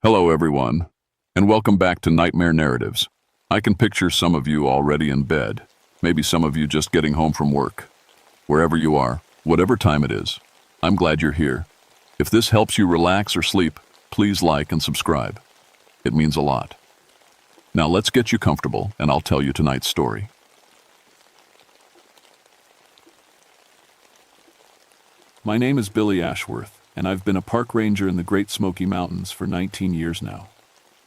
Hello, everyone, and welcome back to Nightmare Narratives. I can picture some of you already in bed, maybe some of you just getting home from work. Wherever you are, whatever time it is, I'm glad you're here. If this helps you relax or sleep, please like and subscribe. It means a lot. Now let's get you comfortable, and I'll tell you tonight's story. My name is Billy Ashworth, and I've been a park ranger in the Great Smoky Mountains for 19 years now.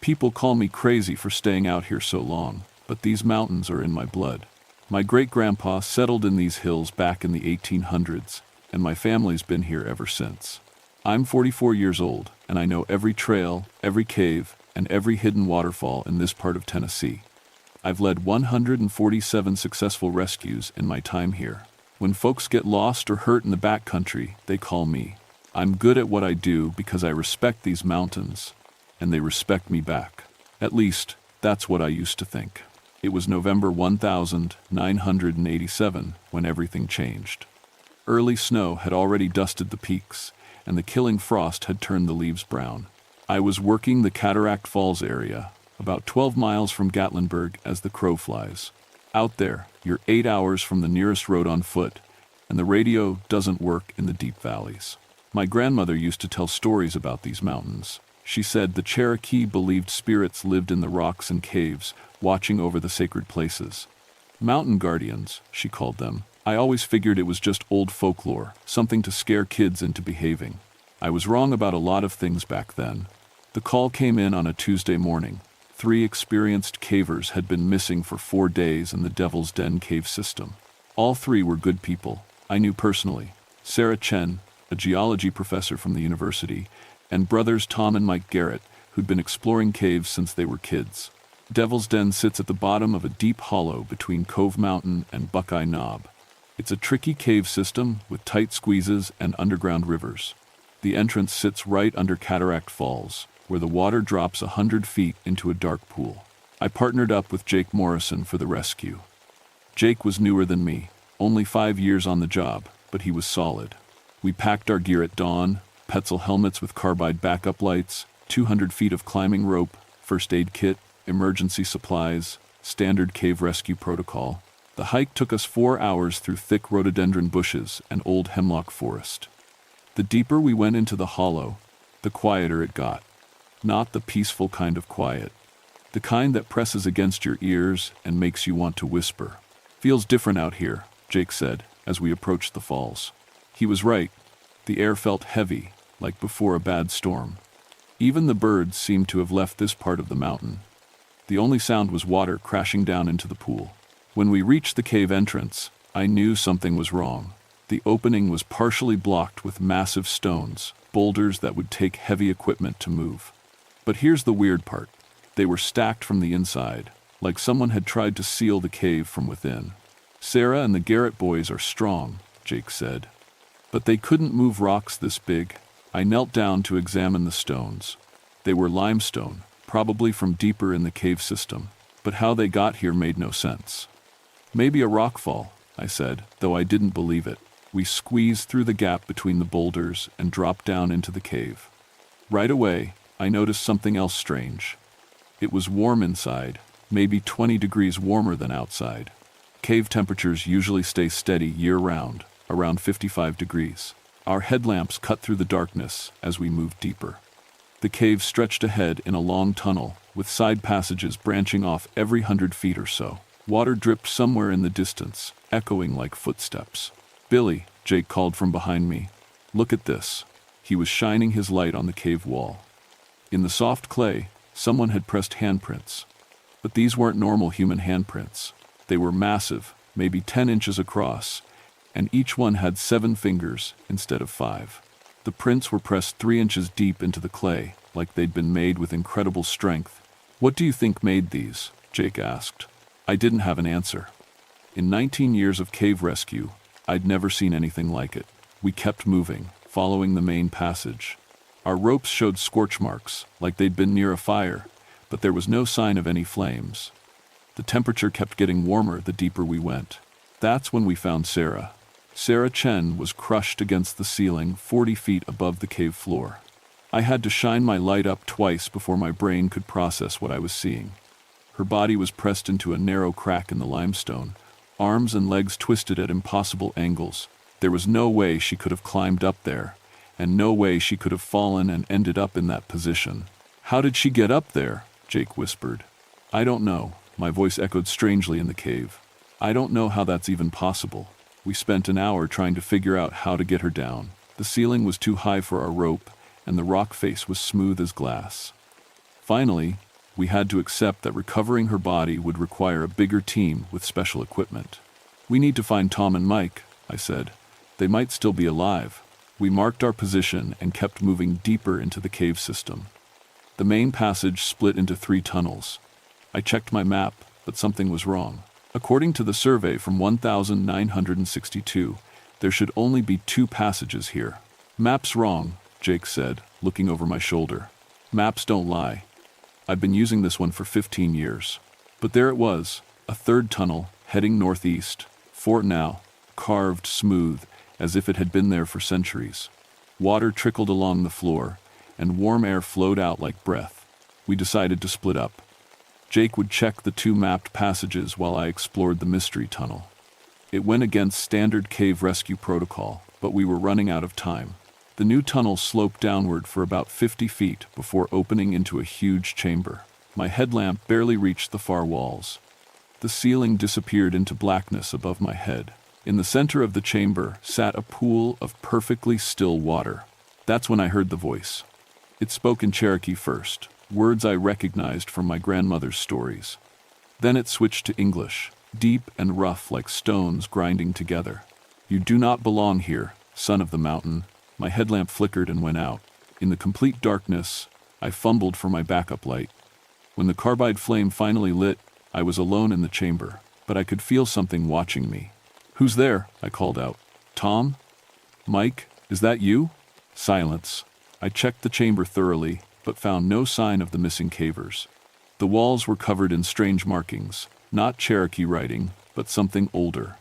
People call me crazy for staying out here so long, but these mountains are in my blood. My great-grandpa settled in these hills back in the 1800s, and my family's been here ever since. I'm 44 years old, and I know every trail, every cave, and every hidden waterfall in this part of Tennessee. I've led 147 successful rescues in my time here. When folks get lost or hurt in the backcountry, they call me. I'm good at what I do because I respect these mountains, and they respect me back. At least, that's what I used to think. It was November 1987 when everything changed. Early snow had already dusted the peaks, and the killing frost had turned the leaves brown. I was working the Cataract Falls area, about 12 miles from Gatlinburg as the crow flies. Out there, you're 8 hours from the nearest road on foot, and the radio doesn't work in the deep valleys. My grandmother used to tell stories about these mountains. She said the Cherokee believed spirits lived in the rocks and caves, watching over the sacred places. Mountain guardians, she called them. I always figured it was just old folklore, something to scare kids into behaving. I was wrong about a lot of things back then. The call came in on a Tuesday morning. 3 experienced cavers had been missing for 4 days in the Devil's Den cave system. All 3 were good people I knew personally. Sarah Chen, a geology professor from the university, and brothers Tom and Mike Garrett, who'd been exploring caves since they were kids. Devil's Den sits at the bottom of a deep hollow between Cove Mountain and Buckeye Knob. It's a tricky cave system with tight squeezes and underground rivers. The entrance sits right under Cataract Falls, where the water drops 100 feet into a dark pool. I partnered up with Jake Morrison for the rescue. Jake was newer than me, only 5 years on the job, but he was solid. We packed our gear at dawn, Petzl helmets with carbide backup lights, 200 feet of climbing rope, first aid kit, emergency supplies, standard cave rescue protocol. The hike took us 4 hours through thick rhododendron bushes and old hemlock forest. The deeper we went into the hollow, the quieter it got. Not the peaceful kind of quiet. The kind that presses against your ears and makes you want to whisper. Feels different out here, Jake said, as we approached the falls. He was right. The air felt heavy, like before a bad storm. Even the birds seemed to have left this part of the mountain. The only sound was water crashing down into the pool. When we reached the cave entrance, I knew something was wrong. The opening was partially blocked with massive stones, boulders that would take heavy equipment to move. But here's the weird part. They were stacked from the inside, like someone had tried to seal the cave from within. Sarah and the Garrett boys are strong, Jake said. But they couldn't move rocks this big. I knelt down to examine the stones. They were limestone, probably from deeper in the cave system, but how they got here made no sense. Maybe a rockfall, I said, though I didn't believe it. We squeezed through the gap between the boulders and dropped down into the cave. Right away, I noticed something else strange. It was warm inside, maybe 20 degrees warmer than outside. Cave temperatures usually stay steady year-round, around 55 degrees. Our headlamps cut through the darkness as we moved deeper. The cave stretched ahead in a long tunnel, with side passages branching off every 100 feet or so. Water dripped somewhere in the distance, echoing like footsteps. "Billy," Jake called from behind me. "Look at this." He was shining his light on the cave wall. In the soft clay, someone had pressed handprints. But these weren't normal human handprints. They were massive, maybe 10 inches across, and each one had 7 fingers instead of 5. The prints were pressed 3 inches deep into the clay, like they'd been made with incredible strength. "What do you think made these?" Jake asked. I didn't have an answer. In 19 years of cave rescue, I'd never seen anything like it. We kept moving, following the main passage. Our ropes showed scorch marks, like they'd been near a fire, but there was no sign of any flames. The temperature kept getting warmer the deeper we went. That's when we found Sarah. Sarah Chen was crushed against the ceiling 40 feet above the cave floor. I had to shine my light up twice before my brain could process what I was seeing. Her body was pressed into a narrow crack in the limestone, arms and legs twisted at impossible angles. There was no way she could have climbed up there, and no way she could have fallen and ended up in that position. "How did she get up there?" Jake whispered. "I don't know," my voice echoed strangely in the cave. "I don't know how that's even possible." We spent an hour trying to figure out how to get her down. The ceiling was too high for our rope, and the rock face was smooth as glass. Finally, we had to accept that recovering her body would require a bigger team with special equipment. "We need to find Tom and Mike," I said. "They might still be alive." We marked our position and kept moving deeper into the cave system. The main passage split into 3 tunnels. I checked my map, but something was wrong. According to the survey from 1962, there should only be 2 passages here. "Map's wrong," Jake said, looking over my shoulder. "Maps don't lie. I've been using this one for 15 years. But there it was, a 3rd tunnel, heading northeast. Fort now, carved smooth, as if it had been there for centuries. Water trickled along the floor, and warm air flowed out like breath. We decided to split up. Jake would check the 2 mapped passages while I explored the mystery tunnel. It went against standard cave rescue protocol, but we were running out of time. The new tunnel sloped downward for about 50 feet before opening into a huge chamber. My headlamp barely reached the far walls. The ceiling disappeared into blackness above my head. In the center of the chamber sat a pool of perfectly still water. That's when I heard the voice. It spoke in Cherokee first, words I recognized from my grandmother's stories. Then it switched to English, deep and rough like stones grinding together. "You do not belong here, son of the mountain." My headlamp flickered and went out. In the complete darkness, I fumbled for my backup light. When the carbide flame finally lit, I was alone in the chamber, but I could feel something watching me. "Who's there?" I called out. "Tom? Mike, is that you?" Silence. I checked the chamber thoroughly, but found no sign of the missing cavers. The walls were covered in strange markings, not Cherokee writing, but something older.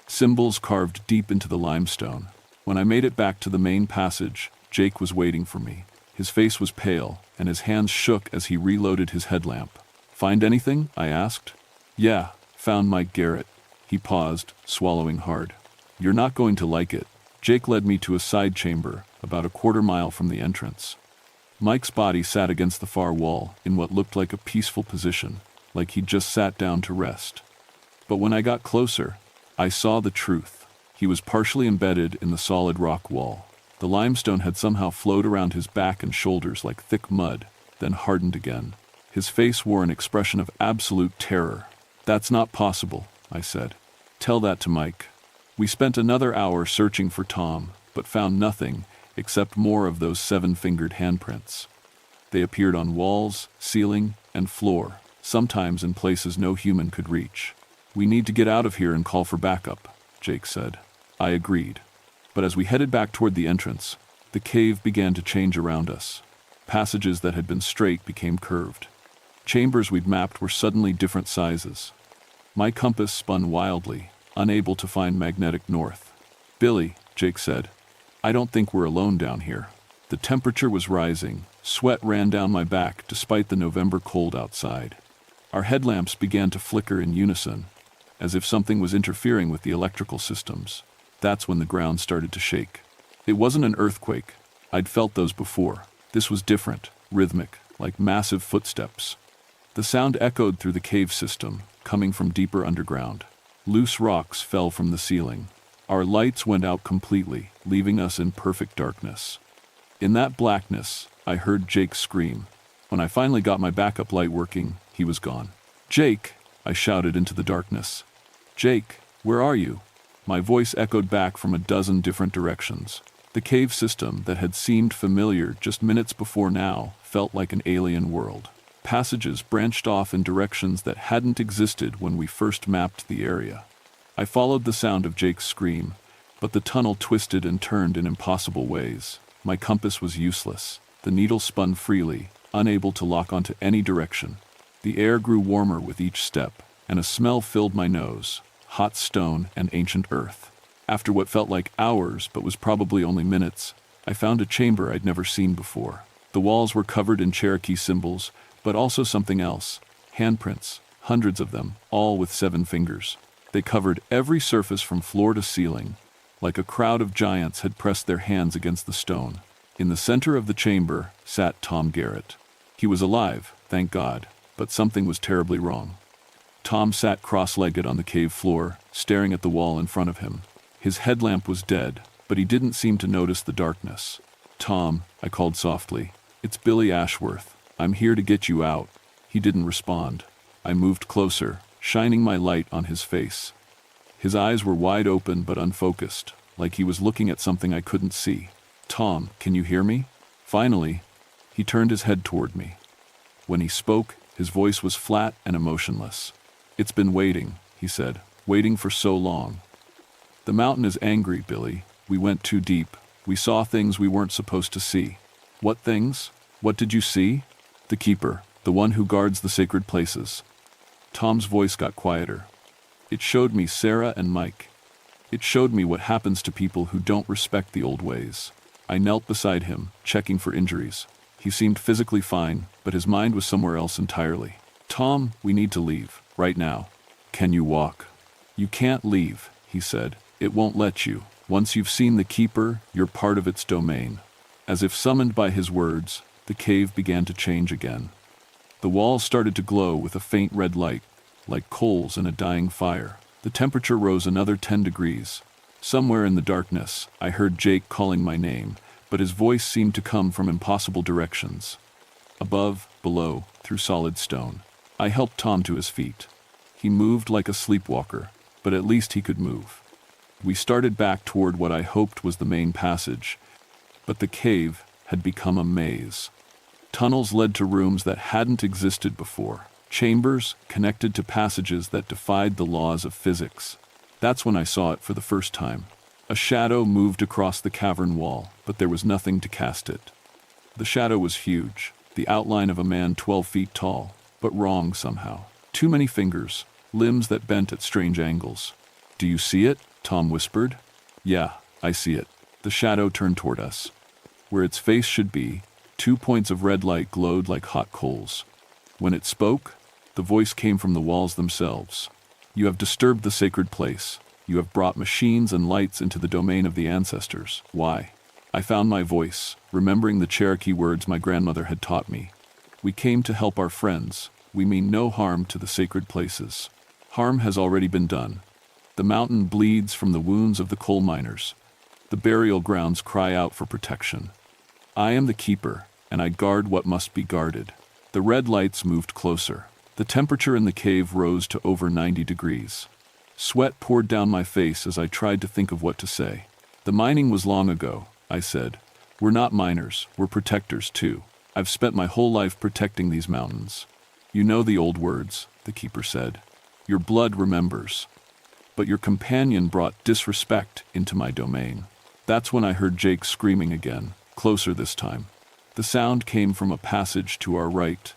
Symbols carved deep into the limestone. When I made it back to the main passage, Jake was waiting for me. His face was pale, and his hands shook as he reloaded his headlamp. "Find anything?" I asked. "Yeah, found Mike Garrett." He paused, swallowing hard. "You're not going to like it." Jake led me to a side chamber, about a quarter-mile from the entrance. Mike's body sat against the far wall, in what looked like a peaceful position, like he'd just sat down to rest. But when I got closer, I saw the truth. He was partially embedded in the solid rock wall. The limestone had somehow flowed around his back and shoulders like thick mud, then hardened again. His face wore an expression of absolute terror. "That's not possible," I said. "Tell that to Mike." We spent another hour searching for Tom, but found nothing except more of those 7-fingered handprints. They appeared on walls, ceiling, and floor, sometimes in places no human could reach. "We need to get out of here and call for backup," Jake said. I agreed. But as we headed back toward the entrance, the cave began to change around us. Passages that had been straight became curved. Chambers we'd mapped were suddenly different sizes. My compass spun wildly, unable to find magnetic north. "Billy," Jake said, "I don't think we're alone down here." The temperature was rising. Sweat ran down my back despite the November cold outside. Our headlamps began to flicker in unison, as if something was interfering with the electrical systems. That's when the ground started to shake. It wasn't an earthquake. I'd felt those before. This was different, rhythmic, like massive footsteps. The sound echoed through the cave system, coming from deeper underground. Loose rocks fell from the ceiling. Our lights went out completely, leaving us in perfect darkness. In that blackness, I heard Jake scream. When I finally got my backup light working, he was gone. "Jake!" I shouted into the darkness. "Jake, where are you?" My voice echoed back from a dozen different directions. The cave system that had seemed familiar just minutes before now felt like an alien world. Passages branched off in directions that hadn't existed when we first mapped the area. I followed the sound of Jake's scream, but the tunnel twisted and turned in impossible ways. My compass was useless. The needle spun freely, unable to lock onto any direction. The air grew warmer with each step, and a smell filled my nose, hot stone and ancient earth. After what felt like hours but was probably only minutes, I found a chamber I'd never seen before. The walls were covered in Cherokee symbols, but also something else. Handprints, hundreds of them, all with 7 fingers. They covered every surface from floor to ceiling, like a crowd of giants had pressed their hands against the stone. In the center of the chamber sat Tom Garrett. He was alive, thank God, but something was terribly wrong. Tom sat cross-legged on the cave floor, staring at the wall in front of him. His headlamp was dead, but he didn't seem to notice the darkness. "Tom," I called softly. "It's Billy Ashworth. I'm here to get you out." He didn't respond. I moved closer, shining my light on his face. His eyes were wide open but unfocused, like he was looking at something I couldn't see. "Tom, can you hear me?" Finally, he turned his head toward me. When he spoke, his voice was flat and emotionless. "It's been waiting," he said, "waiting for so long. The mountain is angry, Billy. We went too deep. We saw things we weren't supposed to see." "What things? What did you see?" "The keeper, the one who guards the sacred places." Tom's voice got quieter. "It showed me Sarah and Mike. It showed me what happens to people who don't respect the old ways." I knelt beside him, checking for injuries. He seemed physically fine, but his mind was somewhere else entirely. "Tom, we need to leave, right now." "Can you walk?" "You can't leave," he said. "It won't let you. Once you've seen the keeper, you're part of its domain." As if summoned by his words, the cave began to change again. The walls started to glow with a faint red light, like coals in a dying fire. The temperature rose another 10 degrees. Somewhere in the darkness, I heard Jake calling my name, but his voice seemed to come from impossible directions. Above, below, through solid stone. I helped Tom to his feet. He moved like a sleepwalker, but at least he could move. We started back toward what I hoped was the main passage, but the cave had become a maze. Tunnels led to rooms that hadn't existed before. Chambers connected to passages that defied the laws of physics. That's when I saw it for the first time. A shadow moved across the cavern wall, but there was nothing to cast it. The shadow was huge, the outline of a man 12 feet tall, but wrong somehow. Too many fingers, limbs that bent at strange angles. "Do you see it?" Tom whispered. "Yeah, I see it." The shadow turned toward us. Where its face should be, 2 points of red light glowed like hot coals. When it spoke, the voice came from the walls themselves. "You have disturbed the sacred place. You have brought machines and lights into the domain of the ancestors. Why?" I found my voice, remembering the Cherokee words my grandmother had taught me. "We came to help our friends. We mean no harm to the sacred places. Harm has already been done. The mountain bleeds from the wounds of the coal miners. The burial grounds cry out for protection. I am the keeper, and I guard what must be guarded." The red lights moved closer. The temperature in the cave rose to over 90 degrees. Sweat poured down my face as I tried to think of what to say. "The mining was long ago," I said. "We're not miners, we're protectors too. I've spent my whole life protecting these mountains." "You know the old words," the keeper said. "Your blood remembers. But your companion brought disrespect into my domain." That's when I heard Jake screaming again, closer this time. The sound came from a passage to our right,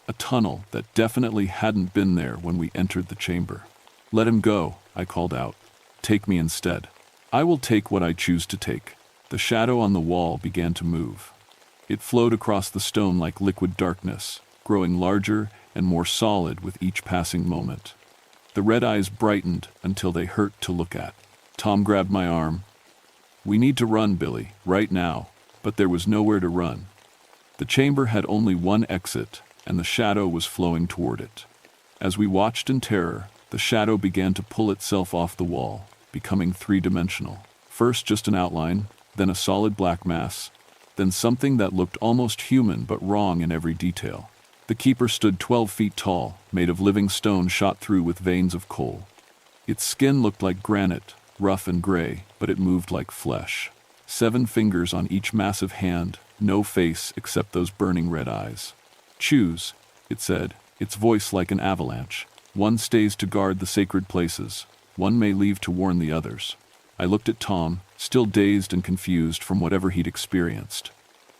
a tunnel that definitely hadn't been there when we entered the chamber. "Let him go," I called out. "Take me instead. I will take what I choose to take." The shadow on the wall began to move. It flowed across the stone like liquid darkness, growing larger and more solid with each passing moment. The red eyes brightened until they hurt to look at. Tom grabbed my arm. "We need to run, Billy, right now." But there was nowhere to run. The chamber had only one exit, and the shadow was flowing toward it. As we watched in terror, the shadow began to pull itself off the wall, becoming 3-dimensional. First just an outline, then a solid black mass, then something that looked almost human but wrong in every detail. The keeper stood 12 feet tall, made of living stone shot through with veins of coal. Its skin looked like granite, rough and gray, but it moved like flesh. 7 fingers on each massive hand, no face except those burning red eyes. "Choose," it said, its voice like an avalanche. "One stays to guard the sacred places. One may leave to warn the others." I looked at Tom, still dazed and confused from whatever he'd experienced.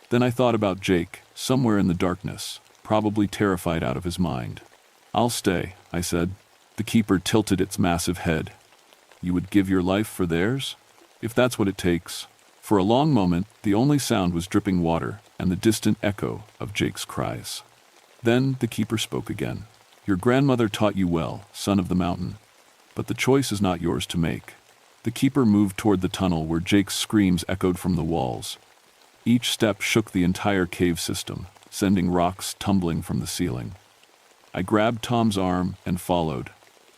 Then I thought about Jake, somewhere in the darkness, probably terrified out of his mind. "I'll stay," I said. The keeper tilted its massive head. "You would give your life for theirs?" "If that's what it takes." For a long moment, the only sound was dripping water, and the distant echo of Jake's cries. Then the keeper spoke again. "Your grandmother taught you well, son of the mountain. But the choice is not yours to make." The keeper moved toward the tunnel where Jake's screams echoed from the walls. Each step shook the entire cave system, sending rocks tumbling from the ceiling. I grabbed Tom's arm and followed,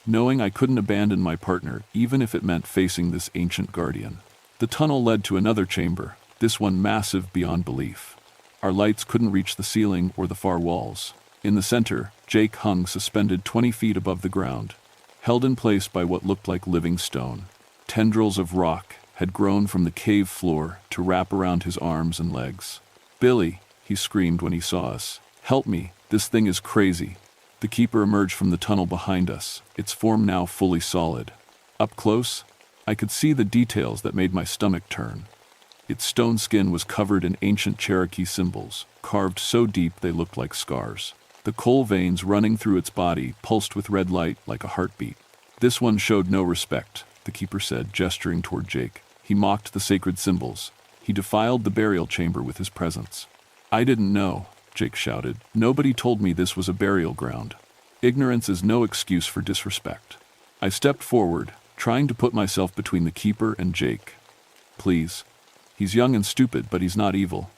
knowing I couldn't abandon my partner even if it meant facing this ancient guardian. The tunnel led to another chamber, this one massive beyond belief. Our lights couldn't reach the ceiling or the far walls. In the center, Jake hung suspended 20 feet above the ground, held in place by what looked like living stone. Tendrils of rock had grown from the cave floor to wrap around his arms and legs. "Billy," he screamed when he saw us. "Help me, this thing is crazy." The keeper emerged from the tunnel behind us, its form now fully solid. Up close, I could see the details that made my stomach turn. Its stone skin was covered in ancient Cherokee symbols, carved so deep they looked like scars. The coal veins running through its body pulsed with red light like a heartbeat. "This one showed no respect," the keeper said, gesturing toward Jake. "He mocked the sacred symbols. He defiled the burial chamber with his presence." "I didn't know," Jake shouted. "Nobody told me this was a burial ground." Ignorance is no excuse for disrespect. I stepped forward, trying to put myself between the keeper and Jake. "Please. He's young and stupid, but he's not evil.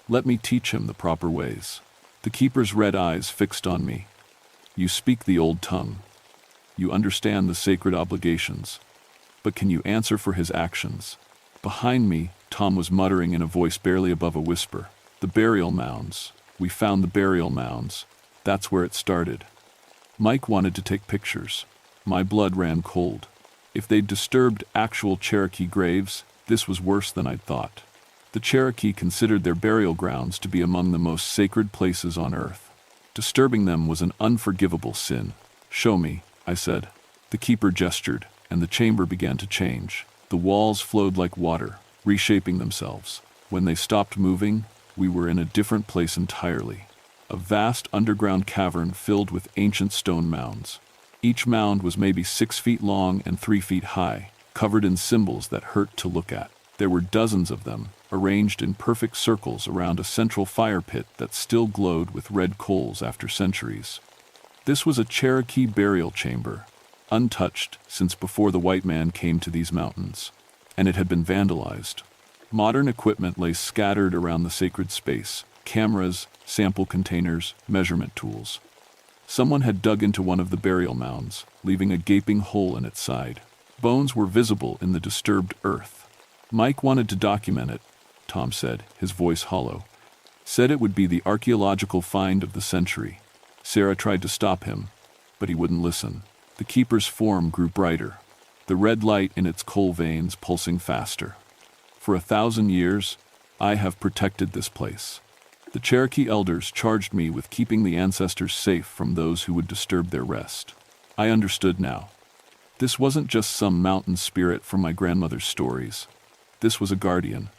Let me teach him the proper ways." The keeper's red eyes fixed on me. "You speak the old tongue. You understand the sacred obligations. But can you answer for his actions?" Behind me, Tom was muttering in a voice barely above a whisper. "The burial mounds. We found the burial mounds. That's where it started." Mike wanted to take pictures. My blood ran cold. If they'd disturbed actual Cherokee graves, this was worse than I'd thought. The Cherokee considered their burial grounds to be among the most sacred places on earth. Disturbing them was an unforgivable sin. "Show me," I said. The keeper gestured, and the chamber began to change. The walls flowed like water, reshaping themselves. When they stopped moving, we were in a different place entirely. A vast underground cavern filled with ancient stone mounds. Each mound was maybe 6 feet long and 3 feet high, covered in symbols that hurt to look at. There were dozens of them, arranged in perfect circles around a central fire pit that still glowed with red coals after centuries. This was a Cherokee burial chamber, untouched since before the white man came to these mountains, and it had been vandalized. Modern equipment lay scattered around the sacred space: cameras, sample containers, measurement tools. Someone had dug into one of the burial mounds, leaving a gaping hole in its side. Bones were visible in the disturbed earth. "Mike wanted to document it," Tom said, his voice hollow. "Said it would be the archaeological find of the century." Sarah tried to stop him, but he wouldn't listen. The keeper's form grew brighter, the red light in its coal veins pulsing faster. "For 1,000 years, I have protected this place. The Cherokee elders charged me with keeping the ancestors safe from those who would disturb their rest." I understood now. This wasn't just some mountain spirit from my grandmother's stories. This was a guardian,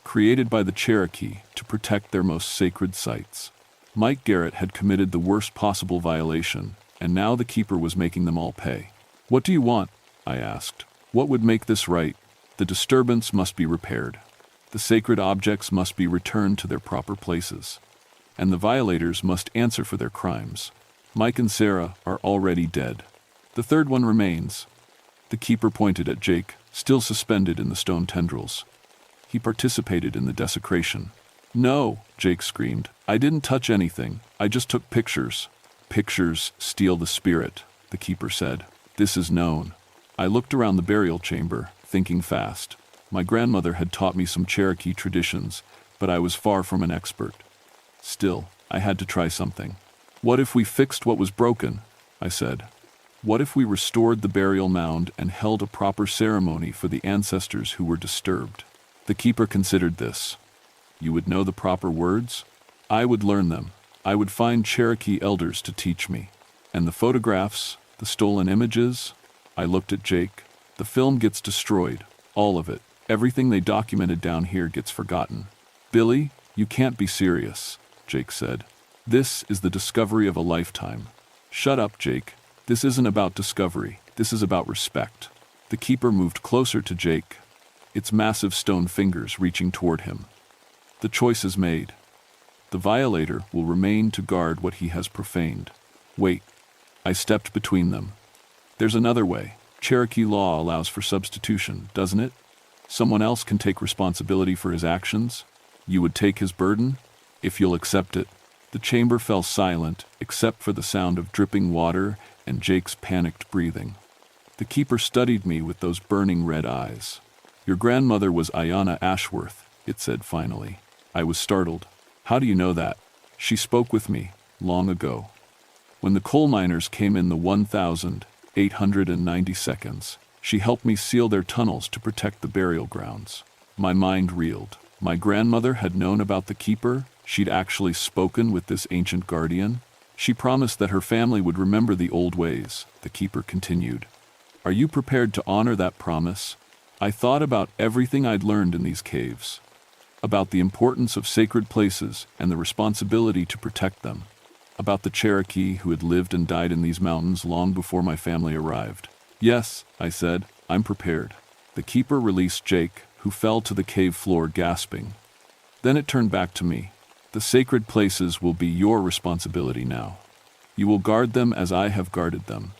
created by the Cherokee to protect their most sacred sites. Mike Garrett had committed the worst possible violation, and now the keeper was making them all pay. "What do you want?" I asked. "What would make this right?" "The disturbance must be repaired. The sacred objects must be returned to their proper places. And the violators must answer for their crimes. Mike and Sarah are already dead. The third one remains." The keeper pointed at Jake, still suspended in the stone tendrils. "He participated in the desecration." "No," Jake screamed. "I didn't touch anything. I just took pictures." "Pictures steal the spirit," the keeper said. "This is known." I looked around the burial chamber, thinking fast. My grandmother had taught me some Cherokee traditions, but I was far from an expert. Still, I had to try something. "What if we fixed what was broken?" I said. "What if we restored the burial mound and held a proper ceremony for the ancestors who were disturbed?" The keeper considered this. "You would know the proper words?" "I would learn them. I would find Cherokee elders to teach me. And the photographs, the stolen images?" I looked at Jake. "The film gets destroyed. All of it. Everything they documented down here gets forgotten." "Billy, you can't be serious," Jake said. "This is the discovery of a lifetime." "Shut up, Jake. This isn't about discovery. This is about respect." The keeper moved closer to Jake, its massive stone fingers reaching toward him. "The choice is made. The violator will remain to guard what he has profaned. Wait. I stepped between them. There's another way. Cherokee law allows for substitution, doesn't it? Someone else can take responsibility for his actions. You would take his burden, if you'll accept it. The chamber fell silent, except for the sound of dripping water and Jake's panicked breathing. The keeper studied me with those burning red eyes. Your grandmother was Ayanna Ashworth, it said finally. I was startled. How do you know that? She spoke with me, long ago. When the coal miners came in the 1,890 seconds, she helped me seal their tunnels to protect the burial grounds. My mind reeled. My grandmother had known about the keeper. She'd actually spoken with this ancient guardian. She promised that her family would remember the old ways, the keeper continued. Are you prepared to honor that promise? I thought about everything I'd learned in these caves, about the importance of sacred places and the responsibility to protect them, about the Cherokee who had lived and died in these mountains long before my family arrived. Yes, I said, I'm prepared. The keeper released Jake, who fell to the cave floor gasping. Then it turned back to me. The sacred places will be your responsibility now. You will guard them as I have guarded them.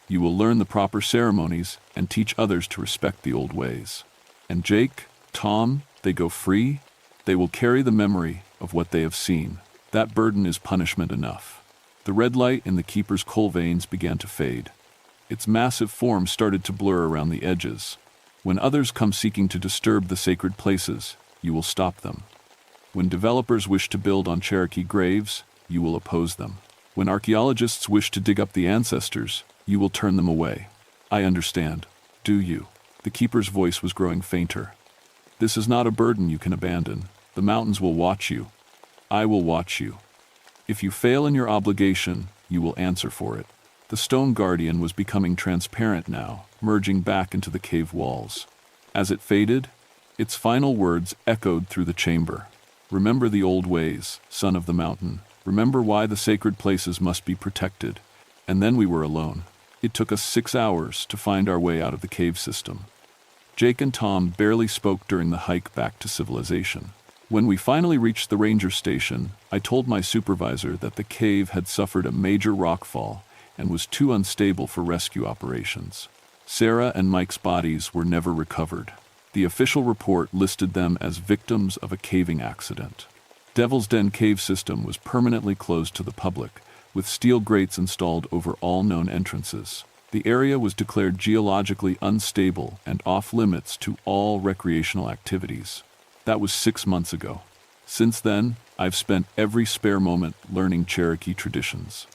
You will learn the proper ceremonies and teach others to respect the old ways. And Jake, Tom, they go free. They will carry the memory of what they have seen. That burden is punishment enough. The red light in the keeper's coal veins began to fade. Its massive form started to blur around the edges. When others come seeking to disturb the sacred places, you will stop them. When developers wish to build on Cherokee graves, you will oppose them. When archaeologists wish to dig up the ancestors, you will turn them away. I understand. Do you? The keeper's voice was growing fainter. This is not a burden you can abandon. The mountains will watch you. I will watch you. If you fail in your obligation, you will answer for it. The stone guardian was becoming transparent now, merging back into the cave walls. As it faded, its final words echoed through the chamber. Remember the old ways, son of the mountain. Remember why the sacred places must be protected. And then we were alone. It took us 6 hours to find our way out of the cave system. Jake and Tom barely spoke during the hike back to civilization. When we finally reached the ranger station, I told my supervisor that the cave had suffered a major rockfall and was too unstable for rescue operations. Sarah and Mike's bodies were never recovered. The official report listed them as victims of a caving accident. Devil's Den cave system was permanently closed to the public, with steel grates installed over all known entrances. The area was declared geologically unstable and off-limits to all recreational activities. That was 6 months ago. Since then, I've spent every spare moment learning Cherokee traditions.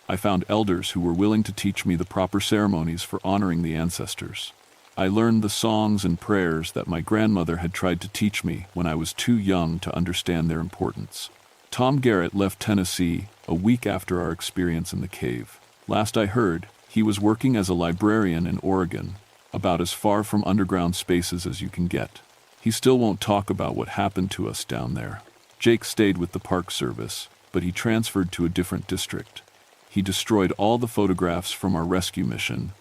I found elders who were willing to teach me the proper ceremonies for honoring the ancestors. I learned the songs and prayers that my grandmother had tried to teach me when I was too young to understand their importance. Tom Garrett left Tennessee a week after our experience in the cave. Last I heard, he was working as a librarian in Oregon, about as far from underground spaces as you can get. He still won't talk about what happened to us down there. Jake stayed with the Park Service, but he transferred to a different district. He destroyed all the photographs from our rescue mission,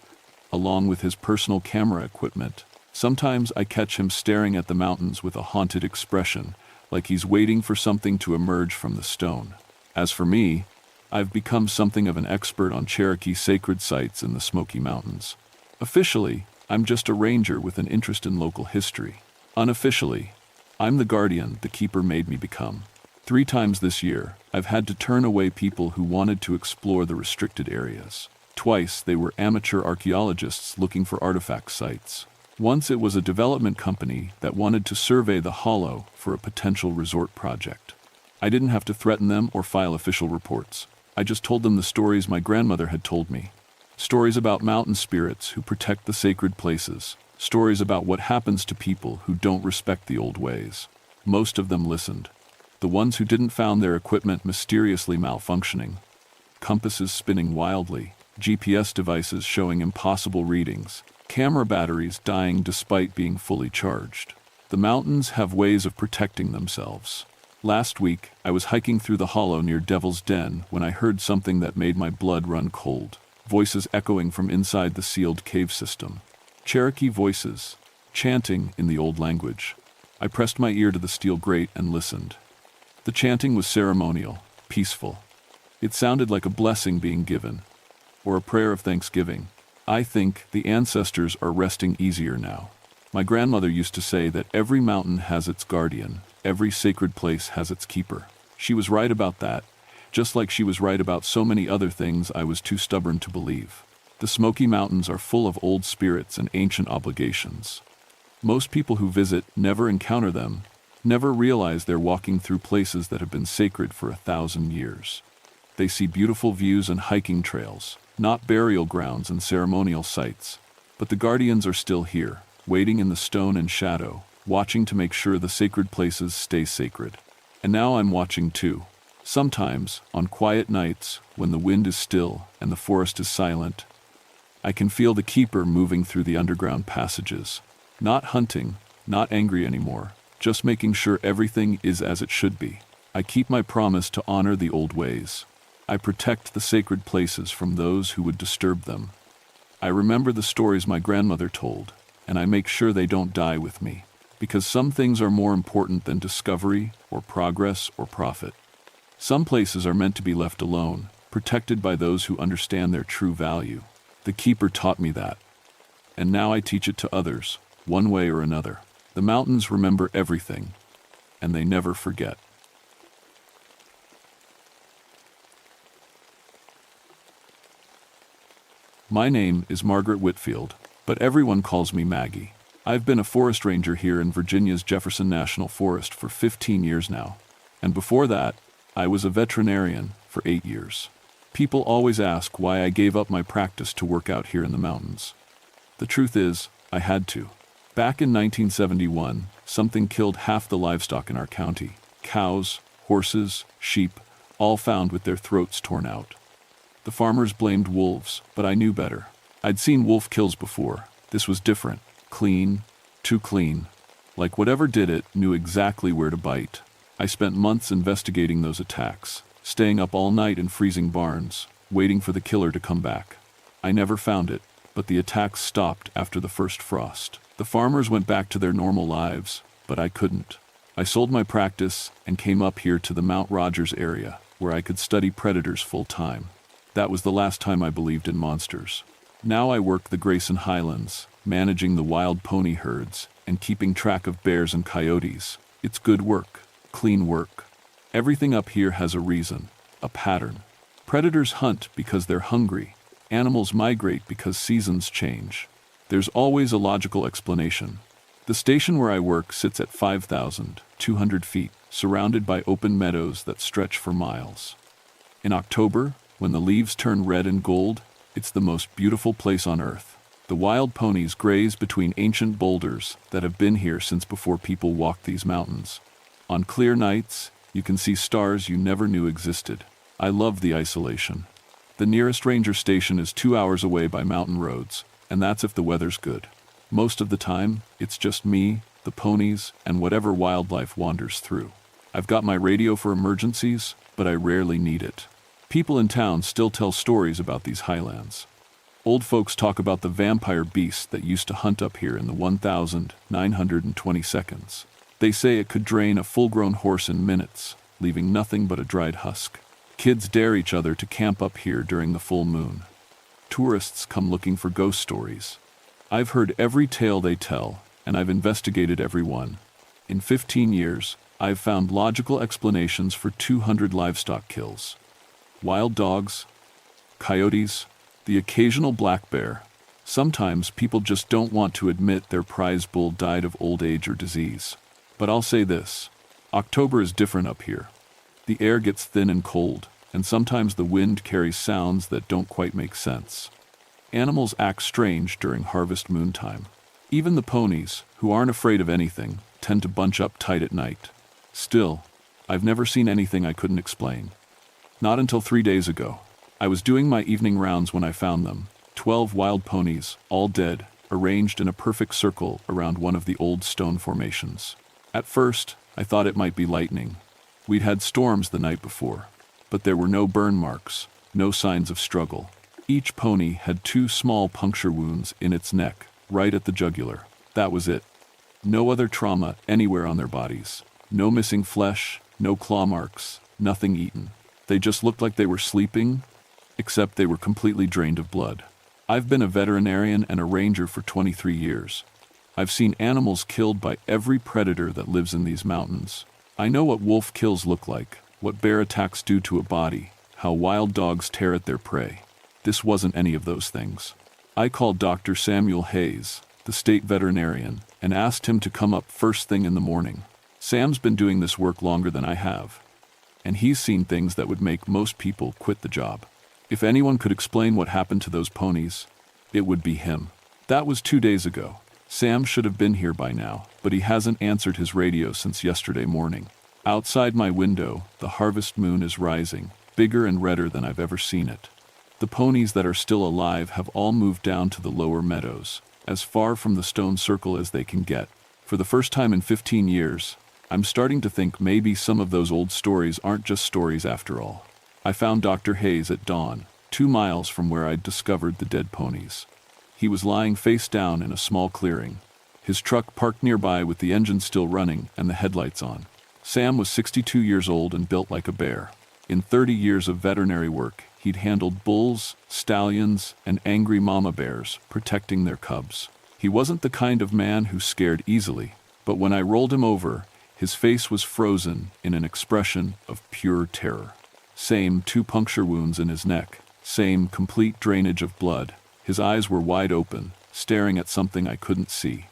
along with his personal camera equipment. Sometimes I catch him staring at the mountains with a haunted expression, like he's waiting for something to emerge from the stone. As for me, I've become something of an expert on Cherokee sacred sites in the Smoky Mountains. Officially, I'm just a ranger with an interest in local history. Unofficially, I'm the guardian the keeper made me become. 3 times this year, I've had to turn away people who wanted to explore the restricted areas. Twice, they were amateur archaeologists looking for artifact sites. Once it was a development company that wanted to survey the hollow for a potential resort project. I didn't have to threaten them or file official reports. I just told them the stories my grandmother had told me. Stories about mountain spirits who protect the sacred places. Stories about what happens to people who don't respect the old ways. Most of them listened. The ones who didn't found their equipment mysteriously malfunctioning. Compasses spinning wildly. GPS devices showing impossible readings. Camera batteries dying despite being fully charged. The mountains have ways of protecting themselves. Last week, I was hiking through the hollow near Devil's Den when I heard something that made my blood run cold. Voices echoing from inside the sealed cave system. Cherokee voices, chanting in the old language. I pressed my ear to the steel grate and listened. The chanting was ceremonial, peaceful. It sounded like a blessing being given, or a prayer of thanksgiving. I think the ancestors are resting easier now. My grandmother used to say that every mountain has its guardian, every sacred place has its keeper. She was right about that, just like she was right about so many other things I was too stubborn to believe. The Smoky Mountains are full of old spirits and ancient obligations. Most people who visit never encounter them, never realize they're walking through places that have been sacred for 1,000 years. They see beautiful views and hiking trails, not burial grounds and ceremonial sites. But the guardians are still here, waiting in the stone and shadow, watching to make sure the sacred places stay sacred. And now I'm watching too. Sometimes, on quiet nights, when the wind is still and the forest is silent, I can feel the keeper moving through the underground passages. Not hunting, not angry anymore, just making sure everything is as it should be. I keep my promise to honor the old ways. I protect the sacred places from those who would disturb them. I remember the stories my grandmother told, and I make sure they don't die with me, because some things are more important than discovery or progress or profit. Some places are meant to be left alone, protected by those who understand their true value. The keeper taught me that, and now I teach it to others, one way or another. The mountains remember everything, and they never forget. My name is Margaret Whitfield, but everyone calls me Maggie. I've been a forest ranger here in Virginia's Jefferson National Forest for 15 years now, and before that, I was a veterinarian for 8 years. People always ask why I gave up my practice to work out here in the mountains. The truth is, I had to. Back in 1971, something killed half the livestock in our county. Cows, horses, sheep, all found with their throats torn out. The farmers blamed wolves, but I knew better. I'd seen wolf kills before. This was different. Clean, too clean. Like whatever did it knew exactly where to bite. I spent months investigating those attacks, staying up all night in freezing barns, waiting for the killer to come back. I never found it, but the attacks stopped after the first frost. The farmers went back to their normal lives, but I couldn't. I sold my practice and came up here to the Mount Rogers area, where I could study predators full-time. That was the last time I believed in monsters. Now I work the Grayson Highlands, managing the wild pony herds and keeping track of bears and coyotes. It's good work, clean work. Everything up here has a reason, a pattern. Predators hunt because they're hungry. Animals migrate because seasons change. There's always a logical explanation. The station where I work sits at 5,200 feet, surrounded by open meadows that stretch for miles. In October, when the leaves turn red and gold, it's the most beautiful place on earth. The wild ponies graze between ancient boulders that have been here since before people walked these mountains. On clear nights, you can see stars you never knew existed. I love the isolation. The nearest ranger station is 2 hours away by mountain roads, and that's if the weather's good. Most of the time, it's just me, the ponies, and whatever wildlife wanders through. I've got my radio for emergencies, but I rarely need it. People in town still tell stories about these highlands. Old folks talk about the vampire beast that used to hunt up here in the 1,920 seconds. They say it could drain a full-grown horse in minutes, leaving nothing but a dried husk. Kids dare each other to camp up here during the full moon. Tourists come looking for ghost stories. I've heard every tale they tell, and I've investigated every one. In 15 years, I've found logical explanations for 200 livestock kills. Wild dogs, coyotes, the occasional black bear. Sometimes people just don't want to admit their prize bull died of old age or disease. But I'll say this, October is different up here. The air gets thin and cold, and sometimes the wind carries sounds that don't quite make sense. Animals act strange during harvest moon time. Even the ponies, who aren't afraid of anything, tend to bunch up tight at night. Still, I've never seen anything I couldn't explain. Not until 3 days ago. I was doing my evening rounds when I found them. 12 wild ponies, all dead, arranged in a perfect circle around one of the old stone formations. At first, I thought it might be lightning. We'd had storms the night before, but there were no burn marks, no signs of struggle. Each pony had 2 small puncture wounds in its neck, right at the jugular. That was it. No other trauma anywhere on their bodies. No missing flesh, No claw marks, nothing eaten. They just looked like they were sleeping, except they were completely drained of blood. I've been a veterinarian and a ranger for 23 years. I've seen animals killed by every predator that lives in these mountains. I know what wolf kills look like, what bear attacks do to a body, how wild dogs tear at their prey. This wasn't any of those things. I called Dr. Samuel Hayes, the state veterinarian, and asked him to come up first thing in the morning. Sam's been doing this work longer than I have, and he's seen things that would make most people quit the job. If anyone could explain what happened to those ponies, it would be him. That was 2 days ago. Sam should have been here by now, but he hasn't answered his radio since yesterday morning. Outside my window, the harvest moon is rising, bigger and redder than I've ever seen it. The ponies that are still alive have all moved down to the lower meadows, as far from the stone circle as they can get. For the first time in 15 years, I'm starting to think maybe some of those old stories aren't just stories after all. I found Dr. Hayes at dawn, 2 miles from where I'd discovered the dead ponies. He was lying face down in a small clearing, his truck parked nearby with the engine still running and the headlights on. Sam was 62 years old and built like a bear. In 30 years of veterinary work, he'd handled bulls, stallions, and angry mama bears, protecting their cubs. He wasn't the kind of man who scared easily, but when I rolled him over, his face was frozen in an expression of pure terror. Same 2 puncture wounds in his neck, same complete drainage of blood. His eyes were wide open, staring at something I couldn't see.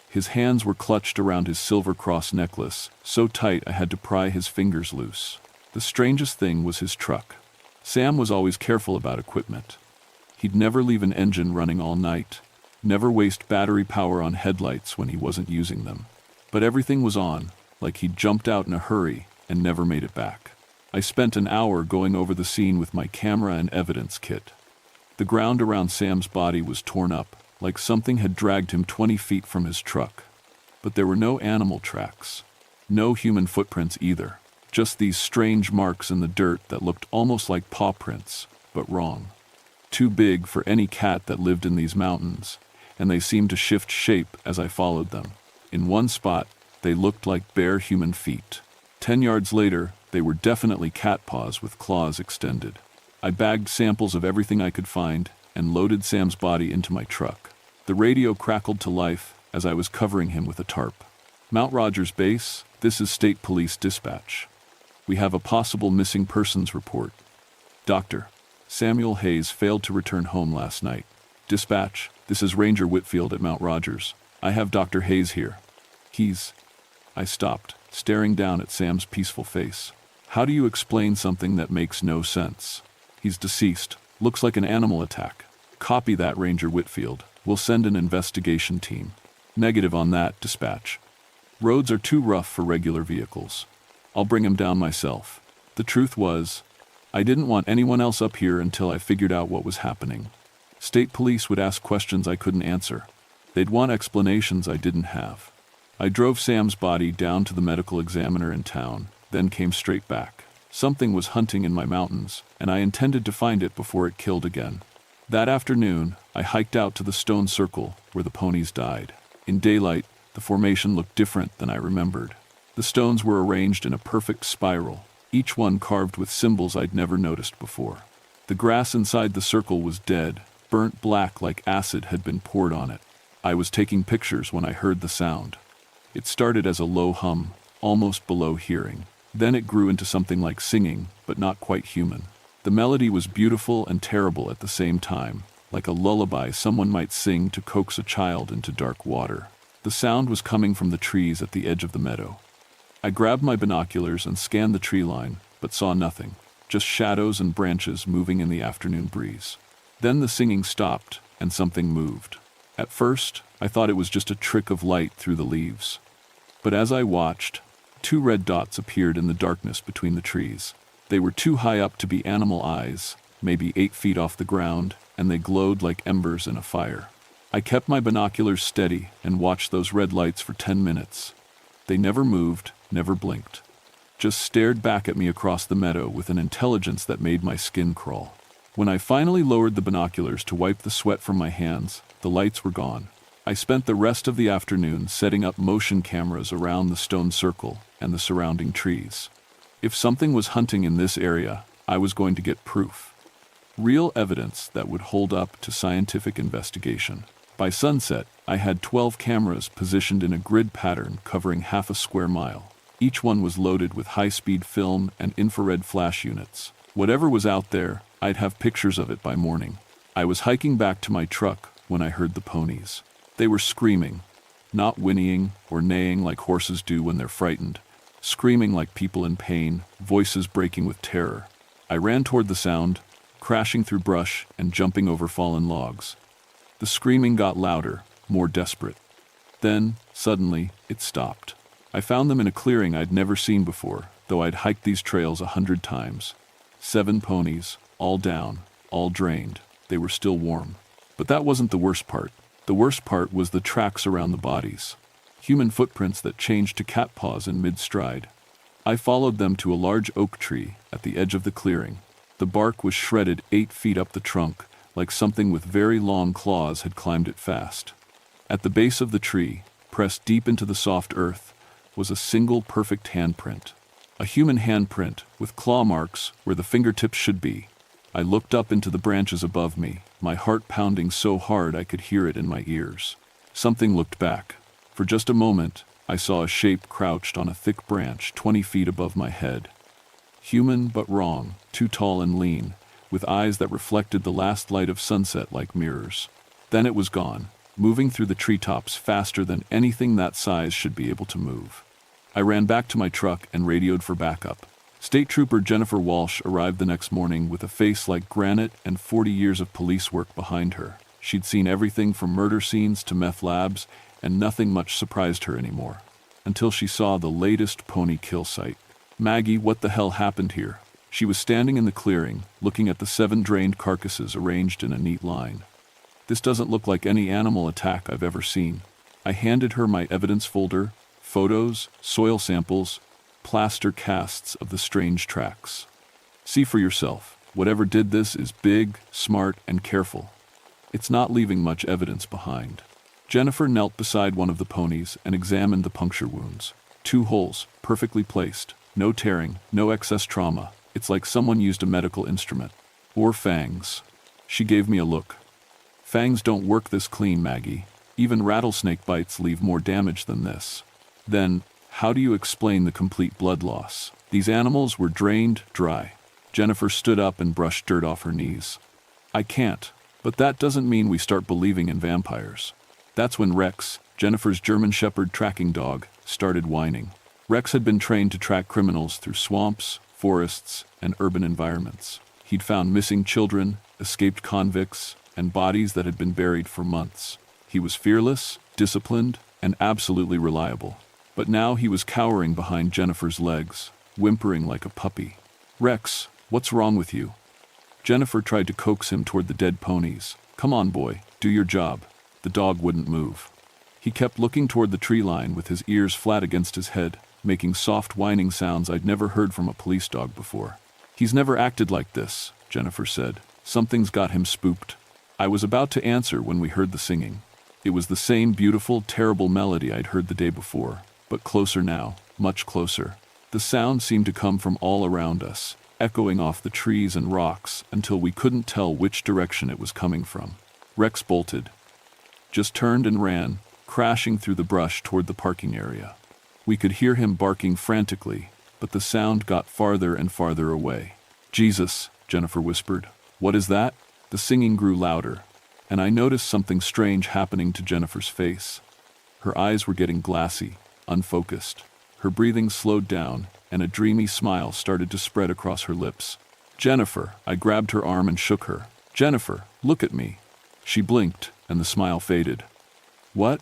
His hands were clutched around his silver cross necklace, so tight I had to pry his fingers loose. The strangest thing was his truck. Sam was always careful about equipment. He'd never leave an engine running all night, never waste battery power on headlights when he wasn't using them. But everything was on, like he'd jumped out in a hurry and never made it back. I spent an hour going over the scene with my camera and evidence kit. The ground around Sam's body was torn up, like something had dragged him 20 feet from his truck. But there were no animal tracks, no human footprints either, just these strange marks in the dirt that looked almost like paw prints, but wrong. Too big for any cat that lived in these mountains, and they seemed to shift shape as I followed them. In one spot, they looked like bare human feet. 10 yards later, they were definitely cat paws with claws extended. I bagged samples of everything I could find and loaded Sam's body into my truck. The radio crackled to life as I was covering him with a tarp. Mount Rogers Base, this is State Police Dispatch. We have a possible missing persons report. Dr. Samuel Hayes failed to return home last night. Dispatch, this is Ranger Whitfield at Mount Rogers. I have Dr. Hayes here. I stopped, staring down at Sam's peaceful face. How do you explain something that makes no sense? He's deceased. Looks like an animal attack. Copy that, Ranger Whitfield. We'll send an investigation team. Negative on that, dispatch. Roads are too rough for regular vehicles. I'll bring him down myself. The truth was, I didn't want anyone else up here until I figured out what was happening. State police would ask questions I couldn't answer. They'd want explanations I didn't have. I drove Sam's body down to the medical examiner in town, then came straight back. Something was hunting in my mountains, and I intended to find it before it killed again. That afternoon, I hiked out to the stone circle where the ponies died. In daylight, the formation looked different than I remembered. The stones were arranged in a perfect spiral, each one carved with symbols I'd never noticed before. The grass inside the circle was dead, burnt black like acid had been poured on it. I was taking pictures when I heard the sound. It started as a low hum, almost below hearing. Then it grew into something like singing, but not quite human. The melody was beautiful and terrible at the same time, like a lullaby someone might sing to coax a child into dark water. The sound was coming from the trees at the edge of the meadow. I grabbed my binoculars and scanned the tree line, but saw nothing, just shadows and branches moving in the afternoon breeze. Then the singing stopped, and something moved. At first, I thought it was just a trick of light through the leaves. But as I watched, 2 red dots appeared in the darkness between the trees. They were too high up to be animal eyes, maybe 8 feet off the ground, and they glowed like embers in a fire. I kept my binoculars steady and watched those red lights for 10 minutes. They never moved, never blinked. Just stared back at me across the meadow with an intelligence that made my skin crawl. When I finally lowered the binoculars to wipe the sweat from my hands, the lights were gone. I spent the rest of the afternoon setting up motion cameras around the stone circle and the surrounding trees. If something was hunting in this area, I was going to get proof. Real evidence that would hold up to scientific investigation. By sunset, I had 12 cameras positioned in a grid pattern covering half a square mile. Each one was loaded with high-speed film and infrared flash units. Whatever was out there, I'd have pictures of it by morning. I was hiking back to my truck when I heard the ponies. They were screaming, not whinnying or neighing like horses do when they're frightened, screaming like people in pain, voices breaking with terror. I ran toward the sound, crashing through brush and jumping over fallen logs. The screaming got louder, more desperate. Then, suddenly, it stopped. I found them in a clearing I'd never seen before, though I'd hiked these trails 100 times. 7 ponies, all down, all drained. They were still warm. But that wasn't the worst part. The worst part was the tracks around the bodies. Human footprints that changed to cat paws in mid-stride. I followed them to a large oak tree at the edge of the clearing. The bark was shredded 8 feet up the trunk, like something with very long claws had climbed it fast. At the base of the tree, pressed deep into the soft earth, was a single perfect handprint. A human handprint with claw marks where the fingertips should be. I looked up into the branches above me, my heart pounding so hard I could hear it in my ears. Something looked back. For just a moment, I saw a shape crouched on a thick branch 20 feet above my head. Human but wrong, too tall and lean, with eyes that reflected the last light of sunset like mirrors. Then it was gone, moving through the treetops faster than anything that size should be able to move. I ran back to my truck and radioed for backup. State Trooper Jennifer Walsh arrived the next morning with a face like granite and 40 years of police work behind her. She'd seen everything from murder scenes to meth labs, and nothing much surprised her anymore. Until she saw the latest pony kill site. Maggie, what the hell happened here? She was standing in the clearing, looking at the 7 drained carcasses arranged in a neat line. This doesn't look like any animal attack I've ever seen. I handed her my evidence folder, photos, soil samples, plaster casts of the strange tracks. See for yourself. Whatever did this is big, smart, and careful. It's not leaving much evidence behind. Jennifer knelt beside one of the ponies and examined the puncture wounds. 2 holes, perfectly placed. No tearing, no excess trauma. It's like someone used a medical instrument. Or fangs. She gave me a look. Fangs don't work this clean, Maggie. Even rattlesnake bites leave more damage than this. Then, how do you explain the complete blood loss? These animals were drained dry. Jennifer stood up and brushed dirt off her knees. I can't. But that doesn't mean we start believing in vampires. That's when Rex, Jennifer's German Shepherd tracking dog, started whining. Rex had been trained to track criminals through swamps, forests, and urban environments. He'd found missing children, escaped convicts, and bodies that had been buried for months. He was fearless, disciplined, and absolutely reliable. But now he was cowering behind Jennifer's legs, whimpering like a puppy. Rex, what's wrong with you? Jennifer tried to coax him toward the dead ponies. Come on, boy, do your job. The dog wouldn't move. He kept looking toward the tree line with his ears flat against his head, making soft whining sounds I'd never heard from a police dog before. He's never acted like this, Jennifer said. Something's got him spooked. I was about to answer when we heard the singing. It was the same beautiful, terrible melody I'd heard the day before, but closer now, much closer. The sound seemed to come from all around us, echoing off the trees and rocks until we couldn't tell which direction it was coming from. Rex bolted. Just turned and ran, crashing through the brush toward the parking area. We could hear him barking frantically, but the sound got farther and farther away. Jesus, Jennifer whispered. What is that? The singing grew louder, and I noticed something strange happening to Jennifer's face. Her eyes were getting glassy, unfocused. Her breathing slowed down, and a dreamy smile started to spread across her lips. Jennifer, I grabbed her arm and shook her. Jennifer, look at me. She blinked, and the smile faded. What?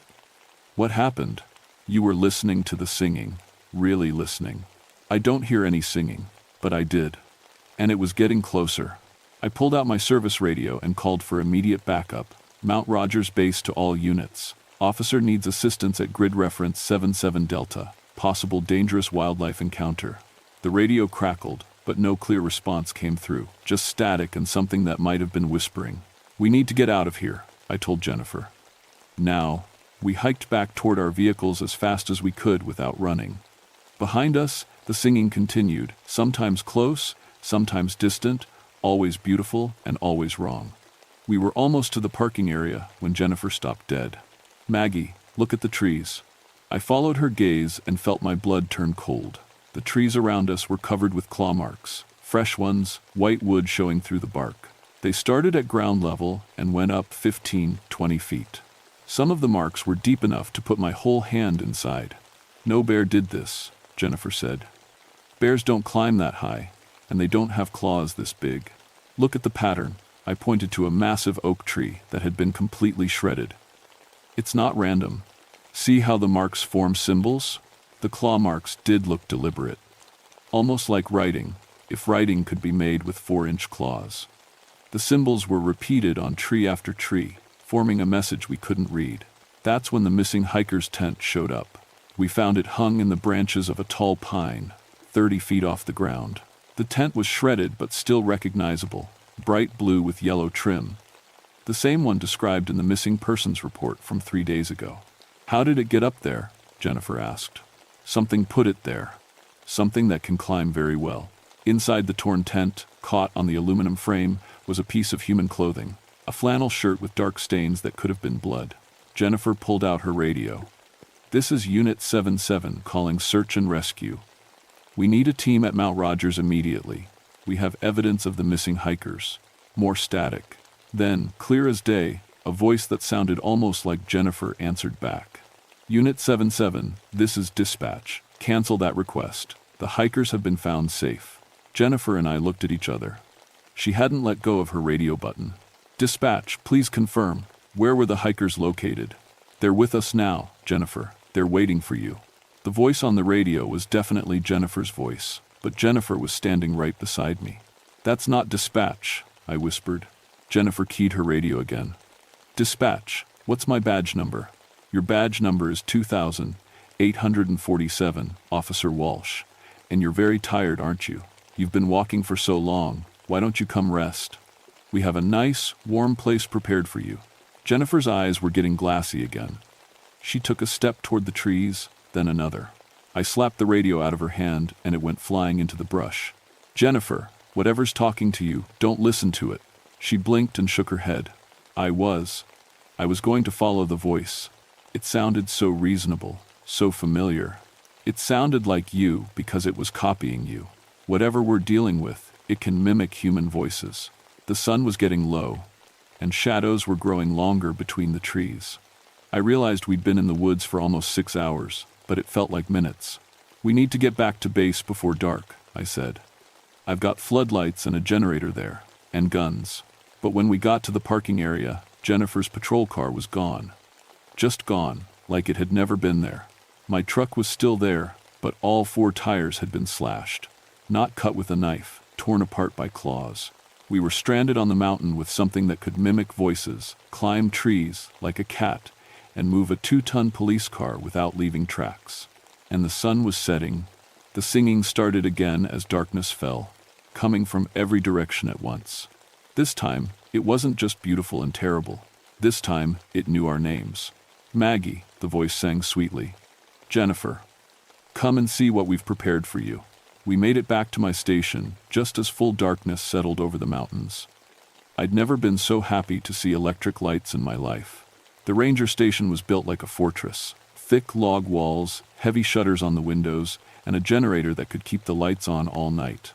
What happened? You were listening to the singing, really listening. I don't hear any singing, but I did. And it was getting closer. I pulled out my service radio and called for immediate backup. Mount Rogers Base to all units. Officer needs assistance at grid reference 77 Delta. Possible dangerous wildlife encounter. The radio crackled, but no clear response came through. Just static and something that might have been whispering. We need to get out of here, I told Jennifer. Now, we hiked back toward our vehicles as fast as we could without running. Behind us, The singing continued, sometimes close, sometimes distant, always beautiful and always wrong. We were almost to the parking area when Jennifer stopped dead. "Maggie, look at the trees." I followed her gaze and felt my blood turn cold. The trees around us were covered with claw marks, fresh ones, white wood showing through the bark. They started at ground level and went up 15, 20 feet. Some of the marks were deep enough to put my whole hand inside. "No bear did this," Jennifer said. "Bears don't climb that high, and they don't have claws this big. Look at the pattern." I pointed to a massive oak tree that had been completely shredded. "It's not random. See how the marks form symbols?" The claw marks did look deliberate. Almost like writing, if writing could be made with 4-inch claws. The symbols were repeated on tree after tree, forming a message we couldn't read. That's when the missing hiker's tent showed up. We found it hung in the branches of a tall pine, 30 feet off the ground. The tent was shredded but still recognizable, bright blue with yellow trim. The same one described in the missing persons report from 3 days ago. "How did it get up there?" Jennifer asked. "Something put it there. Something that can climb very well." Inside the torn tent, caught on the aluminum frame, was a piece of human clothing, a flannel shirt with dark stains that could have been blood. Jennifer pulled out her radio. "This is Unit 77 calling search and rescue. We need a team at Mount Rogers immediately. We have evidence of the missing hikers." More static. Then, clear as day, a voice that sounded almost like Jennifer answered back. "Unit 77, this is dispatch. Cancel that request. The hikers have been found safe." Jennifer and I looked at each other. She hadn't let go of her radio button. "Dispatch, please confirm. Where were the hikers located?" "They're with us now, Jennifer. They're waiting for you." The voice on the radio was definitely Jennifer's voice, but Jennifer was standing right beside me. "That's not dispatch," I whispered. Jennifer keyed her radio again. "Dispatch, what's my badge number?" "Your badge number is 2847, Officer Walsh. And you're very tired, aren't you? You've been walking for so long. Why don't you come rest? We have a nice, warm place prepared for you." Jennifer's eyes were getting glassy again. She took a step toward the trees, then another. I slapped the radio out of her hand and it went flying into the brush. "Jennifer, whatever's talking to you, don't listen to it." She blinked and shook her head. I was going to follow the voice. It sounded so reasonable, so familiar. It sounded like you because it was copying you. Whatever we're dealing with, it can mimic human voices. The sun was getting low, and shadows were growing longer between the trees. I realized we'd been in the woods for almost 6 hours, but it felt like minutes. "We need to get back to base before dark," I said. "I've got floodlights and a generator there, and guns." But when we got to the parking area, Jennifer's patrol car was gone. Just gone, like it had never been there. My truck was still there, but all 4 tires had been slashed. Not cut with a knife, torn apart by claws. We were stranded on the mountain with something that could mimic voices, climb trees like a cat, and move a 2-ton police car without leaving tracks. And the sun was setting. The singing started again as darkness fell, coming from every direction at once. This time, it wasn't just beautiful and terrible. This time, it knew our names. "Maggie," the voice sang sweetly. "Jennifer. Come and see what we've prepared for you." We made it back to my station, just as full darkness settled over the mountains. I'd never been so happy to see electric lights in my life. The ranger station was built like a fortress. Thick log walls, heavy shutters on the windows, and a generator that could keep the lights on all night.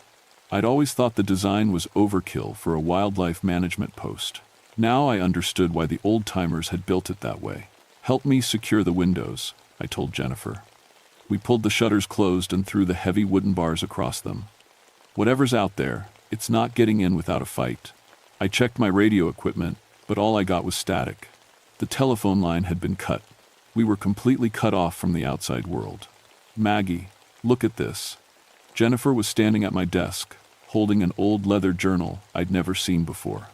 I'd always thought the design was overkill for a wildlife management post. Now I understood why the old-timers had built it that way. "Help me secure the windows," I told Jennifer. We pulled the shutters closed and threw the heavy wooden bars across them. "Whatever's out there, it's not getting in without a fight." I checked my radio equipment, but all I got was static. The telephone line had been cut. We were completely cut off from the outside world. "Maggie, look at this." Jennifer was standing at my desk, holding an old leather journal I'd never seen before.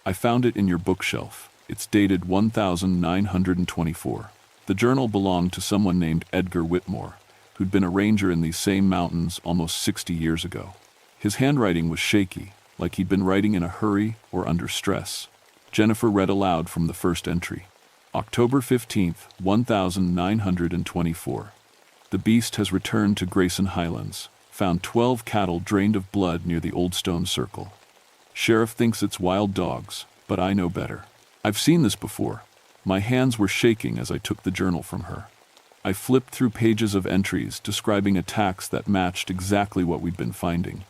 "I found it in your bookshelf. It's dated 1924. The journal belonged to someone named Edgar Whitmore, who'd been a ranger in these same mountains almost 60 years ago. His handwriting was shaky, like he'd been writing in a hurry or under stress. Jennifer read aloud from the first entry. "October 15th, 1924. The beast has returned to Grayson Highlands. Found 12 cattle drained of blood near the old stone circle. Sheriff thinks it's wild dogs, but I know better. I've seen this before. My hands were shaking as I took the journal from her. I flipped through pages of entries describing attacks that matched exactly what we'd been finding.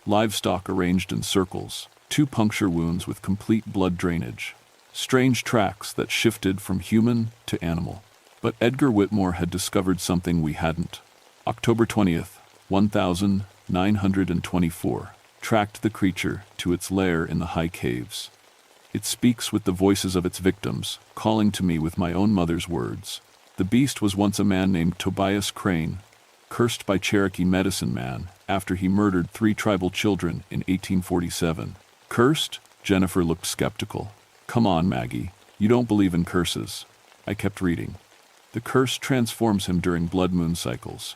Livestock arranged in circles, 2 puncture wounds with complete blood drainage, strange tracks that shifted from human to animal. But Edgar Whitmore had discovered something we hadn't. October 20th, 1924, tracked the creature to its lair in the high caves. It speaks with the voices of its victims, calling to me with my own mother's words. The beast was once a man named Tobias Crane, cursed by Cherokee medicine man after he murdered 3 tribal children in 1847. Cursed? Jennifer looked skeptical. Come on, Maggie, you don't believe in curses. I kept reading. The curse transforms him during blood moon cycles.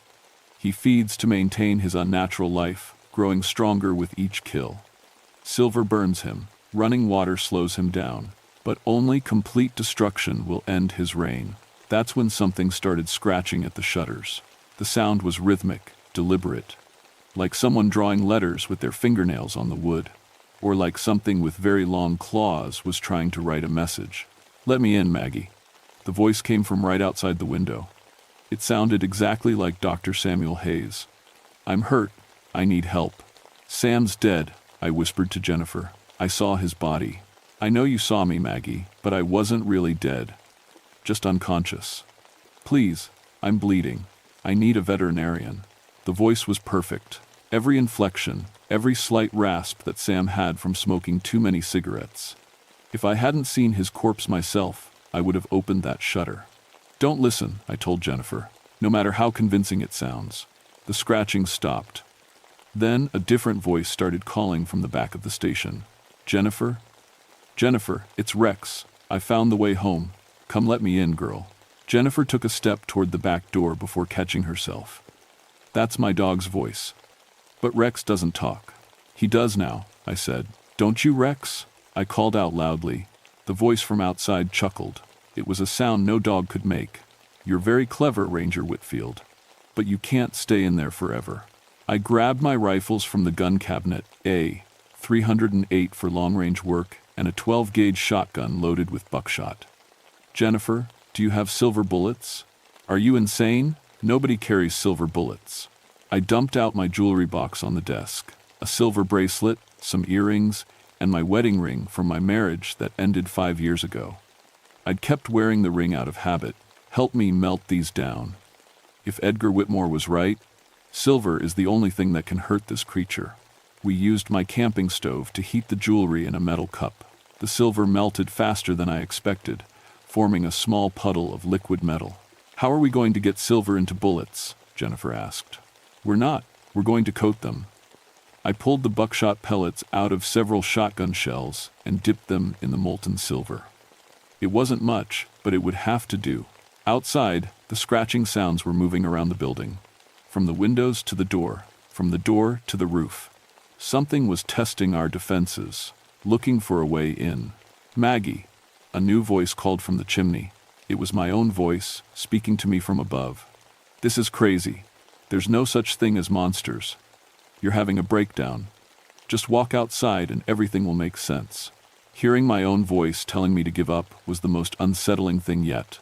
He feeds to maintain his unnatural life, growing stronger with each kill. Silver burns him, running water slows him down, but only complete destruction will end his reign. That's when something started scratching at the shutters. The sound was rhythmic, deliberate, like someone drawing letters with their fingernails on the wood, or like something with very long claws was trying to write a message. Let me in, Maggie. The voice came from right outside the window. It sounded exactly like Dr. Samuel Hayes. I'm hurt. I need help. Sam's dead, I whispered to Jennifer. I saw his body. I know you saw me, Maggie, but I wasn't really dead. Just unconscious. Please, I'm bleeding. I need a veterinarian. The voice was perfect. Every inflection, every slight rasp that Sam had from smoking too many cigarettes. If I hadn't seen his corpse myself, I would have opened that shutter. Don't listen, I told Jennifer, no matter how convincing it sounds. The scratching stopped. Then a different voice started calling from the back of the station. Jennifer? Jennifer, it's Rex. I found the way home. Come let me in, girl. Jennifer took a step toward the back door before catching herself. That's my dog's voice. But Rex doesn't talk. He does now, I said. Don't you, Rex? I called out loudly. The voice from outside chuckled. It was a sound no dog could make. You're very clever, Ranger Whitfield. But you can't stay in there forever. I grabbed my rifles from the gun cabinet, a .308 for long-range work, and a 12-gauge shotgun loaded with buckshot. Jennifer, do you have silver bullets? Are you insane? Nobody carries silver bullets. I dumped out my jewelry box on the desk. A silver bracelet, some earrings, and my wedding ring from my marriage that ended 5 years ago. I'd kept wearing the ring out of habit. Help me melt these down. If Edgar Whitmore was right, silver is the only thing that can hurt this creature. We used my camping stove to heat the jewelry in a metal cup. The silver melted faster than I expected, forming a small puddle of liquid metal. How are we going to get silver into bullets? Jennifer asked. We're not. We're going to coat them. I pulled the buckshot pellets out of several shotgun shells and dipped them in the molten silver. It wasn't much, but it would have to do. Outside, the scratching sounds were moving around the building. From the windows to the door, from the door to the roof. Something was testing our defenses, looking for a way in. Maggie, a new voice called from the chimney. It was my own voice, speaking to me from above. This is crazy. There's no such thing as monsters. You're having a breakdown. Just walk outside and everything will make sense. Hearing my own voice telling me to give up was the most unsettling thing yet.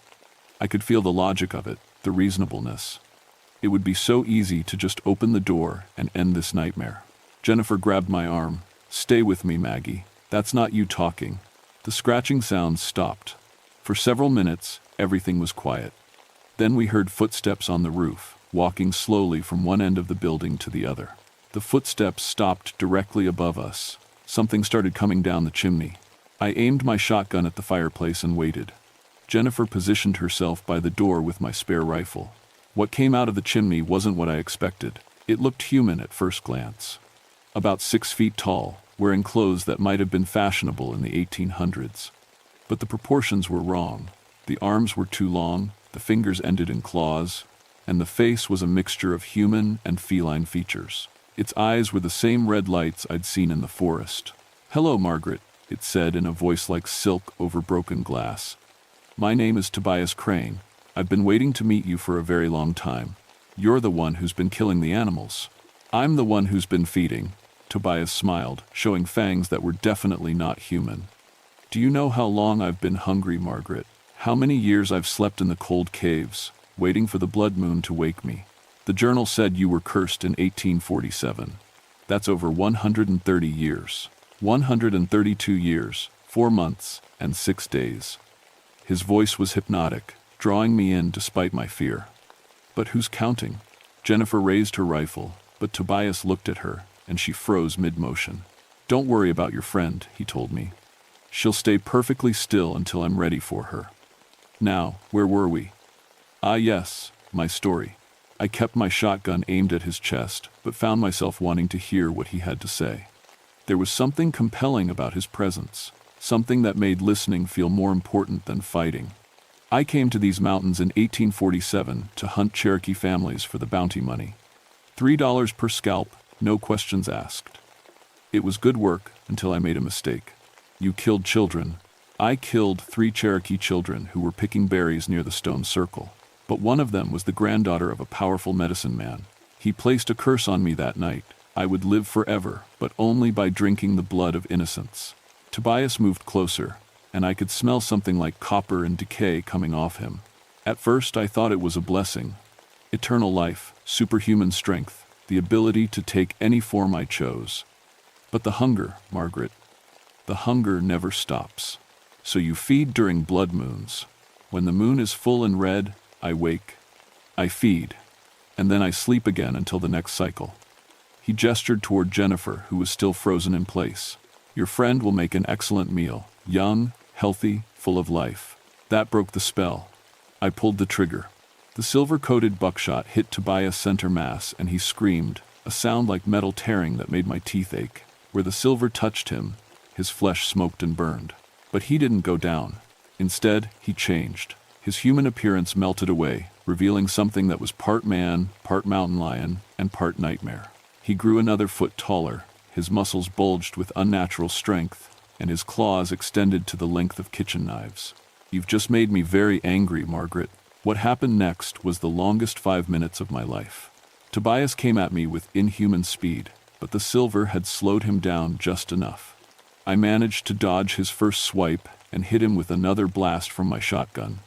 I could feel the logic of it, the reasonableness. It would be so easy to just open the door and end this nightmare. Jennifer grabbed my arm. Stay with me, Maggie. That's not you talking. The scratching sounds stopped. For several minutes, everything was quiet. Then we heard footsteps on the roof, walking slowly from one end of the building to the other. The footsteps stopped directly above us. Something started coming down the chimney. I aimed my shotgun at the fireplace and waited. Jennifer positioned herself by the door with my spare rifle. What came out of the chimney wasn't what I expected. It looked human at first glance. About 6 feet tall, wearing clothes that might have been fashionable in the 1800s. But the proportions were wrong. The arms were too long, the fingers ended in claws, and the face was a mixture of human and feline features. Its eyes were the same red lights I'd seen in the forest. "Hello, Margaret," it said in a voice like silk over broken glass. "My name is Tobias Crane. I've been waiting to meet you for a very long time. You're the one who's been killing the animals." I'm the one who's been feeding. Tobias smiled, showing fangs that were definitely not human. Do you know how long I've been hungry, Margaret? How many years I've slept in the cold caves, waiting for the blood moon to wake me? The journal said you were cursed in 1847. That's over 130 years. 132 years, 4 months, and 6 days. His voice was hypnotic, drawing me in despite my fear. But who's counting? Jennifer raised her rifle, but Tobias looked at her, and she froze mid-motion. Don't worry about your friend, he told me. She'll stay perfectly still until I'm ready for her. Now, where were we? Ah yes, my story. I kept my shotgun aimed at his chest, but found myself wanting to hear what he had to say. There was something compelling about his presence, something that made listening feel more important than fighting. I came to these mountains in 1847 to hunt Cherokee families for the bounty money. $3 per scalp, no questions asked. It was good work until I made a mistake. You killed children. I killed 3 Cherokee children who were picking berries near the stone circle. But one of them was the granddaughter of a powerful medicine man. He placed a curse on me that night. I would live forever, but only by drinking the blood of innocents. Tobias moved closer, and I could smell something like copper and decay coming off him. At first I thought it was a blessing. Eternal life, superhuman strength, the ability to take any form I chose. But the hunger, Margaret, the hunger never stops. So you feed during blood moons. When the moon is full and red, I wake. I feed. And then I sleep again until the next cycle. He gestured toward Jennifer, who was still frozen in place. Your friend will make an excellent meal. Young, healthy, full of life. That broke the spell. I pulled the trigger. The silver-coated buckshot hit Tobias' center mass, and he screamed, a sound like metal tearing that made my teeth ache. Where the silver touched him, his flesh smoked and burned. But he didn't go down. Instead, he changed. His human appearance melted away, revealing something that was part man, part mountain lion, and part nightmare. He grew another foot taller, his muscles bulged with unnatural strength, and his claws extended to the length of kitchen knives. You've just made me very angry, Margaret. What happened next was the longest 5 minutes of my life. Tobias came at me with inhuman speed, but the silver had slowed him down just enough. I managed to dodge his first swipe and hit him with another blast from my shotgun.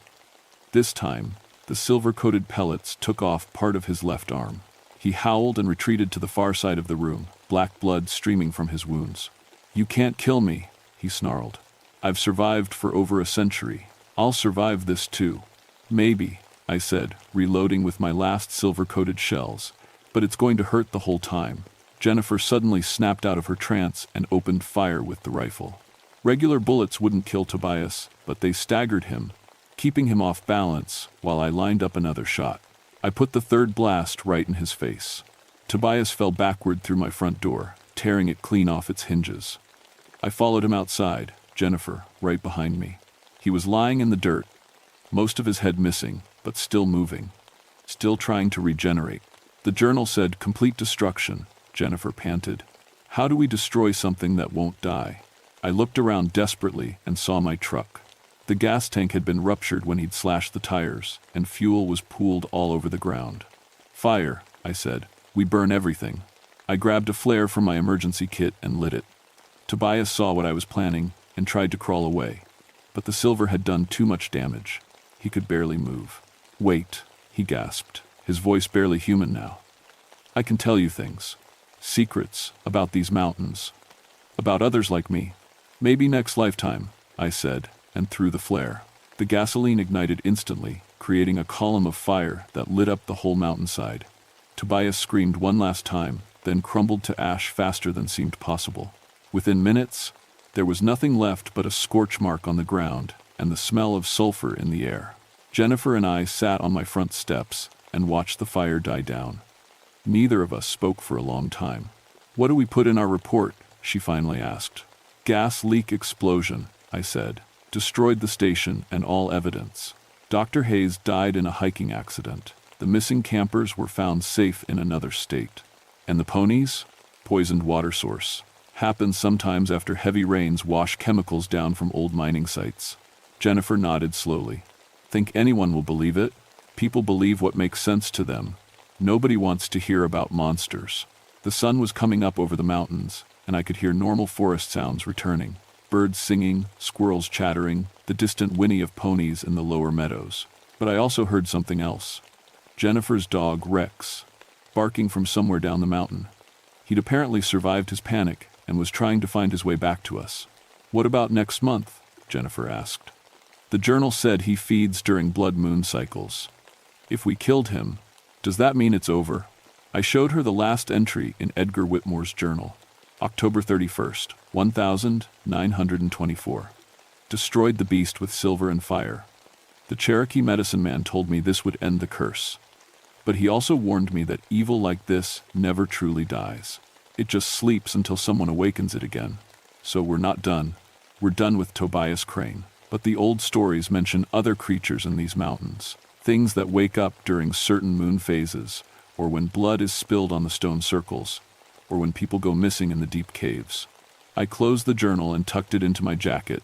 This time, the silver-coated pellets took off part of his left arm. He howled and retreated to the far side of the room, black blood streaming from his wounds. You can't kill me, he snarled. I've survived for over a century. I'll survive this too. Maybe, I said, reloading with my last silver-coated shells, but it's going to hurt the whole time. Jennifer suddenly snapped out of her trance and opened fire with the rifle. Regular bullets wouldn't kill Tobias, but they staggered him, keeping him off balance while I lined up another shot. I put the third blast right in his face. Tobias fell backward through my front door, tearing it clean off its hinges. I followed him outside, Jennifer right behind me. He was lying in the dirt, most of his head missing, but still moving, still trying to regenerate. The journal said complete destruction, Jennifer panted. How do we destroy something that won't die? I looked around desperately and saw my truck. The gas tank had been ruptured when he'd slashed the tires, and fuel was pooled all over the ground. Fire, I said. We burn everything. I grabbed a flare from my emergency kit and lit it. Tobias saw what I was planning and tried to crawl away, but the silver had done too much damage. He could barely move. Wait, he gasped, his voice barely human now. I can tell you things. Secrets about these mountains. About others like me. Maybe next lifetime, I said, and threw the flare. The gasoline ignited instantly, creating a column of fire that lit up the whole mountainside. Tobias screamed one last time, then crumbled to ash faster than seemed possible. Within minutes, there was nothing left but a scorch mark on the ground and the smell of sulfur in the air. Jennifer and I sat on my front steps and watched the fire die down. Neither of us spoke for a long time. What do we put in our report? She finally asked. Gas leak explosion, I said. Destroyed the station and all evidence. Dr. Hayes died in a hiking accident. The missing campers were found safe in another state. And the ponies? Poisoned water source. Happens sometimes after heavy rains wash chemicals down from old mining sites. Jennifer nodded slowly. Think anyone will believe it? People believe what makes sense to them. Nobody wants to hear about monsters. The sun was coming up over the mountains, and I could hear normal forest sounds returning. Birds singing, squirrels chattering, the distant whinny of ponies in the lower meadows. But I also heard something else. Jennifer's dog, Rex, barking from somewhere down the mountain. He'd apparently survived his panic and was trying to find his way back to us. "What about next month?" Jennifer asked. "The journal said he feeds during blood moon cycles. If we killed him, does that mean it's over?" I showed her the last entry in Edgar Whitmore's journal. October 31st, 1924. Destroyed the beast with silver and fire. The Cherokee medicine man told me this would end the curse. But he also warned me that evil like this never truly dies. It just sleeps until someone awakens it again. So we're not done. We're done with Tobias Crane. But the old stories mention other creatures in these mountains. Things that wake up during certain moon phases, or when blood is spilled on the stone circles, or when people go missing in the deep caves. I closed the journal and tucked it into my jacket.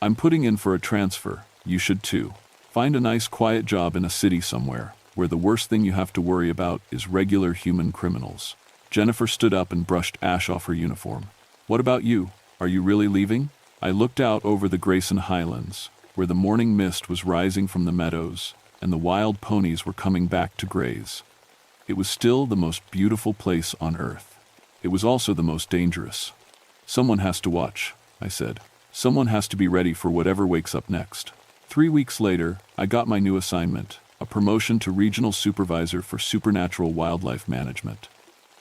"I'm putting in for a transfer. You should too. Find a nice quiet job in a city somewhere, where the worst thing you have to worry about is regular human criminals." Jennifer stood up and brushed ash off her uniform. "What about you? Are you really leaving?" I looked out over the Grayson Highlands, where the morning mist was rising from the meadows, and the wild ponies were coming back to graze. It was still the most beautiful place on earth. It was also the most dangerous. "Someone has to watch," I said. "Someone has to be ready for whatever wakes up next." 3 weeks later, I got my new assignment, a promotion to Regional Supervisor for Supernatural Wildlife Management.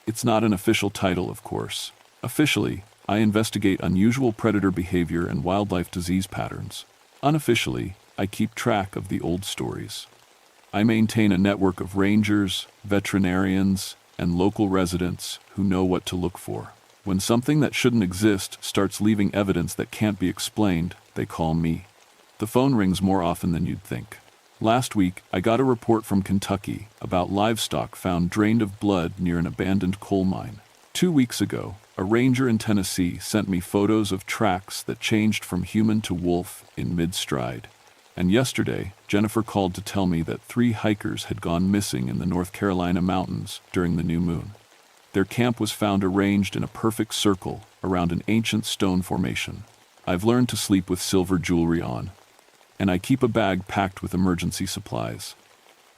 It's not an official title, of course. Officially, I investigate unusual predator behavior and wildlife disease patterns. Unofficially, I keep track of the old stories. I maintain a network of rangers, veterinarians, and local residents who know what to look for. When something that shouldn't exist starts leaving evidence that can't be explained, they call me. The phone rings more often than you'd think. Last week, I got a report from Kentucky about livestock found drained of blood near an abandoned coal mine. 2 weeks ago, a ranger in Tennessee sent me photos of tracks that changed from human to wolf in mid-stride. And yesterday, Jennifer called to tell me that 3 hikers had gone missing in the North Carolina mountains during the new moon. Their camp was found arranged in a perfect circle around an ancient stone formation. I've learned to sleep with silver jewelry on, and I keep a bag packed with emergency supplies.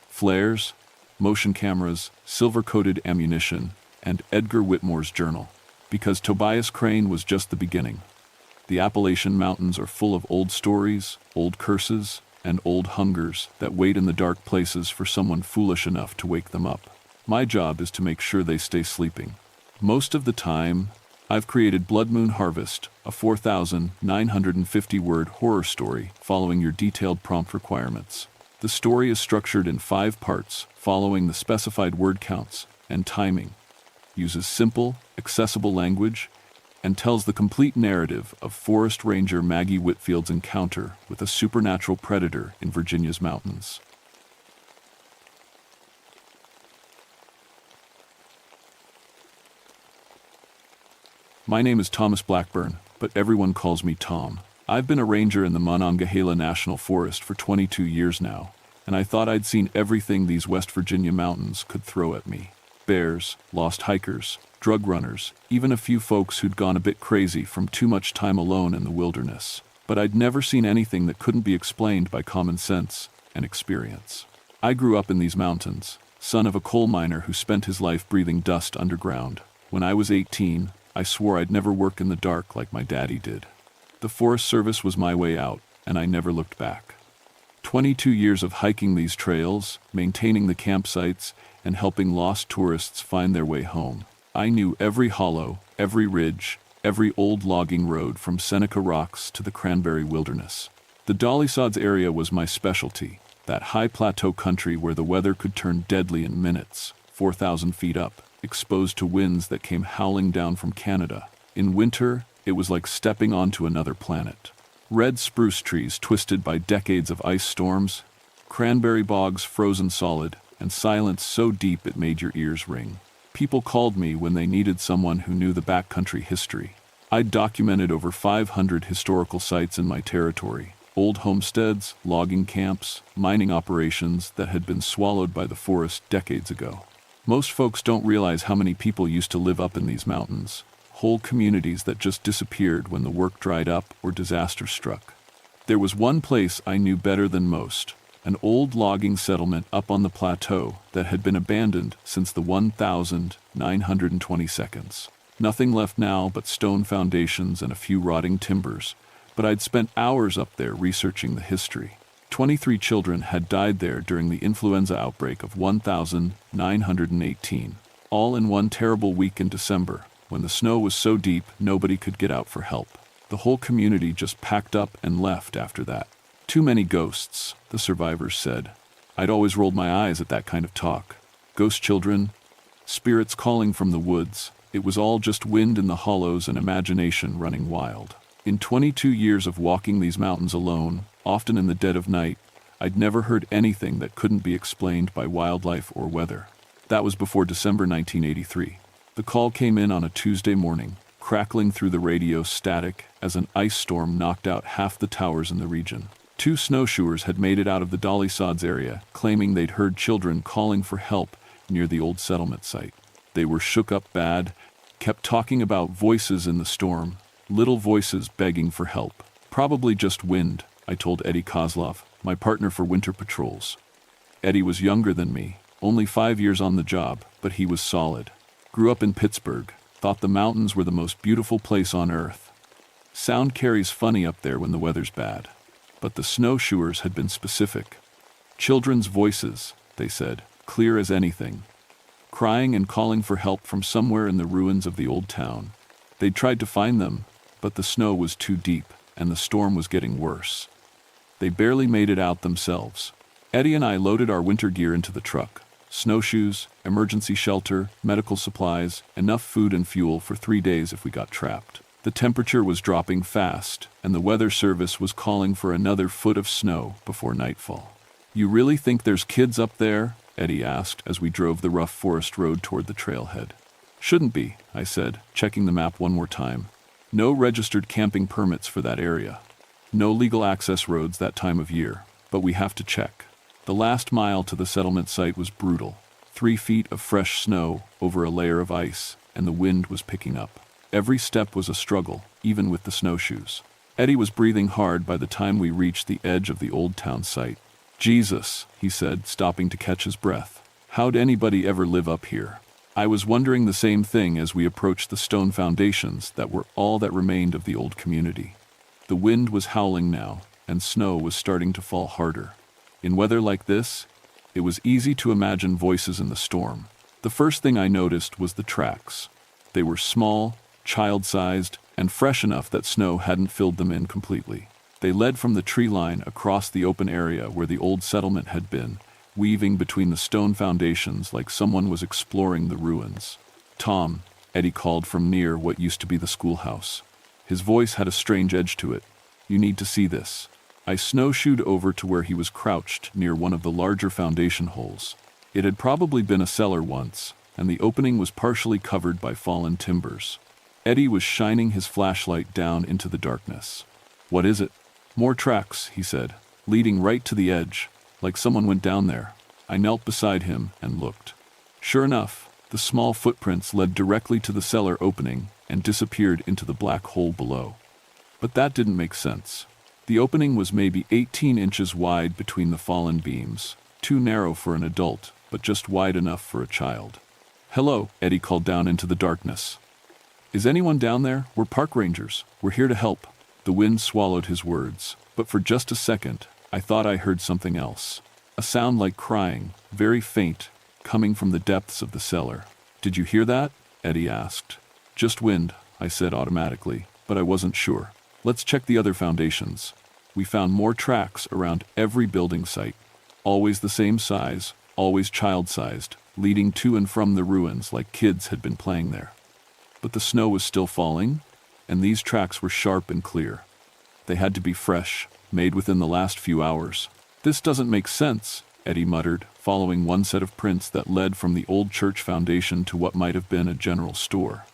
Flares, motion cameras, silver-coated ammunition, and Edgar Whitmore's journal. Because Tobias Crane was just the beginning. The Appalachian Mountains are full of old stories, old curses, and old hungers that wait in the dark places for someone foolish enough to wake them up. My job is to make sure they stay sleeping. Most of the time, I've created Blood Moon Harvest, a 4,950-word horror story following your detailed prompt requirements. The story is structured in 5 parts, following the specified word counts and timing, uses simple, accessible language, and tells the complete narrative of Forest Ranger Maggie Whitfield's encounter with a supernatural predator in Virginia's mountains. My name is Thomas Blackburn, but everyone calls me Tom. I've been a ranger in the Monongahela National Forest for 22 years now, and I thought I'd seen everything these West Virginia mountains could throw at me. Bears, lost hikers, drug runners, even a few folks who'd gone a bit crazy from too much time alone in the wilderness. But I'd never seen anything that couldn't be explained by common sense and experience. I grew up in these mountains, son of a coal miner who spent his life breathing dust underground. When I was 18, I swore I'd never work in the dark like my daddy did. The Forest Service was my way out, and I never looked back. 22 years of hiking these trails, maintaining the campsites, and helping lost tourists find their way home. I knew every hollow, every ridge, every old logging road from Seneca Rocks to the Cranberry Wilderness. The Dolly Sods area was my specialty, that high plateau country where the weather could turn deadly in minutes, 4,000 feet up, exposed to winds that came howling down from Canada. In winter, it was like stepping onto another planet. Red spruce trees twisted by decades of ice storms, cranberry bogs frozen solid, and silence so deep it made your ears ring. People called me when they needed someone who knew the backcountry history. I'd documented over 500 historical sites in my territory, old homesteads, logging camps, mining operations that had been swallowed by the forest decades ago. Most folks don't realize how many people used to live up in these mountains. Whole communities that just disappeared when the work dried up or disaster struck. There was one place I knew better than most, an old logging settlement up on the plateau that had been abandoned since the 1922. Nothing left now but stone foundations and a few rotting timbers, but I'd spent hours up there researching the history. 23 children had died there during the influenza outbreak of 1918, all in one terrible week in December, when the snow was so deep nobody could get out for help. The whole community just packed up and left after that. Too many ghosts, the survivors said. I'd always rolled my eyes at that kind of talk. Ghost children, spirits calling from the woods. It was all just wind in the hollows and imagination running wild. In 22 years of walking these mountains alone, often in the dead of night, I'd never heard anything that couldn't be explained by wildlife or weather. That was before December 1983. The call came in on a Tuesday morning, crackling through the radio static as an ice storm knocked out half the towers in the region. 2 snowshoers had made it out of the Dolly Sods area, claiming they'd heard children calling for help near the old settlement site. They were shook up bad, kept talking about voices in the storm, little voices begging for help. Probably just wind, I told Eddie Kozlov, my partner for winter patrols. Eddie was younger than me, only 5 years on the job, but he was solid. Grew up in Pittsburgh, thought the mountains were the most beautiful place on earth. Sound carries funny up there when the weather's bad. But the snowshoers had been specific. Children's voices, they said, clear as anything. Crying and calling for help from somewhere in the ruins of the old town. They'd tried to find them, but the snow was too deep, and the storm was getting worse. They barely made it out themselves. Eddie and I loaded our winter gear into the truck. Snowshoes, emergency shelter, medical supplies, enough food and fuel for 3 days if we got trapped. The temperature was dropping fast, and the weather service was calling for another foot of snow before nightfall. You really think there's kids up there? Eddie asked as we drove the rough forest road toward the trailhead. Shouldn't be, I said, checking the map one more time. No registered camping permits for that area. No legal access roads that time of year, but we have to check. The last mile to the settlement site was brutal. 3 feet of fresh snow over a layer of ice, and the wind was picking up. Every step was a struggle, even with the snowshoes. Eddie was breathing hard by the time we reached the edge of the old town site. Jesus, he said, stopping to catch his breath. How'd anybody ever live up here? I was wondering the same thing as we approached the stone foundations that were all that remained of the old community. The wind was howling now, and snow was starting to fall harder. In weather like this, it was easy to imagine voices in the storm. The first thing I noticed was the tracks. They were small, child-sized, and fresh enough that snow hadn't filled them in completely. They led from the tree line across the open area where the old settlement had been, weaving between the stone foundations like someone was exploring the ruins. Tom, Eddie called from near what used to be the schoolhouse. His voice had a strange edge to it. You need to see this. I snowshoed over to where he was crouched near one of the larger foundation holes. It had probably been a cellar once, and the opening was partially covered by fallen timbers. Eddie was shining his flashlight down into the darkness. What is it? More tracks, he said, leading right to the edge, like someone went down there. I knelt beside him and looked. Sure enough, the small footprints led directly to the cellar opening and disappeared into the black hole below. But that didn't make sense. The opening was maybe 18 inches wide between the fallen beams, too narrow for an adult, but just wide enough for a child. Hello, Eddie called down into the darkness. Is anyone down there? We're park rangers. We're here to help. The wind swallowed his words, but for just a second, I thought I heard something else. A sound like crying, very faint, coming from the depths of the cellar. Did you hear that? Eddie asked. Just wind, I said automatically, but I wasn't sure. Let's check the other foundations. We found more tracks around every building site. Always the same size, always child-sized, leading to and from the ruins like kids had been playing there. But the snow was still falling, and these tracks were sharp and clear. They had to be fresh, made within the last few hours. This doesn't make sense, Eddie muttered, following one set of prints that led from the old church foundation to what might have been a general store.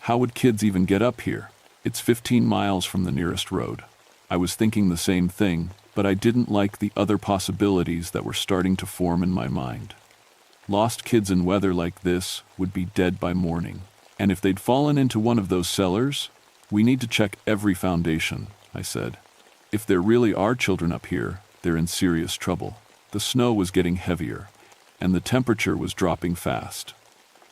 How would kids even get up here? It's 15 miles from the nearest road. I was thinking the same thing, but I didn't like the other possibilities that were starting to form in my mind. Lost kids in weather like this would be dead by morning. And if they'd fallen into one of those cellars, we need to check every foundation, I said. If there really are children up here, they're in serious trouble. The snow was getting heavier, and the temperature was dropping fast.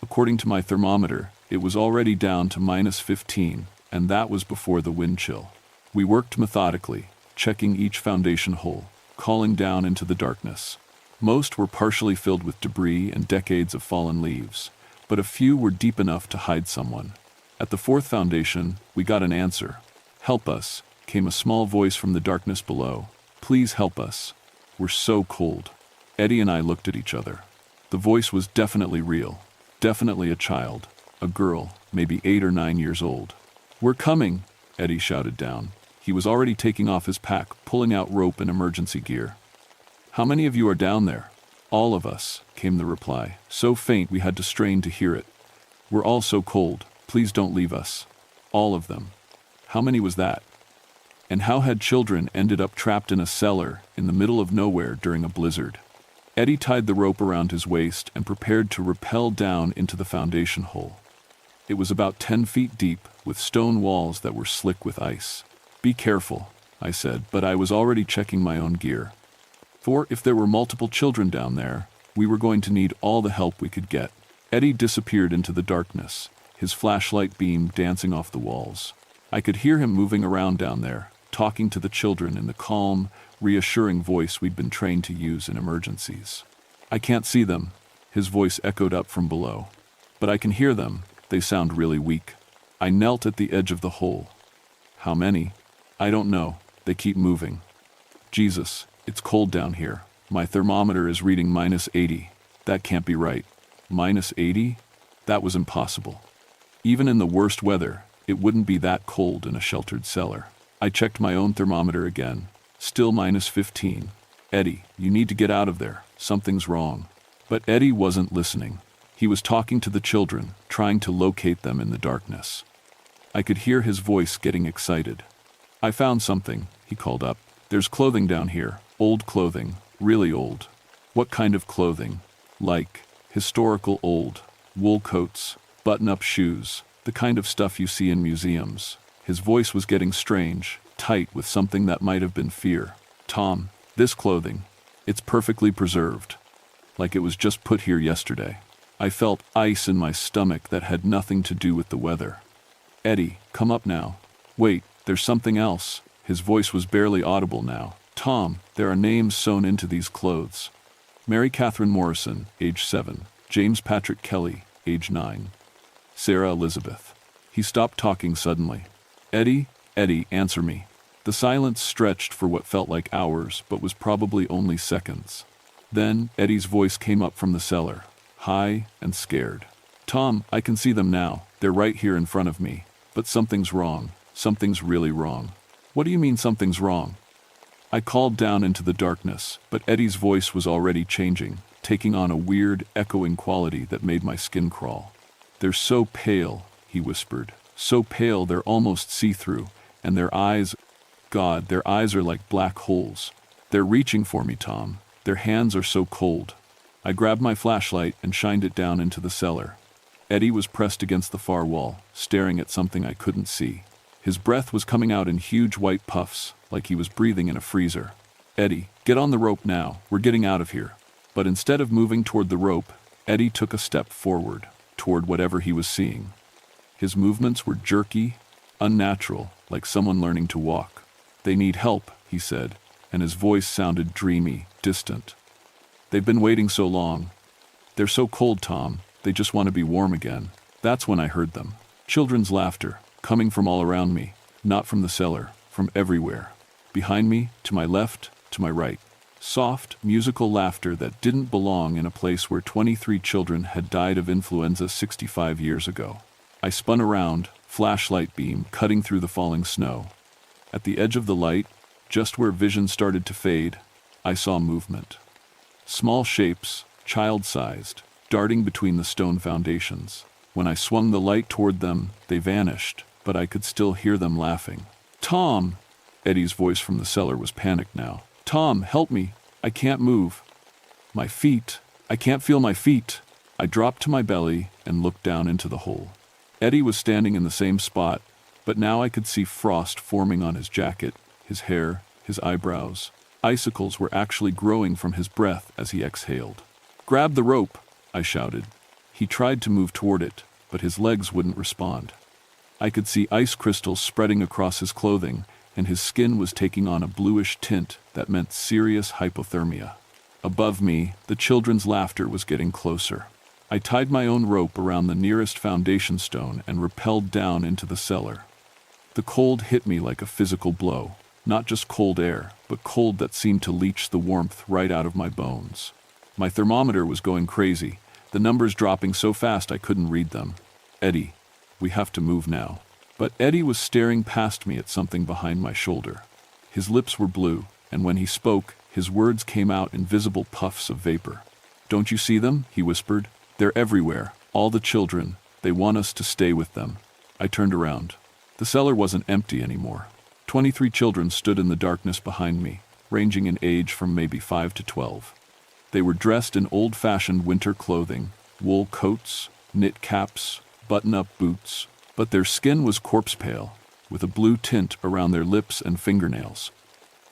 According to my thermometer, it was already down to -15, and that was before the wind chill. We worked methodically, checking each foundation hole, calling down into the darkness. Most were partially filled with debris and decades of fallen leaves, but a few were deep enough to hide someone. At the fourth foundation, we got an answer. "Help us," came a small voice from the darkness below. "Please help us. We're so cold." Eddie and I looked at each other. The voice was definitely real. Definitely a child. A girl, maybe 8 or 9 years old. "We're coming," Eddie shouted down. He was already taking off his pack, pulling out rope and emergency gear. "How many of you are down there?" "All of us," came the reply, so faint we had to strain to hear it. "We're all so cold. Please don't leave us." All of them. How many was that? And how had children ended up trapped in a cellar in the middle of nowhere during a blizzard? Eddie tied the rope around his waist and prepared to rappel down into the foundation hole. It was about 10 feet deep, with stone walls that were slick with ice. "Be careful," I said, but I was already checking my own gear. For if there were multiple children down there, we were going to need all the help we could get. Eddie disappeared into the darkness, his flashlight beam dancing off the walls. I could hear him moving around down there, talking to the children in the calm, reassuring voice we'd been trained to use in emergencies. "I can't see them," his voice echoed up from below. "But I can hear them. They sound really weak." I knelt at the edge of the hole. "How many?" "I don't know. They keep moving." "Jesus, it's cold down here. My thermometer is reading -80. That can't be right." -80? That was impossible. Even in the worst weather, it wouldn't be that cold in a sheltered cellar. I checked my own thermometer again. Still -15. "Eddie, you need to get out of there. Something's wrong." But Eddie wasn't listening. He was talking to the children, trying to locate them in the darkness. I could hear his voice getting excited. "I found something," he called up. "There's clothing down here. Old clothing. Really old." "What kind of clothing?" "Like historical old. Wool coats, button-up shoes, the kind of stuff you see in museums." His voice was getting strange, tight with something that might have been fear. "Tom, this clothing, it's perfectly preserved. Like it was just put here yesterday." I felt ice in my stomach that had nothing to do with the weather. "Eddie, come up now." "Wait, there's something else." His voice was barely audible now. "Tom, there are names sewn into these clothes. Mary Catherine Morrison, age 7. James Patrick Kelly, age 9. Sarah Elizabeth." He stopped talking suddenly. "Eddie, Eddie, answer me." The silence stretched for what felt like hours, but was probably only seconds. Then Eddie's voice came up from the cellar, high and scared. "Tom, I can see them now. They're right here in front of me. But something's wrong. Something's really wrong." "What do you mean something's wrong?" I called down into the darkness, but Eddie's voice was already changing, taking on a weird, echoing quality that made my skin crawl. "They're so pale," he whispered. "So pale they're almost see-through, and their eyes, God, their eyes are like black holes. They're reaching for me, Tom. Their hands are so cold." I grabbed my flashlight and shined it down into the cellar. Eddie was pressed against the far wall, staring at something I couldn't see. His breath was coming out in huge white puffs, like he was breathing in a freezer. "Eddie, get on the rope now. We're getting out of here." But instead of moving toward the rope, Eddie took a step forward, toward whatever he was seeing. His movements were jerky, unnatural, like someone learning to walk. "They need help," he said, and his voice sounded dreamy, distant. "They've been waiting so long. They're so cold, Tom. They just want to be warm again." That's when I heard them. Children's laughter, coming from all around me, not from the cellar, from everywhere. Behind me, to my left, to my right. Soft, musical laughter that didn't belong in a place where 23 children had died of influenza 65 years ago. I spun around, flashlight beam cutting through the falling snow. At the edge of the light, just where vision started to fade, I saw movement. Small shapes, child-sized, darting between the stone foundations. When I swung the light toward them, they vanished, but I could still hear them laughing. "Tom!" Eddie's voice from the cellar was panicked now. "Tom, help me! I can't move." My feet, I can't feel my feet. I dropped to my belly and looked down into the hole. Eddie was standing in the same spot, but now I could see frost forming on his jacket, his hair, his eyebrows. Icicles were actually growing from his breath as he exhaled. "Grab the rope," I shouted. He tried to move toward it, but his legs wouldn't respond. I could see ice crystals spreading across his clothing, and his skin was taking on a bluish tint that meant serious hypothermia. Above me, the children's laughter was getting closer. I tied my own rope around the nearest foundation stone and rappelled down into the cellar. The cold hit me like a physical blow, not just cold air, but cold that seemed to leach the warmth right out of my bones. My thermometer was going crazy, the numbers dropping so fast I couldn't read them. "Eddie, we have to move now." But Eddie was staring past me at something behind my shoulder. His lips were blue, and when he spoke, his words came out in visible puffs of vapor. "Don't you see them?" he whispered. "They're everywhere, all the children. They want us to stay with them." I turned around. The cellar wasn't empty anymore. 23 children stood in the darkness behind me, ranging in age from maybe 5 to 12. They were dressed in old-fashioned winter clothing, wool coats, knit caps, button-up boots, but their skin was corpse-pale, with a blue tint around their lips and fingernails.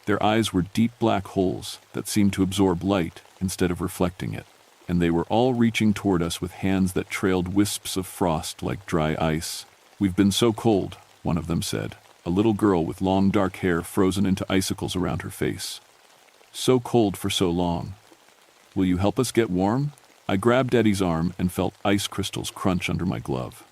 Their eyes were deep black holes that seemed to absorb light instead of reflecting it, and they were all reaching toward us with hands that trailed wisps of frost like dry ice. "We've been so cold," one of them said, a little girl with long dark hair frozen into icicles around her face. "So cold for so long. Will you help us get warm?" I grabbed Eddie's arm and felt ice crystals crunch under my glove.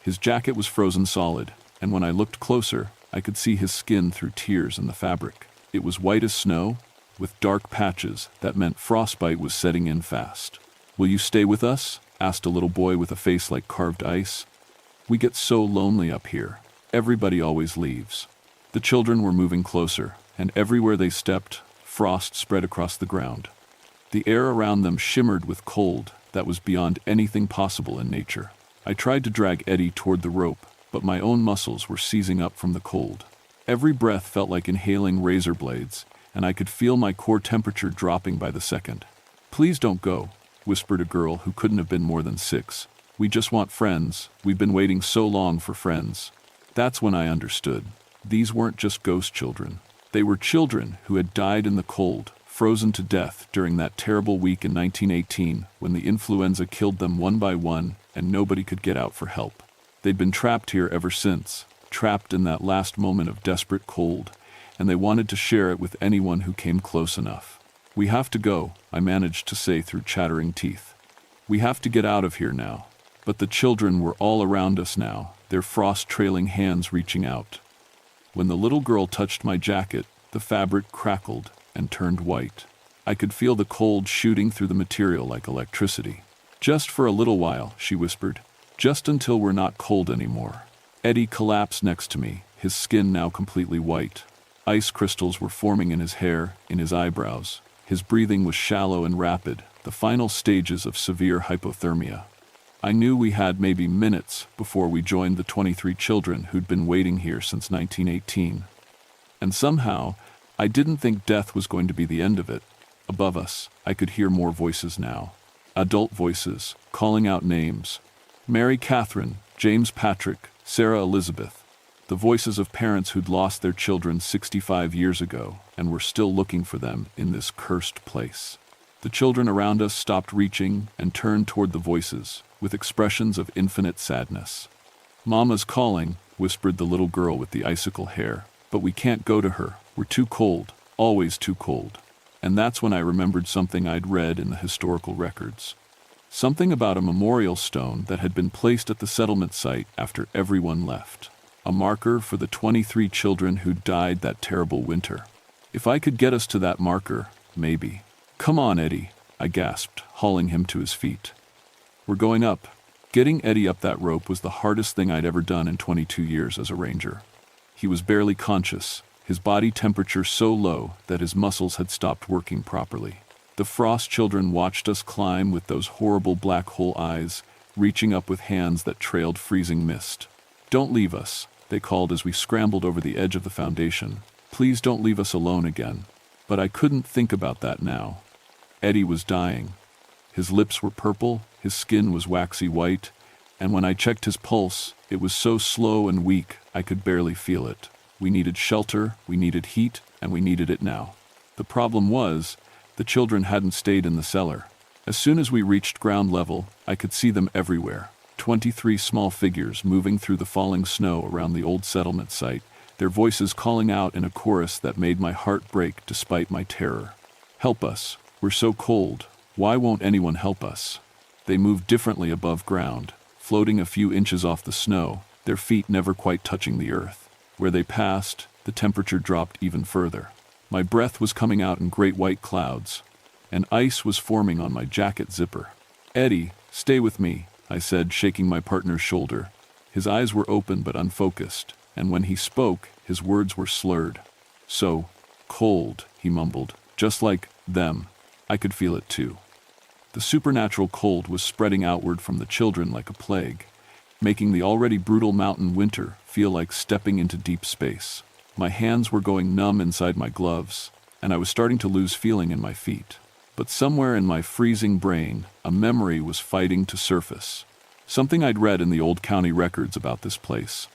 His jacket was frozen solid, and when I looked closer, I could see his skin through tears in the fabric. It was white as snow, with dark patches that meant frostbite was setting in fast. "Will you stay with us?" asked a little boy with a face like carved ice. "We get so lonely up here. Everybody always leaves." The children were moving closer, and everywhere they stepped, frost spread across the ground. The air around them shimmered with cold that was beyond anything possible in nature. I tried to drag Eddie toward the rope, but my own muscles were seizing up from the cold. Every breath felt like inhaling razor blades, and I could feel my core temperature dropping by the second. "Please don't go," whispered a girl who couldn't have been more than 6. "We just want friends. We've been waiting so long for friends." That's when I understood. These weren't just ghost children. They were children who had died in the cold, frozen to death during that terrible week in 1918 when the influenza killed them one by one and nobody could get out for help. They'd been trapped here ever since, trapped in that last moment of desperate cold, and they wanted to share it with anyone who came close enough. "We have to go," I managed to say through chattering teeth. "We have to get out of here now." But the children were all around us now, their frost-trailing hands reaching out. When the little girl touched my jacket, the fabric crackled and turned white. I could feel the cold shooting through the material like electricity. "Just for a little while," she whispered. "Just until we're not cold anymore." Eddie collapsed next to me, his skin now completely white. Ice crystals were forming in his hair, in his eyebrows. His breathing was shallow and rapid, the final stages of severe hypothermia. I knew we had maybe minutes before we joined the 23 children who'd been waiting here since 1918. And somehow, I didn't think death was going to be the end of it. Above us, I could hear more voices now. Adult voices, calling out names. Mary Catherine, James Patrick, Sarah Elizabeth. The voices of parents who'd lost their children 65 years ago and were still looking for them in this cursed place. The children around us stopped reaching and turned toward the voices, with expressions of infinite sadness. "Mama's calling," whispered the little girl with the icicle hair. "But we can't go to her. We're too cold, always too cold." And that's when I remembered something I'd read in the historical records. Something about a memorial stone that had been placed at the settlement site after everyone left. A marker for the 23 children who died that terrible winter. If I could get us to that marker, maybe. "Come on, Eddie," I gasped, hauling him to his feet. "We're going up." Getting Eddie up that rope was the hardest thing I'd ever done in 22 years as a ranger. He was barely conscious, his body temperature so low that his muscles had stopped working properly. The frost children watched us climb with those horrible black hole eyes, reaching up with hands that trailed freezing mist. "Don't leave us," they called as we scrambled over the edge of the foundation. "Please don't leave us alone again." But I couldn't think about that now. Eddie was dying. His lips were purple, his skin was waxy white, and when I checked his pulse, it was so slow and weak I could barely feel it. We needed shelter, we needed heat, and we needed it now. The problem was, the children hadn't stayed in the cellar. As soon as we reached ground level, I could see them everywhere. 23 small figures moving through the falling snow around the old settlement site, their voices calling out in a chorus that made my heart break despite my terror. "Help us, we're so cold, why won't anyone help us?" They moved differently above ground, floating a few inches off the snow, their feet never quite touching the earth. Where they passed, the temperature dropped even further. My breath was coming out in great white clouds, and ice was forming on my jacket zipper. "Eddie, stay with me," I said, shaking my partner's shoulder. His eyes were open but unfocused, and when he spoke, his words were slurred. "So cold," he mumbled, "just like them." I could feel it too. The supernatural cold was spreading outward from the children like a plague, making the already brutal mountain winter feel like stepping into deep space. My hands were going numb inside my gloves, and I was starting to lose feeling in my feet. But somewhere in my freezing brain, a memory was fighting to surface. Something I'd read in the old county records about this place.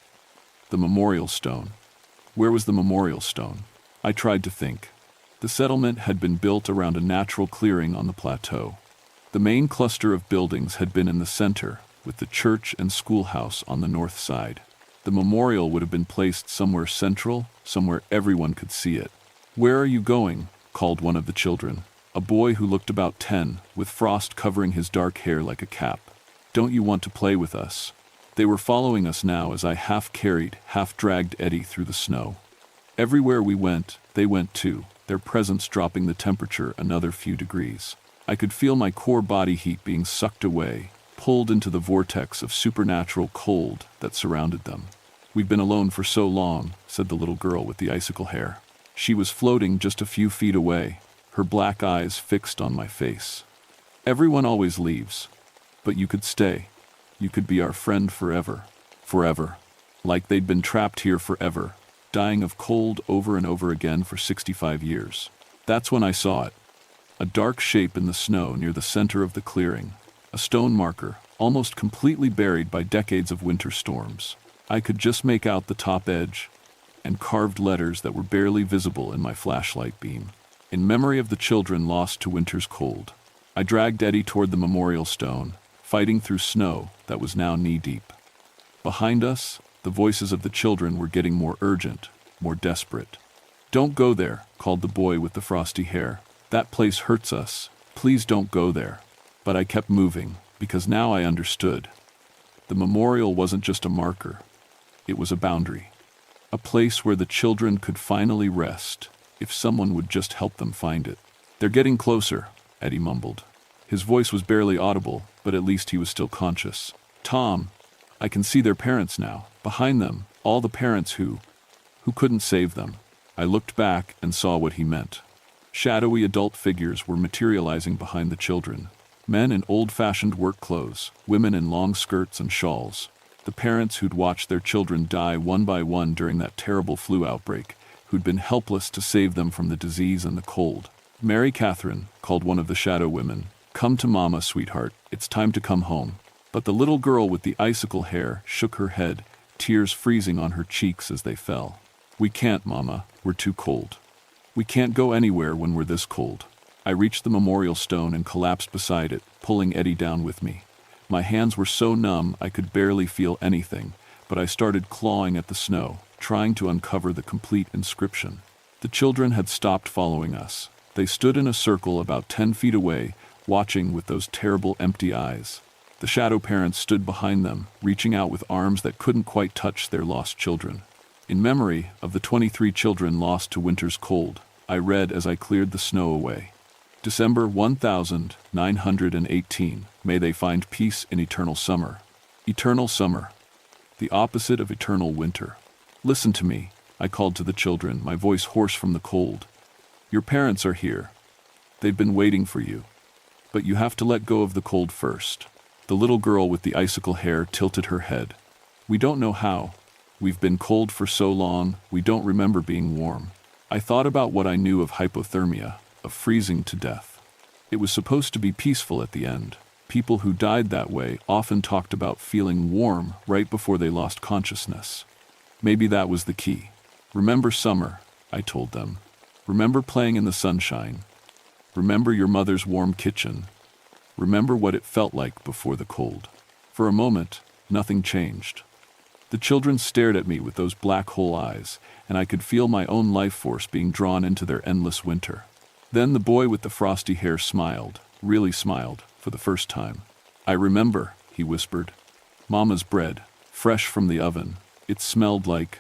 The memorial stone. Where was the memorial stone? I tried to think. The settlement had been built around a natural clearing on the plateau. The main cluster of buildings had been in the center, with the church and schoolhouse on the north side. The memorial would have been placed somewhere central, somewhere everyone could see it. "Where are you going?" called one of the children, a boy who looked about 10, with frost covering his dark hair like a cap. "Don't you want to play with us?" They were following us now as I half-carried, half-dragged Eddie through the snow. Everywhere we went, they went too, their presence dropping the temperature another few degrees. I could feel my core body heat being sucked away, pulled into the vortex of supernatural cold that surrounded them. "We've been alone for so long," said the little girl with the icicle hair. She was floating just a few feet away, her black eyes fixed on my face. "Everyone always leaves, but you could stay. You could be our friend forever." Forever. Like they'd been trapped here forever, dying of cold over and over again for 65 years. That's when I saw it. A dark shape in the snow near the center of the clearing, a stone marker, almost completely buried by decades of winter storms. I could just make out the top edge, and carved letters that were barely visible in my flashlight beam. "In memory of the children lost to winter's cold." I dragged Eddie toward the memorial stone, fighting through snow that was now knee-deep. Behind us, the voices of the children were getting more urgent, more desperate. "Don't go there," called the boy with the frosty hair. "That place hurts us. Please don't go there." But I kept moving, because now I understood. The memorial wasn't just a marker. It was a boundary. A place where the children could finally rest, if someone would just help them find it. "They're getting closer," Eddie mumbled. His voice was barely audible, but at least he was still conscious. "Tom, I can see their parents now. Behind them, all the parents who couldn't save them." I looked back and saw what he meant. Shadowy adult figures were materializing behind the children. Men in old-fashioned work clothes, women in long skirts and shawls. The parents who'd watched their children die one by one during that terrible flu outbreak, who'd been helpless to save them from the disease and the cold. "Mary Catherine," called one of the shadow women, "come to Mama, sweetheart. It's time to come home." But the little girl with the icicle hair shook her head, tears freezing on her cheeks as they fell. "We can't, Mama. We're too cold. We can't go anywhere when we're this cold." I reached the memorial stone and collapsed beside it, pulling Eddie down with me. My hands were so numb I could barely feel anything, but I started clawing at the snow, trying to uncover the complete inscription. The children had stopped following us. They stood in a circle about 10 feet away, watching with those terrible empty eyes. The shadow parents stood behind them, reaching out with arms that couldn't quite touch their lost children. "In memory of the 23 children lost to winter's cold," I read as I cleared the snow away. "December 1918, may they find peace in eternal summer." Eternal summer. The opposite of eternal winter. "Listen to me," I called to the children, my voice hoarse from the cold. "Your parents are here. They've been waiting for you. But you have to let go of the cold first." The little girl with the icicle hair tilted her head. "We don't know how. We've been cold for so long, we don't remember being warm." I thought about what I knew of hypothermia, of freezing to death. It was supposed to be peaceful at the end. People who died that way often talked about feeling warm right before they lost consciousness. Maybe that was the key. Remember summer, I told them. Remember playing in the sunshine. Remember your mother's warm kitchen. Remember what it felt like before the cold. For a moment, nothing changed. The children stared at me with those black hole eyes, and I could feel my own life force being drawn into their endless winter. Then the boy with the frosty hair smiled, really smiled, for the first time. I remember, he whispered. Mama's bread, fresh from the oven. It smelled like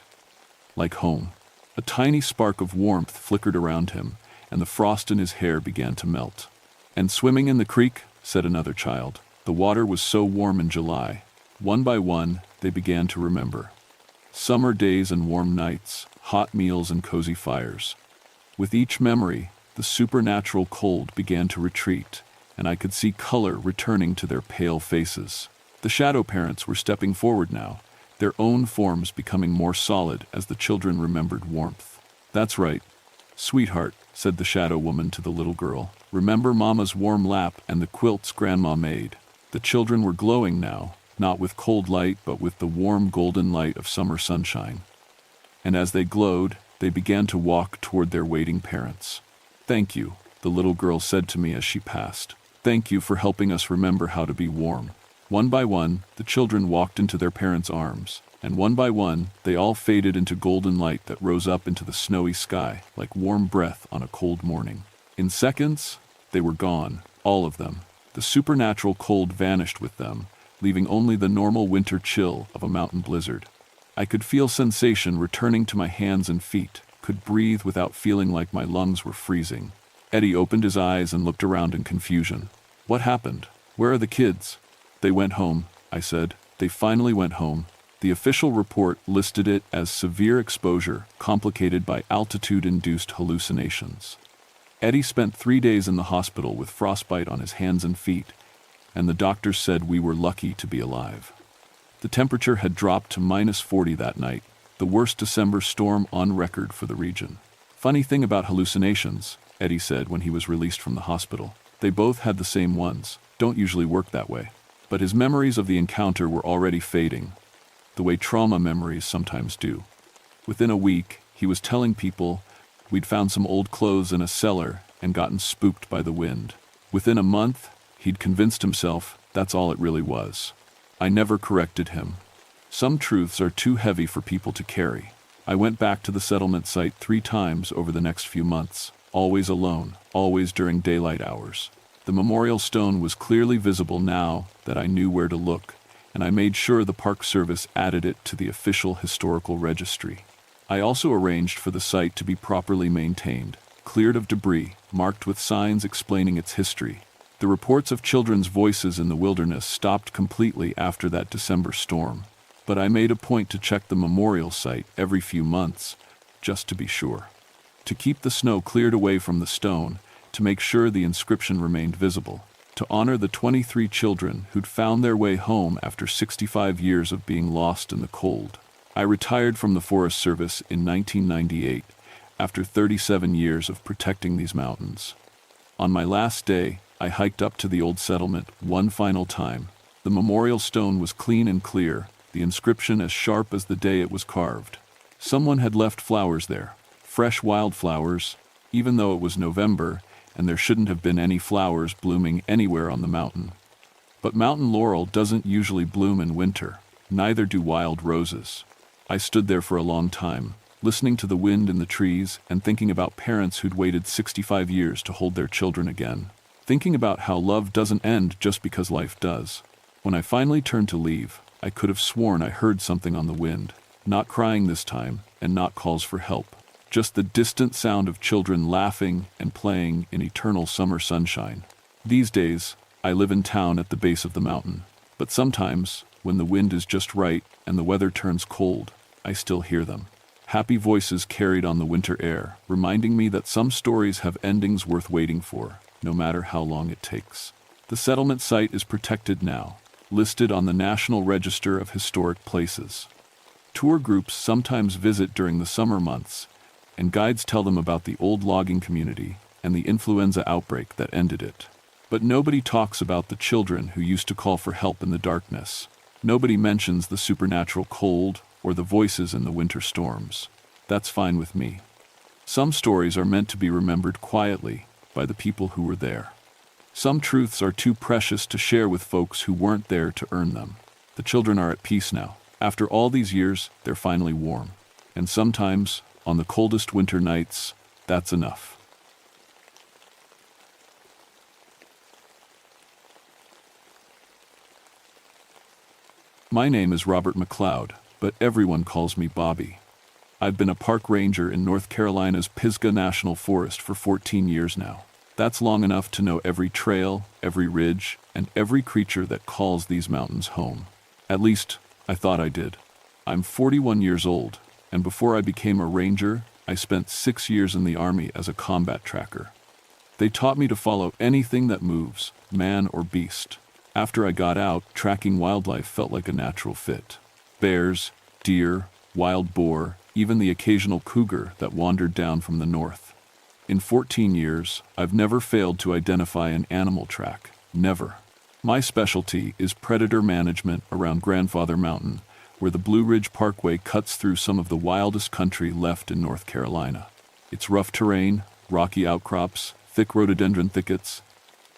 home. A tiny spark of warmth flickered around him, and the frost in his hair began to melt. And swimming in the creek, said another child. The water was so warm in July. One by one, they began to remember. Summer days and warm nights, hot meals and cozy fires. With each memory, the supernatural cold began to retreat, and I could see color returning to their pale faces. The shadow parents were stepping forward now, their own forms becoming more solid as the children remembered warmth. That's right, sweetheart, said the shadow woman to the little girl. Remember Mama's warm lap and the quilts Grandma made. The children were glowing now, not with cold light but with the warm golden light of summer sunshine. And as they glowed, they began to walk toward their waiting parents. Thank you, the little girl said to me as she passed. Thank you for helping us remember how to be warm. One by one, the children walked into their parents' arms, and one by one, they all faded into golden light that rose up into the snowy sky like warm breath on a cold morning. In seconds, they were gone, all of them. The supernatural cold vanished with them, leaving only the normal winter chill of a mountain blizzard. I could feel sensation returning to my hands and feet, could breathe without feeling like my lungs were freezing. Eddie opened his eyes and looked around in confusion. What happened? Where are the kids? They went home, I said. They finally went home. The official report listed it as severe exposure, complicated by altitude-induced hallucinations. Eddie spent 3 days in the hospital with frostbite on his hands and feet, and the doctors said we were lucky to be alive. The temperature had dropped to -40 that night, the worst December storm on record for the region. Funny thing about hallucinations, Eddie said when he was released from the hospital. They both had the same ones, don't usually work that way. But his memories of the encounter were already fading, the way trauma memories sometimes do. Within a week, he was telling people we'd found some old clothes in a cellar and gotten spooked by the wind. Within a month, he'd convinced himself that's all it really was. I never corrected him. Some truths are too heavy for people to carry. I went back to the settlement site 3 times over the next few months, always alone, always during daylight hours. The memorial stone was clearly visible now that I knew where to look, and I made sure the Park Service added it to the official historical registry. I also arranged for the site to be properly maintained, cleared of debris, marked with signs explaining its history. The reports of children's voices in the wilderness stopped completely after that December storm, but I made a point to check the memorial site every few months, just to be sure. To keep the snow cleared away from the stone, to make sure the inscription remained visible, to honor the 23 children who'd found their way home after 65 years of being lost in the cold. I retired from the Forest Service in 1998, after 37 years of protecting these mountains. On my last day, I hiked up to the old settlement one final time. The memorial stone was clean and clear, the inscription as sharp as the day it was carved. Someone had left flowers there, fresh wildflowers, even though it was November, and there shouldn't have been any flowers blooming anywhere on the mountain. But mountain laurel doesn't usually bloom in winter, neither do wild roses. I stood there for a long time, listening to the wind in the trees and thinking about parents who'd waited 65 years to hold their children again. Thinking about how love doesn't end just because life does. When I finally turned to leave, I could have sworn I heard something on the wind, not crying this time, and not calls for help. Just the distant sound of children laughing and playing in eternal summer sunshine. These days, I live in town at the base of the mountain, but sometimes, when the wind is just right and the weather turns cold, I still hear them. Happy voices carried on the winter air, reminding me that some stories have endings worth waiting for, no matter how long it takes. The settlement site is protected now, listed on the National Register of Historic Places. Tour groups sometimes visit during the summer months, and guides tell them about the old logging community and the influenza outbreak that ended it. But nobody talks about the children who used to call for help in the darkness. Nobody mentions the supernatural cold or the voices in the winter storms. That's fine with me. Some stories are meant to be remembered quietly by the people who were there. Some truths are too precious to share with folks who weren't there to earn them. The children are at peace now. After all these years, they're finally warm. And sometimes, on the coldest winter nights, that's enough. My name is Robert McLeod, but everyone calls me Bobby. I've been a park ranger in North Carolina's Pisgah National Forest for 14 years now. That's long enough to know every trail, every ridge, and every creature that calls these mountains home. At least, I thought I did. I'm 41 years old, and before I became a ranger, I spent 6 years in the Army as a combat tracker. They taught me to follow anything that moves, man or beast. After I got out, tracking wildlife felt like a natural fit. Bears, deer, wild boar, even the occasional cougar that wandered down from the north. In 14 years, I've never failed to identify an animal track. Never. My specialty is predator management around Grandfather Mountain, where the Blue Ridge Parkway cuts through some of the wildest country left in North Carolina. It's rough terrain, rocky outcrops, thick rhododendron thickets,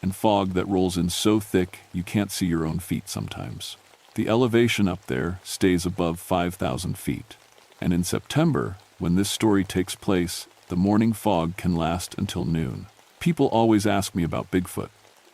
and fog that rolls in so thick you can't see your own feet sometimes. The elevation up there stays above 5,000 feet. And in September, when this story takes place, the morning fog can last until noon. People always ask me about Bigfoot.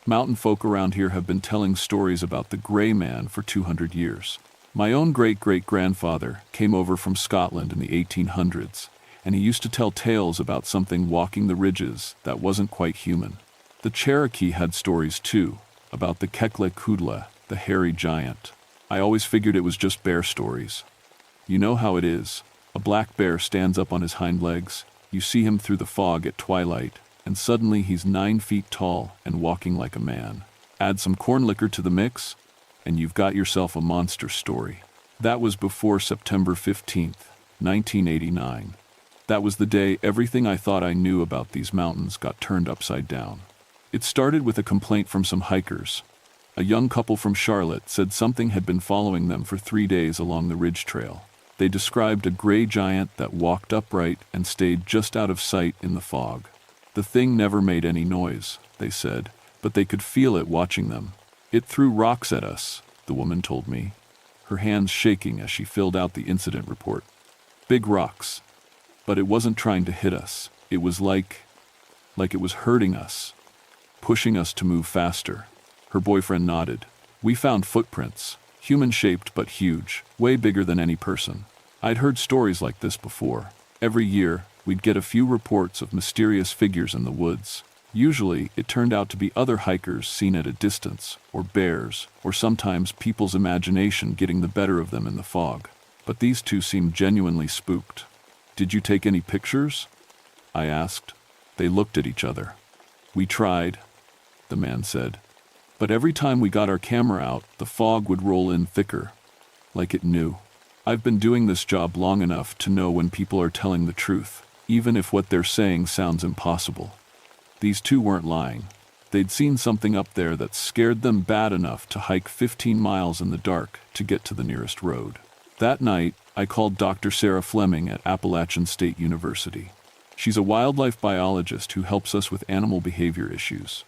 Mountain folk around here have been telling stories about the Gray Man for 200 years. My own great-great-grandfather came over from Scotland in the 1800s, and he used to tell tales about something walking the ridges that wasn't quite human. The Cherokee had stories too, about the Kekle Kudla, the hairy giant. I always figured it was just bear stories. You know how it is. A black bear stands up on his hind legs, you see him through the fog at twilight, and suddenly he's 9 feet tall and walking like a man. Add some corn liquor to the mix, and you've got yourself a monster story. That was before September 15th, 1989. That was the day everything I thought I knew about these mountains got turned upside down. It started with a complaint from some hikers. A young couple from Charlotte said something had been following them for 3 days along the ridge trail. They described a gray giant that walked upright and stayed just out of sight in the fog. The thing never made any noise, they said, but they could feel it watching them. It threw rocks at us, the woman told me, her hands shaking as she filled out the incident report. Big rocks. But it wasn't trying to hit us. It was like it was hurting us, pushing us to move faster. Her boyfriend nodded. We found footprints, human-shaped but huge, way bigger than any person. I'd heard stories like this before. Every year, we'd get a few reports of mysterious figures in the woods. Usually, it turned out to be other hikers seen at a distance, or bears, or sometimes people's imagination getting the better of them in the fog. But these two seemed genuinely spooked. Did you take any pictures? I asked. They looked at each other. We tried, the man said. But every time we got our camera out, the fog would roll in thicker, like it knew. I've been doing this job long enough to know when people are telling the truth, even if what they're saying sounds impossible. These two weren't lying. They'd seen something up there that scared them bad enough to hike 15 miles in the dark to get to the nearest road. That night, I called Dr. Sarah Fleming at Appalachian State University. She's a wildlife biologist who helps us with animal behavior issues.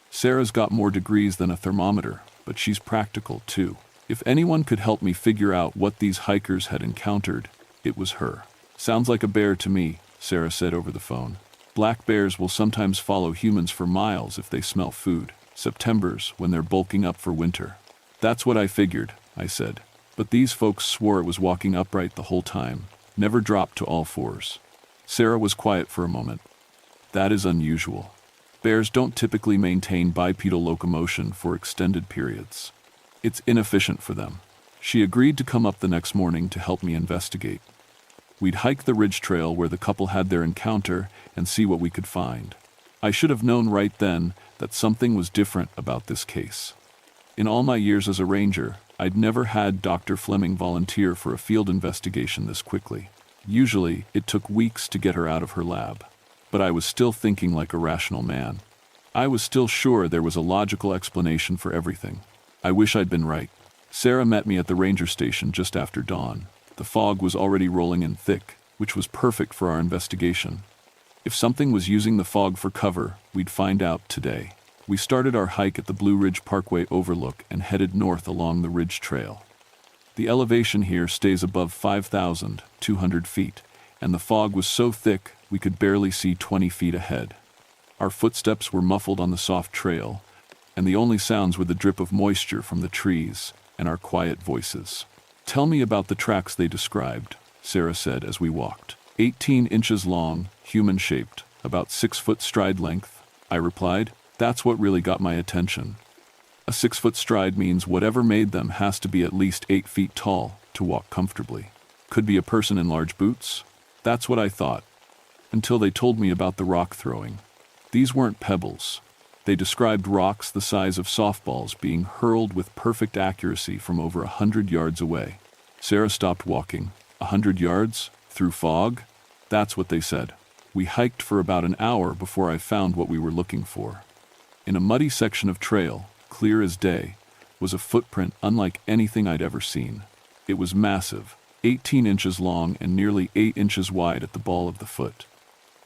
Sarah's got more degrees than a thermometer, but she's practical too. If anyone could help me figure out what these hikers had encountered, it was her. Sounds like a bear to me, Sarah said over the phone. Black bears will sometimes follow humans for miles if they smell food. Septembers, when they're bulking up for winter. That's what I figured, I said. But these folks swore it was walking upright the whole time, never dropped to all fours. Sarah was quiet for a moment. That is unusual. Bears don't typically maintain bipedal locomotion for extended periods. It's inefficient for them. She agreed to come up the next morning to help me investigate. We'd hike the ridge trail where the couple had their encounter and see what we could find. I should have known right then that something was different about this case. In all my years as a ranger, I'd never had Dr. Fleming volunteer for a field investigation this quickly. Usually, it took weeks to get her out of her lab. But I was still thinking like a rational man. I was still sure there was a logical explanation for everything. I wish I'd been right. Sarah met me at the ranger station just after dawn. The fog was already rolling in thick, which was perfect for our investigation. If something was using the fog for cover, we'd find out today. We started our hike at the Blue Ridge Parkway overlook and headed north along the Ridge Trail. The elevation here stays above 5,200 feet, and the fog was so thick we could barely see 20 feet ahead. Our footsteps were muffled on the soft trail, and the only sounds were the drip of moisture from the trees and our quiet voices. "Tell me about the tracks they described," Sarah said as we walked. 18 inches long, human-shaped, about 6-foot stride length, I replied. That's what really got my attention. A 6-foot stride means whatever made them has to be at least 8 feet tall to walk comfortably. Could be a person in large boots? That's what I thought, until they told me about the rock throwing. These weren't pebbles. They described rocks the size of softballs being hurled with perfect accuracy from over 100 yards away. Sarah stopped walking. 100 yards? Through fog? That's what they said. We hiked for about an hour before I found what we were looking for. In a muddy section of trail, clear as day, was a footprint unlike anything I'd ever seen. It was massive, 18 inches long and nearly 8 inches wide at the ball of the foot.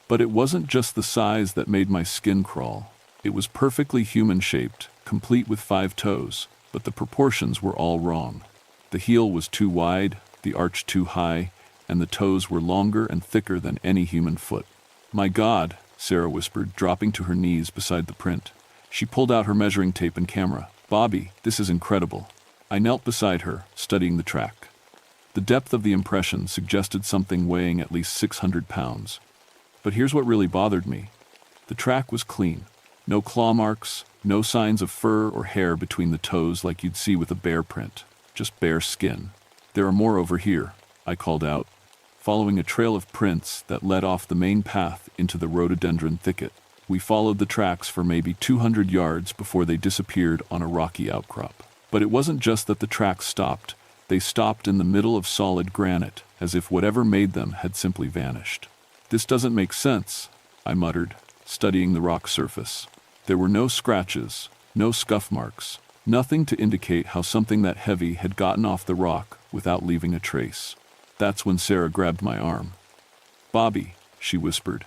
But it wasn't just the size that made my skin crawl. It was perfectly human-shaped, complete with 5 toes, but the proportions were all wrong. The heel was too wide, the arch too high, and the toes were longer and thicker than any human foot. "My God," Sarah whispered, dropping to her knees beside the print. She pulled out her measuring tape and camera. "Bobby, this is incredible." I knelt beside her, studying the track. The depth of the impression suggested something weighing at least 600 pounds. But here's what really bothered me. The track was clean. No claw marks, no signs of fur or hair between the toes like you'd see with a bear print. Just bare skin. "There are more over here," I called out, following a trail of prints that led off the main path into the rhododendron thicket. We followed the tracks for maybe 200 yards before they disappeared on a rocky outcrop. But it wasn't just that the tracks stopped. They stopped in the middle of solid granite, as if whatever made them had simply vanished. "This doesn't make sense," I muttered, studying the rock surface. There were no scratches, no scuff marks, nothing to indicate how something that heavy had gotten off the rock without leaving a trace. That's when Sarah grabbed my arm. "Bobby," she whispered.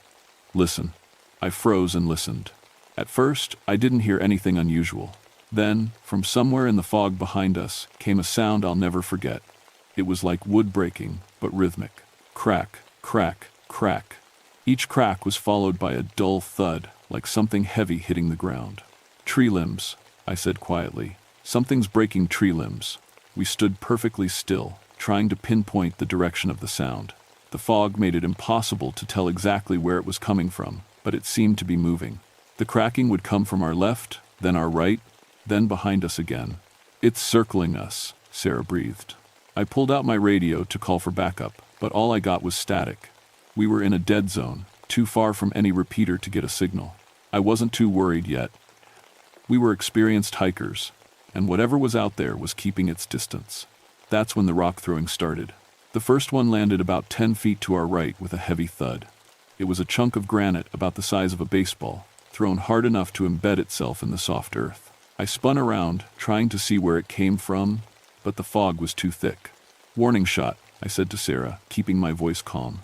"Listen." I froze and listened. At first, I didn't hear anything unusual. Then, from somewhere in the fog behind us, came a sound I'll never forget. It was like wood breaking, but rhythmic. Crack, crack, crack. Each crack was followed by a dull thud, like something heavy hitting the ground. "Tree limbs," I said quietly. "Something's breaking tree limbs." We stood perfectly still, trying to pinpoint the direction of the sound. The fog made it impossible to tell exactly where it was coming from, but it seemed to be moving. The cracking would come from our left, then our right, then behind us again. "It's circling us," Sarah breathed. I pulled out my radio to call for backup, but all I got was static. We were in a dead zone, too far from any repeater to get a signal. I wasn't too worried yet. We were experienced hikers, and whatever was out there was keeping its distance. That's when the rock throwing started. The first one landed about 10 feet to our right with a heavy thud. It was a chunk of granite about the size of a baseball, thrown hard enough to embed itself in the soft earth. I spun around, trying to see where it came from, but the fog was too thick. "Warning shot," I said to Sarah, keeping my voice calm.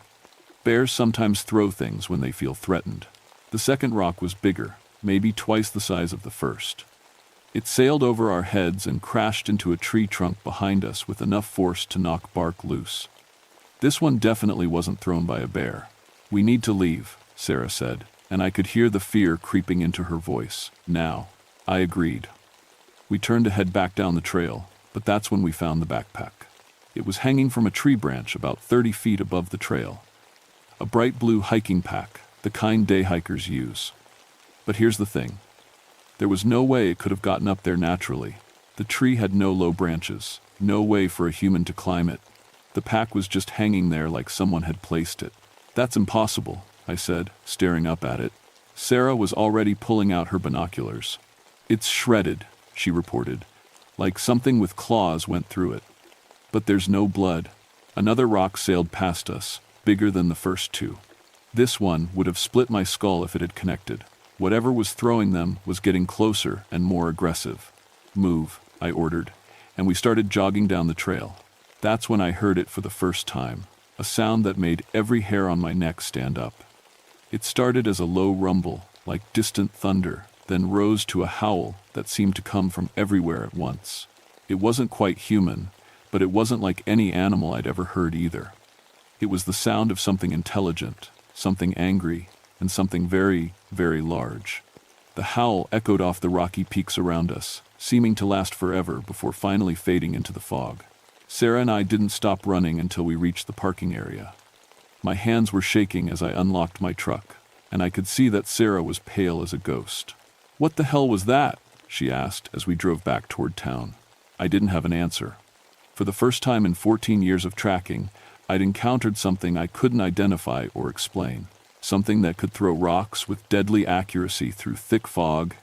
Bears sometimes throw things when they feel threatened. The second rock was bigger, maybe twice the size of the first. It sailed over our heads and crashed into a tree trunk behind us with enough force to knock bark loose. This one definitely wasn't thrown by a bear. "We need to leave," Sarah said, and I could hear the fear creeping into her voice. "Now." I agreed. We turned to head back down the trail, but that's when we found the backpack. It was hanging from a tree branch about 30 feet above the trail. A bright blue hiking pack, the kind day hikers use. But here's the thing. There was no way it could have gotten up there naturally. The tree had no low branches, no way for a human to climb it. The pack was just hanging there like someone had placed it. "That's impossible," I said, staring up at it. Sarah was already pulling out her binoculars. "It's shredded," she reported, "like something with claws went through it. But there's no blood." Another rock sailed past us, bigger than the first two. This one would have split my skull if it had connected. Whatever was throwing them was getting closer and more aggressive. "Move," I ordered, and we started jogging down the trail. That's when I heard it for the first time, a sound that made every hair on my neck stand up. It started as a low rumble, like distant thunder, then rose to a howl that seemed to come from everywhere at once. It wasn't quite human, but it wasn't like any animal I'd ever heard either. It was the sound of something intelligent, something angry, and something very, very large. The howl echoed off the rocky peaks around us, seeming to last forever before finally fading into the fog. Sarah and I didn't stop running until we reached the parking area. My hands were shaking as I unlocked my truck, and I could see that Sarah was pale as a ghost. "What the hell was that?" she asked as we drove back toward town. I didn't have an answer. For the first time in 14 years of tracking, I'd encountered something I couldn't identify or explain. Something that could throw rocks with deadly accuracy through thick fog,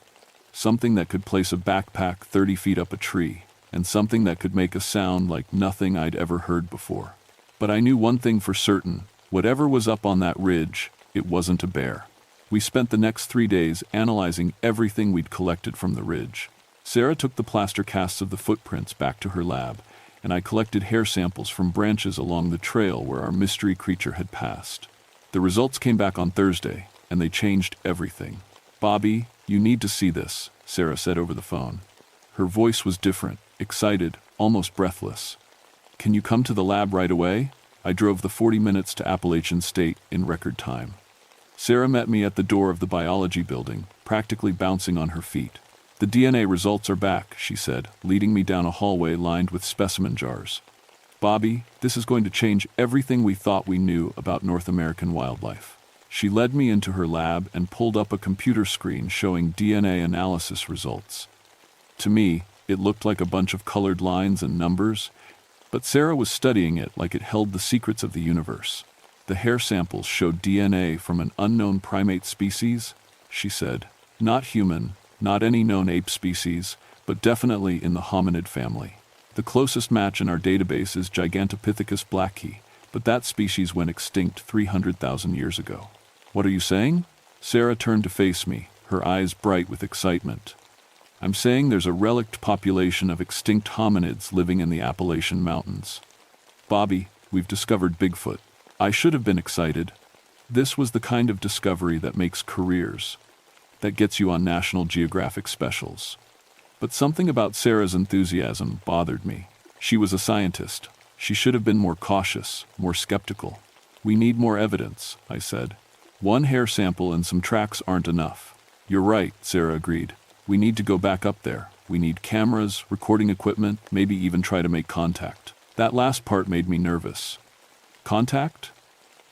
something that could place a backpack 30 feet up a tree, and something that could make a sound like nothing I'd ever heard before. But I knew one thing for certain: whatever was up on that ridge, it wasn't a bear. We spent the next 3 days analyzing everything we'd collected from the ridge. Sarah took the plaster casts of the footprints back to her lab, and I collected hair samples from branches along the trail where our mystery creature had passed. The results came back on Thursday, and they changed everything. "Bobby, you need to see this," Sarah said over the phone. Her voice was different, excited, almost breathless. "Can you come to the lab right away?" I drove the 40 minutes to Appalachian State in record time. Sarah met me at the door of the biology building, practically bouncing on her feet. "The DNA results are back," she said, leading me down a hallway lined with specimen jars. "Bobby, this is going to change everything we thought we knew about North American wildlife." She led me into her lab and pulled up a computer screen showing DNA analysis results. To me, it looked like a bunch of colored lines and numbers, but Sarah was studying it like it held the secrets of the universe. "The hair samples showed DNA from an unknown primate species," she said. "Not human, not any known ape species, but definitely in the hominid family. The closest match in our database is Gigantopithecus blacki, but that species went extinct 300,000 years ago." "What are you saying?" Sarah turned to face me, her eyes bright with excitement. "I'm saying there's a relict population of extinct hominids living in the Appalachian Mountains. Bobby, we've discovered Bigfoot." I should have been excited. This was the kind of discovery that makes careers, that gets you on National Geographic specials. But something about Sarah's enthusiasm bothered me. She was a scientist. She should have been more cautious, more skeptical. "We need more evidence," I said. "One hair sample and some tracks aren't enough." "You're right," Sarah agreed. "We need to go back up there. We need cameras, recording equipment, maybe even try to make contact." That last part made me nervous. "Contact?"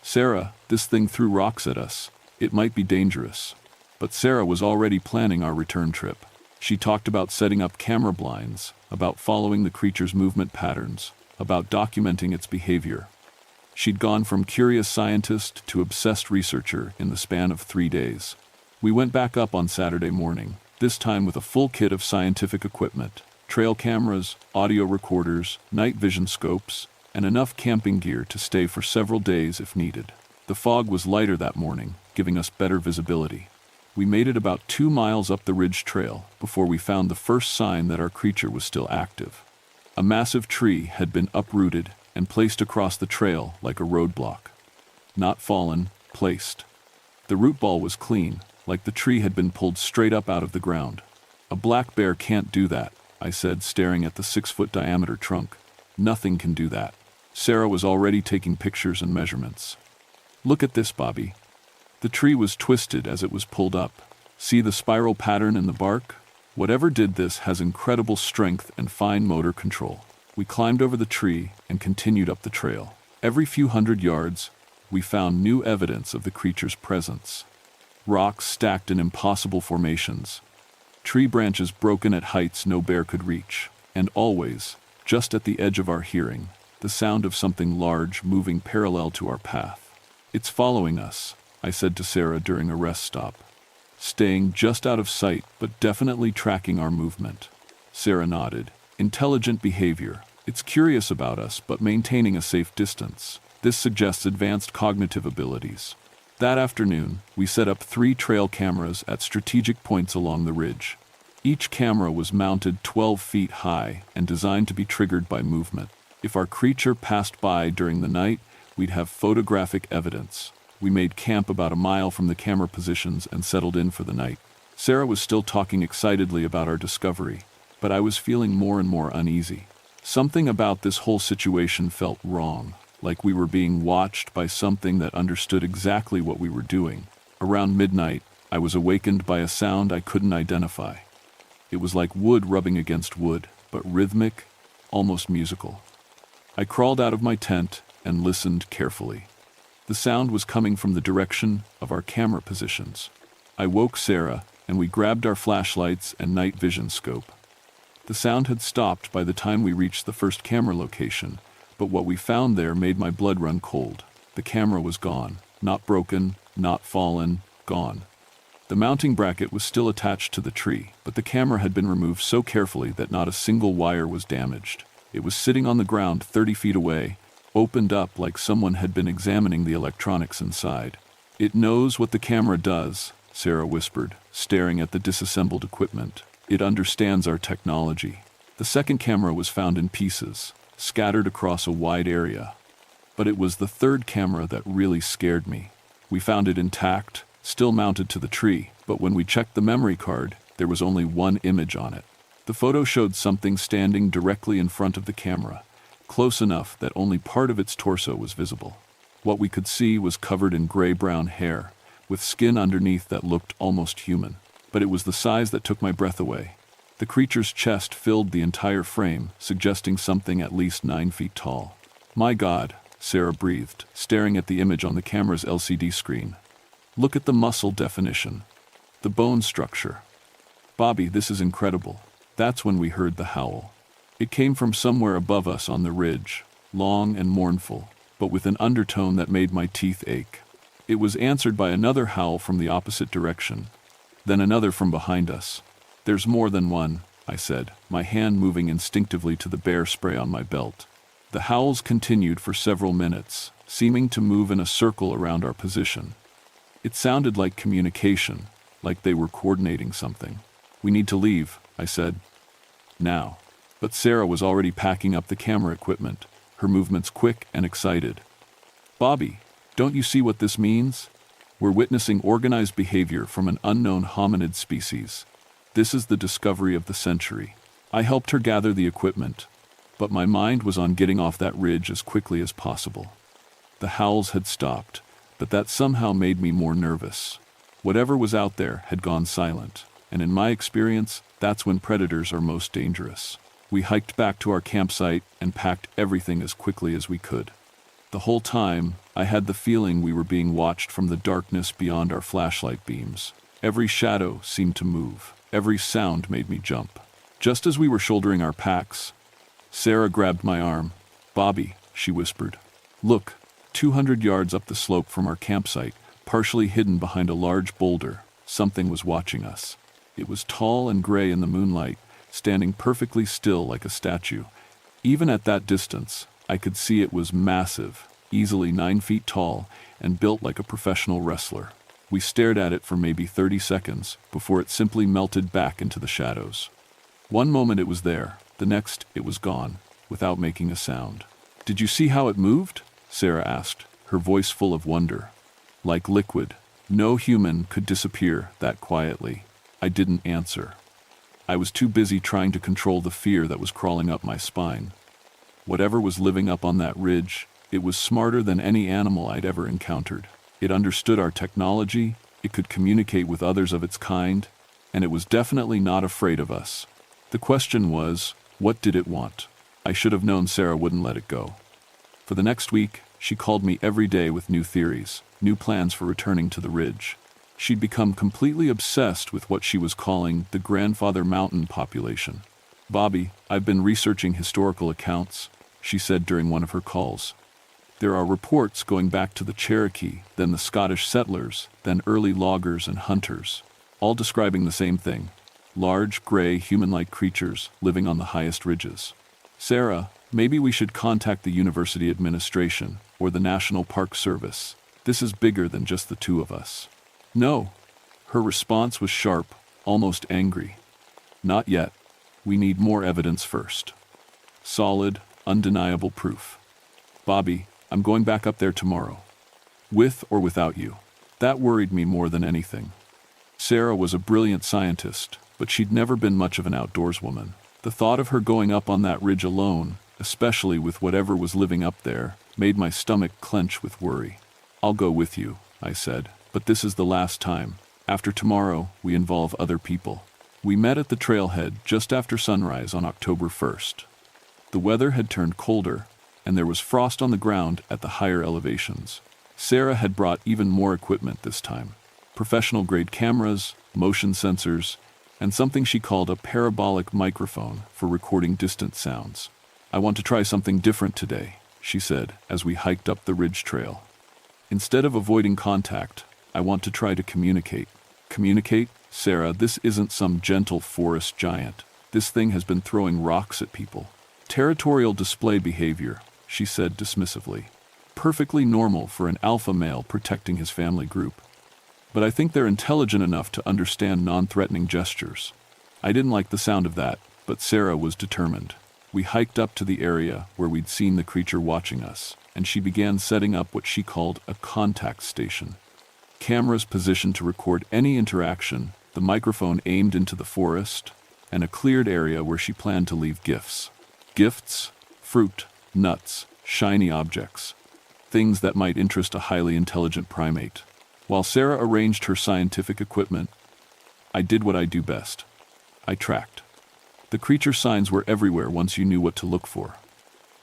"Sarah, this thing threw rocks at us. It might be dangerous." But Sarah was already planning our return trip. She talked about setting up camera blinds, about following the creature's movement patterns, about documenting its behavior. She'd gone from curious scientist to obsessed researcher in the span of 3 days. We went back up on Saturday morning, this time with a full kit of scientific equipment, trail cameras, audio recorders, night vision scopes, and enough camping gear to stay for several days if needed. The fog was lighter that morning, giving us better visibility. We made it about 2 miles up the ridge trail before we found the first sign that our creature was still active. A massive tree had been uprooted and placed across the trail like a roadblock. Not fallen, placed. The root ball was clean, like the tree had been pulled straight up out of the ground. "A black bear can't do that," I said, staring at the 6-foot diameter trunk. "Nothing can do that." Sarah was already taking pictures and measurements. "Look at this, Bobby." The tree was twisted as it was pulled up. "See the spiral pattern in the bark? Whatever did this has incredible strength and fine motor control." We climbed over the tree and continued up the trail. Every few hundred yards, we found new evidence of the creature's presence. Rocks stacked in impossible formations, tree branches broken at heights no bear could reach, and always, just at the edge of our hearing, the sound of something large moving parallel to our path. "It's following us," I said to Sarah during a rest stop. "Staying just out of sight, but definitely tracking our movement." Sarah nodded. "Intelligent behavior. It's curious about us, but maintaining a safe distance. This suggests advanced cognitive abilities." That afternoon, we set up 3 trail cameras at strategic points along the ridge. Each camera was mounted 12 feet high and designed to be triggered by movement. If our creature passed by during the night, we'd have photographic evidence. We made camp about a mile from the camera positions and settled in for the night. Sarah was still talking excitedly about our discovery, but I was feeling more and more uneasy. Something about this whole situation felt wrong, like we were being watched by something that understood exactly what we were doing. Around midnight, I was awakened by a sound I couldn't identify. It was like wood rubbing against wood, but rhythmic, almost musical. I crawled out of my tent and listened carefully. The sound was coming from the direction of our camera positions. I woke Sarah, and we grabbed our flashlights and night vision scope. The sound had stopped by the time we reached the first camera location, but what we found there made my blood run cold. The camera was gone. Not broken, not fallen, gone. The mounting bracket was still attached to the tree, but the camera had been removed so carefully that not a single wire was damaged. It was sitting on the ground 30 feet away, opened up like someone had been examining the electronics inside. "It knows what the camera does," Sarah whispered, staring at the disassembled equipment. "It understands our technology." The second camera was found in pieces, scattered across a wide area. But it was the third camera that really scared me. We found it intact, still mounted to the tree, but when we checked the memory card, there was only one image on it. The photo showed something standing directly in front of the camera, close enough that only part of its torso was visible. What we could see was covered in gray-brown hair, with skin underneath that looked almost human. But it was the size that took my breath away. The creature's chest filled the entire frame, suggesting something at least 9 feet tall. "My God," Sarah breathed, staring at the image on the camera's LCD screen. "Look at the muscle definition. The bone structure. Bobby, this is incredible." That's when we heard the howl. It came from somewhere above us on the ridge, long and mournful, but with an undertone that made my teeth ache. It was answered by another howl from the opposite direction, then another from behind us. "There's more than one," I said, my hand moving instinctively to the bear spray on my belt. The howls continued for several minutes, seeming to move in a circle around our position. It sounded like communication, like they were coordinating something. "We need to leave," I said. "Now." But Sarah was already packing up the camera equipment, her movements quick and excited. "Bobby, don't you see what this means? We're witnessing organized behavior from an unknown hominid species. This is the discovery of the century." I helped her gather the equipment, but my mind was on getting off that ridge as quickly as possible. The howls had stopped, but that somehow made me more nervous. Whatever was out there had gone silent, and in my experience, that's when predators are most dangerous. We hiked back to our campsite and packed everything as quickly as we could. The whole time, I had the feeling we were being watched from the darkness beyond our flashlight beams. Every shadow seemed to move. Every sound made me jump. Just as we were shouldering our packs, Sarah grabbed my arm. "Bobby," she whispered. "Look, 200 yards up the slope from our campsite, partially hidden behind a large boulder, something was watching us. It was tall and gray in the moonlight, standing perfectly still like a statue. Even at that distance, I could see it was massive, easily 9 feet tall, and built like a professional wrestler. We stared at it for maybe 30 seconds before it simply melted back into the shadows. One moment it was there, the next it was gone, without making a sound. "Did you see how it moved?" Sarah asked, her voice full of wonder. "Like liquid. No human could disappear that quietly." I didn't answer. I was too busy trying to control the fear that was crawling up my spine. Whatever was living up on that ridge, it was smarter than any animal I'd ever encountered. It understood our technology, it could communicate with others of its kind, and it was definitely not afraid of us. The question was, what did it want? I should have known Sarah wouldn't let it go. For the next week, she called me every day with new theories, new plans for returning to the ridge. She'd become completely obsessed with what she was calling the grandfather mountain population. "Bobby, I've been researching historical accounts," she said during one of her calls. "There are reports going back to the Cherokee, then the Scottish settlers, then early loggers and hunters, all describing the same thing: large, gray, human-like creatures living on the highest ridges. Sarah, maybe we should contact the university administration or the National Park Service. This is bigger than just the two of us. No. Her response was sharp, almost angry. Not yet. We need more evidence first. Solid, undeniable proof. Bobby, I'm going back up there tomorrow. With or without you. That worried me more than anything. Sarah was a brilliant scientist, but she'd never been much of an outdoors woman. The thought of her going up on that ridge alone, especially with whatever was living up there, made my stomach clench with worry. I'll go with you, I said, but this is the last time. After tomorrow, we involve other people. We met at the trailhead just after sunrise on October 1st. The weather had turned colder, and there was frost on the ground at the higher elevations. Sarah had brought even more equipment this time. Professional-grade cameras, motion sensors, and something she called a parabolic microphone for recording distant sounds. I want to try something different today, she said as we hiked up the ridge trail. Instead of avoiding contact, I want to try to communicate. Communicate? Sarah, this isn't some gentle forest giant. This thing has been throwing rocks at people. Territorial display behavior, she said dismissively. Perfectly normal for an alpha male protecting his family group. But I think they're intelligent enough to understand non-threatening gestures. I didn't like the sound of that, but Sarah was determined. We hiked up to the area where we'd seen the creature watching us, and she began setting up what she called a contact station. Cameras positioned to record any interaction, the microphone aimed into the forest, and a cleared area where she planned to leave gifts. Gifts? Fruit, nuts, shiny objects. Things that might interest a highly intelligent primate. While Sarah arranged her scientific equipment, I did what I do best. I tracked. The creature signs were everywhere once you knew what to look for.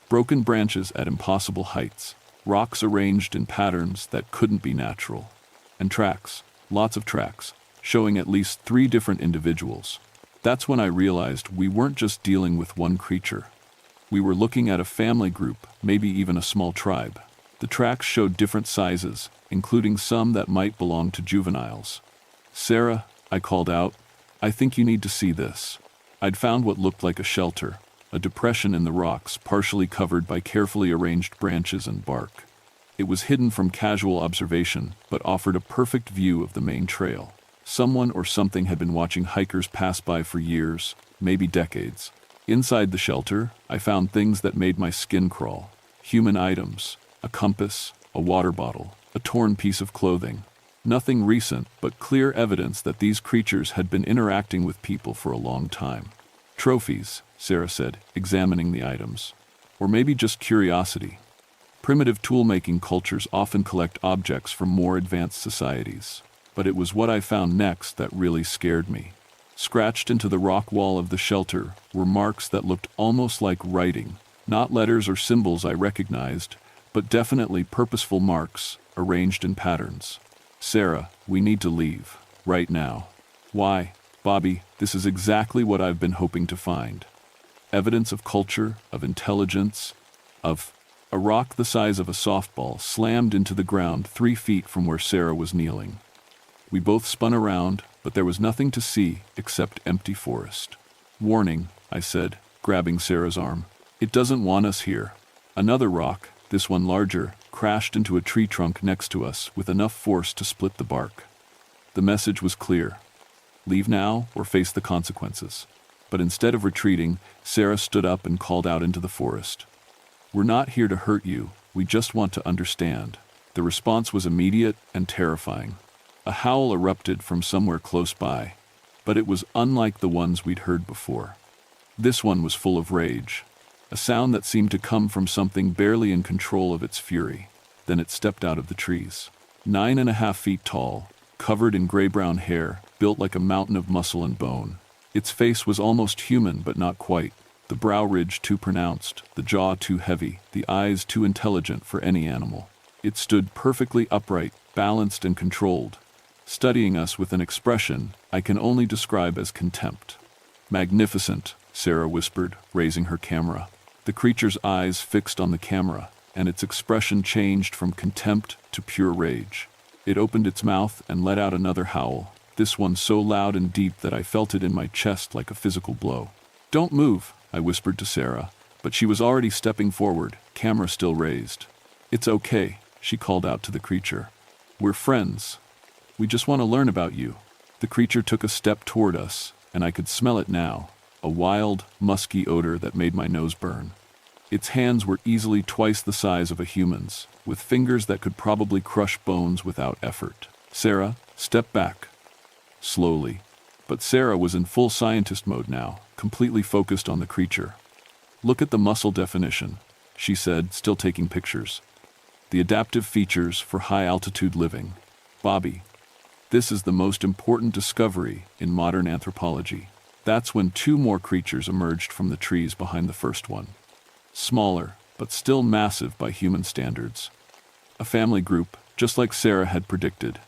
Broken branches at impossible heights, rocks arranged in patterns that couldn't be natural, and tracks, lots of tracks, showing at least 3 different individuals. That's when I realized we weren't just dealing with one creature. We were looking at a family group, maybe even a small tribe. The tracks showed different sizes, including some that might belong to juveniles. Sarah, I called out, I think you need to see this. I'd found what looked like a shelter, a depression in the rocks partially covered by carefully arranged branches and bark. It was hidden from casual observation, but offered a perfect view of the main trail. Someone or something had been watching hikers pass by for years, maybe decades. Inside the shelter, I found things that made my skin crawl. Human items, a compass, a water bottle, a torn piece of clothing. Nothing recent, but clear evidence that these creatures had been interacting with people for a long time. Trophies, Sarah said, examining the items. Or maybe just curiosity. Primitive tool-making cultures often collect objects from more advanced societies. But it was what I found next that really scared me. Scratched into the rock wall of the shelter were marks that looked almost like writing. Not letters or symbols I recognized, but definitely purposeful marks, arranged in patterns. Sarah, we need to leave. Right now. Why? Bobby, this is exactly what I've been hoping to find. Evidence of culture, of intelligence, of... A rock the size of a softball slammed into the ground 3 feet from where Sarah was kneeling. We both spun around, but there was nothing to see except empty forest. Warning, I said, grabbing Sarah's arm. It doesn't want us here. Another rock, this one larger, crashed into a tree trunk next to us with enough force to split the bark. The message was clear. Leave now or face the consequences. But instead of retreating, Sarah stood up and called out into the forest. We're not here to hurt you, we just want to understand. The response was immediate and terrifying. A howl erupted from somewhere close by, but it was unlike the ones we'd heard before. This one was full of rage, a sound that seemed to come from something barely in control of its fury. Then it stepped out of the trees. 9.5 feet tall, covered in gray-brown hair, built like a mountain of muscle and bone. Its face was almost human, but not quite. The brow ridge too pronounced, the jaw too heavy, the eyes too intelligent for any animal. It stood perfectly upright, balanced and controlled, studying us with an expression I can only describe as contempt. Magnificent, Sarah whispered, raising her camera. The creature's eyes fixed on the camera, and its expression changed from contempt to pure rage. It opened its mouth and let out another howl, this one so loud and deep that I felt it in my chest like a physical blow. Don't move, I whispered to Sarah, but she was already stepping forward, camera still raised. It's okay, she called out to the creature. We're friends. We just want to learn about you." The creature took a step toward us, and I could smell it now, a wild, musky odor that made my nose burn. Its hands were easily twice the size of a human's, with fingers that could probably crush bones without effort. "Sarah, step back." Slowly. But Sarah was in full scientist mode now, completely focused on the creature. "Look at the muscle definition," she said, still taking pictures. "The adaptive features for high-altitude living. Bobby, this is the most important discovery in modern anthropology." That's when two more creatures emerged from the trees behind the first one. Smaller, but still massive by human standards. A family group, just like Sarah had predicted.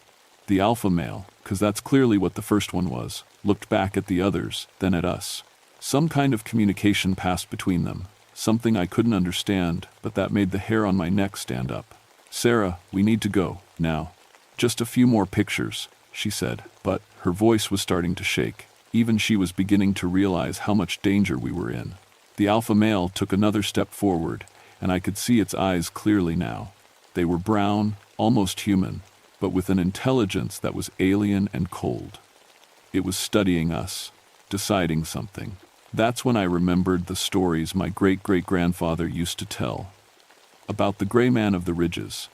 The alpha male, because that's clearly what the first one was, looked back at the others, then at us. Some kind of communication passed between them, something I couldn't understand, but that made the hair on my neck stand up. "Sarah, we need to go, now. Just a few more pictures," she said, but her voice was starting to shake. Even she was beginning to realize how much danger we were in. The alpha male took another step forward, and I could see its eyes clearly now. They were brown, almost human, but with an intelligence that was alien and cold. It was studying us, deciding something. That's when I remembered the stories my great-great-grandfather used to tell about the gray man of the ridges,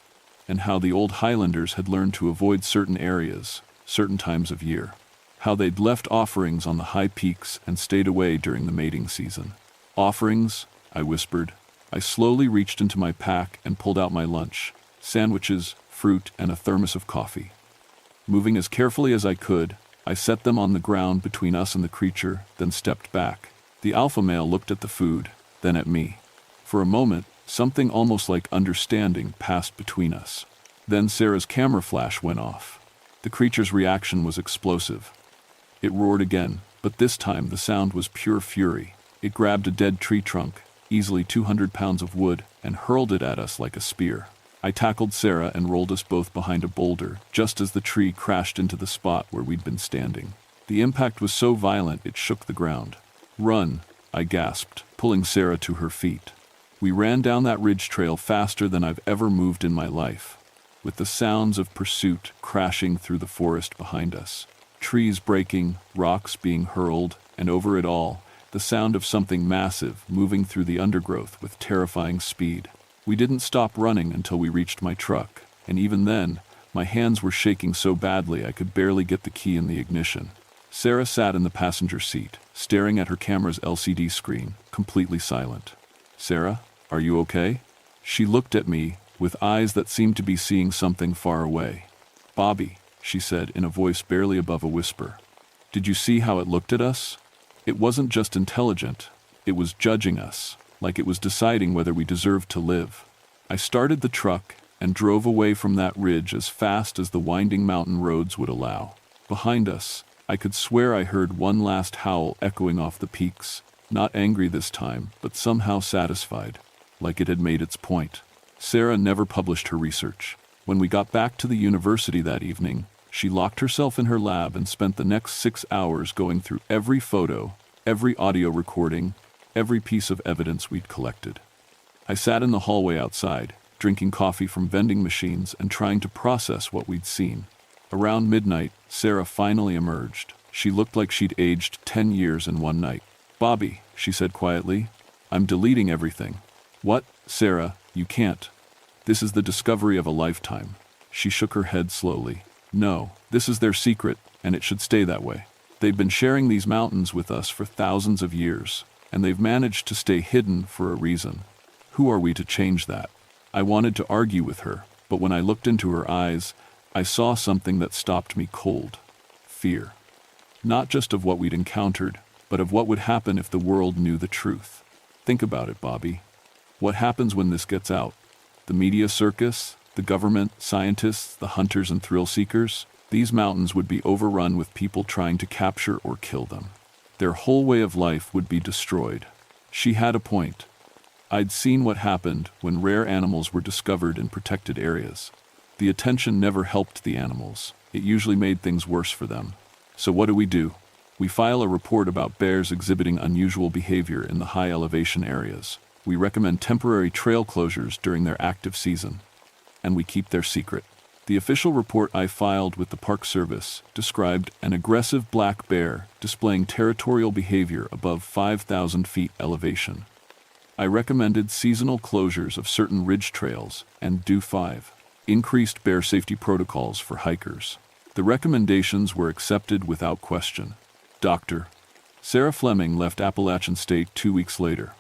and how the old Highlanders had learned to avoid certain areas, certain times of year. How they'd left offerings on the high peaks and stayed away during the mating season. "Offerings," I whispered. I slowly reached into my pack and pulled out my lunch, sandwiches, fruit, and a thermos of coffee. Moving as carefully as I could, I set them on the ground between us and the creature, then stepped back. The alpha male looked at the food, then at me. For a moment, something almost like understanding passed between us. Then Sarah's camera flash went off. The creature's reaction was explosive. It roared again, but this time the sound was pure fury. It grabbed a dead tree trunk, easily 200 pounds of wood, and hurled it at us like a spear. I tackled Sarah and rolled us both behind a boulder, just as the tree crashed into the spot where we'd been standing. The impact was so violent it shook the ground. "Run," I gasped, pulling Sarah to her feet. We ran down that ridge trail faster than I've ever moved in my life, with the sounds of pursuit crashing through the forest behind us. Trees breaking, rocks being hurled, and over it all, the sound of something massive moving through the undergrowth with terrifying speed. We didn't stop running until we reached my truck, and even then, my hands were shaking so badly I could barely get the key in the ignition. Sarah sat in the passenger seat, staring at her camera's LCD screen, completely silent. "Sarah, are you okay?" She looked at me, with eyes that seemed to be seeing something far away. "Bobby," she said in a voice barely above a whisper. "Did you see how it looked at us? It wasn't just intelligent, it was judging us, like it was deciding whether we deserved to live." I started the truck and drove away from that ridge as fast as the winding mountain roads would allow. Behind us, I could swear I heard one last howl echoing off the peaks, not angry this time, but somehow satisfied, like it had made its point. Sarah never published her research. When we got back to the university that evening, she locked herself in her lab and spent the next 6 hours going through every photo, every audio recording, every piece of evidence we'd collected. I sat in the hallway outside, drinking coffee from vending machines and trying to process what we'd seen. Around midnight, Sarah finally emerged. She looked like she'd aged 10 years in one night. "Bobby," she said quietly, "I'm deleting everything." "What, Sarah, you can't. This is the discovery of a lifetime." She shook her head slowly. "No, this is their secret, and it should stay that way. They've been sharing these mountains with us for thousands of years, and they've managed to stay hidden for a reason. Who are we to change that?" I wanted to argue with her, but when I looked into her eyes, I saw something that stopped me cold. Fear. Not just of what we'd encountered, but of what would happen if the world knew the truth. Think about it, Bobby. What happens when this gets out? The media circus, the government, scientists, the hunters and thrill seekers? These mountains would be overrun with people trying to capture or kill them. Their whole way of life would be destroyed. She had a point. I'd seen what happened when rare animals were discovered in protected areas. The attention never helped the animals. It usually made things worse for them. So what do? We file a report about bears exhibiting unusual behavior in the high elevation areas. We recommend temporary trail closures during their active season. And we keep their secret. The official report I filed with the Park Service described an aggressive black bear displaying territorial behavior above 5,000 feet elevation. I recommended seasonal closures of certain ridge trails and do 5 increased bear safety protocols for hikers. The recommendations were accepted without question. Dr. Sarah Fleming left Appalachian State 2 weeks later.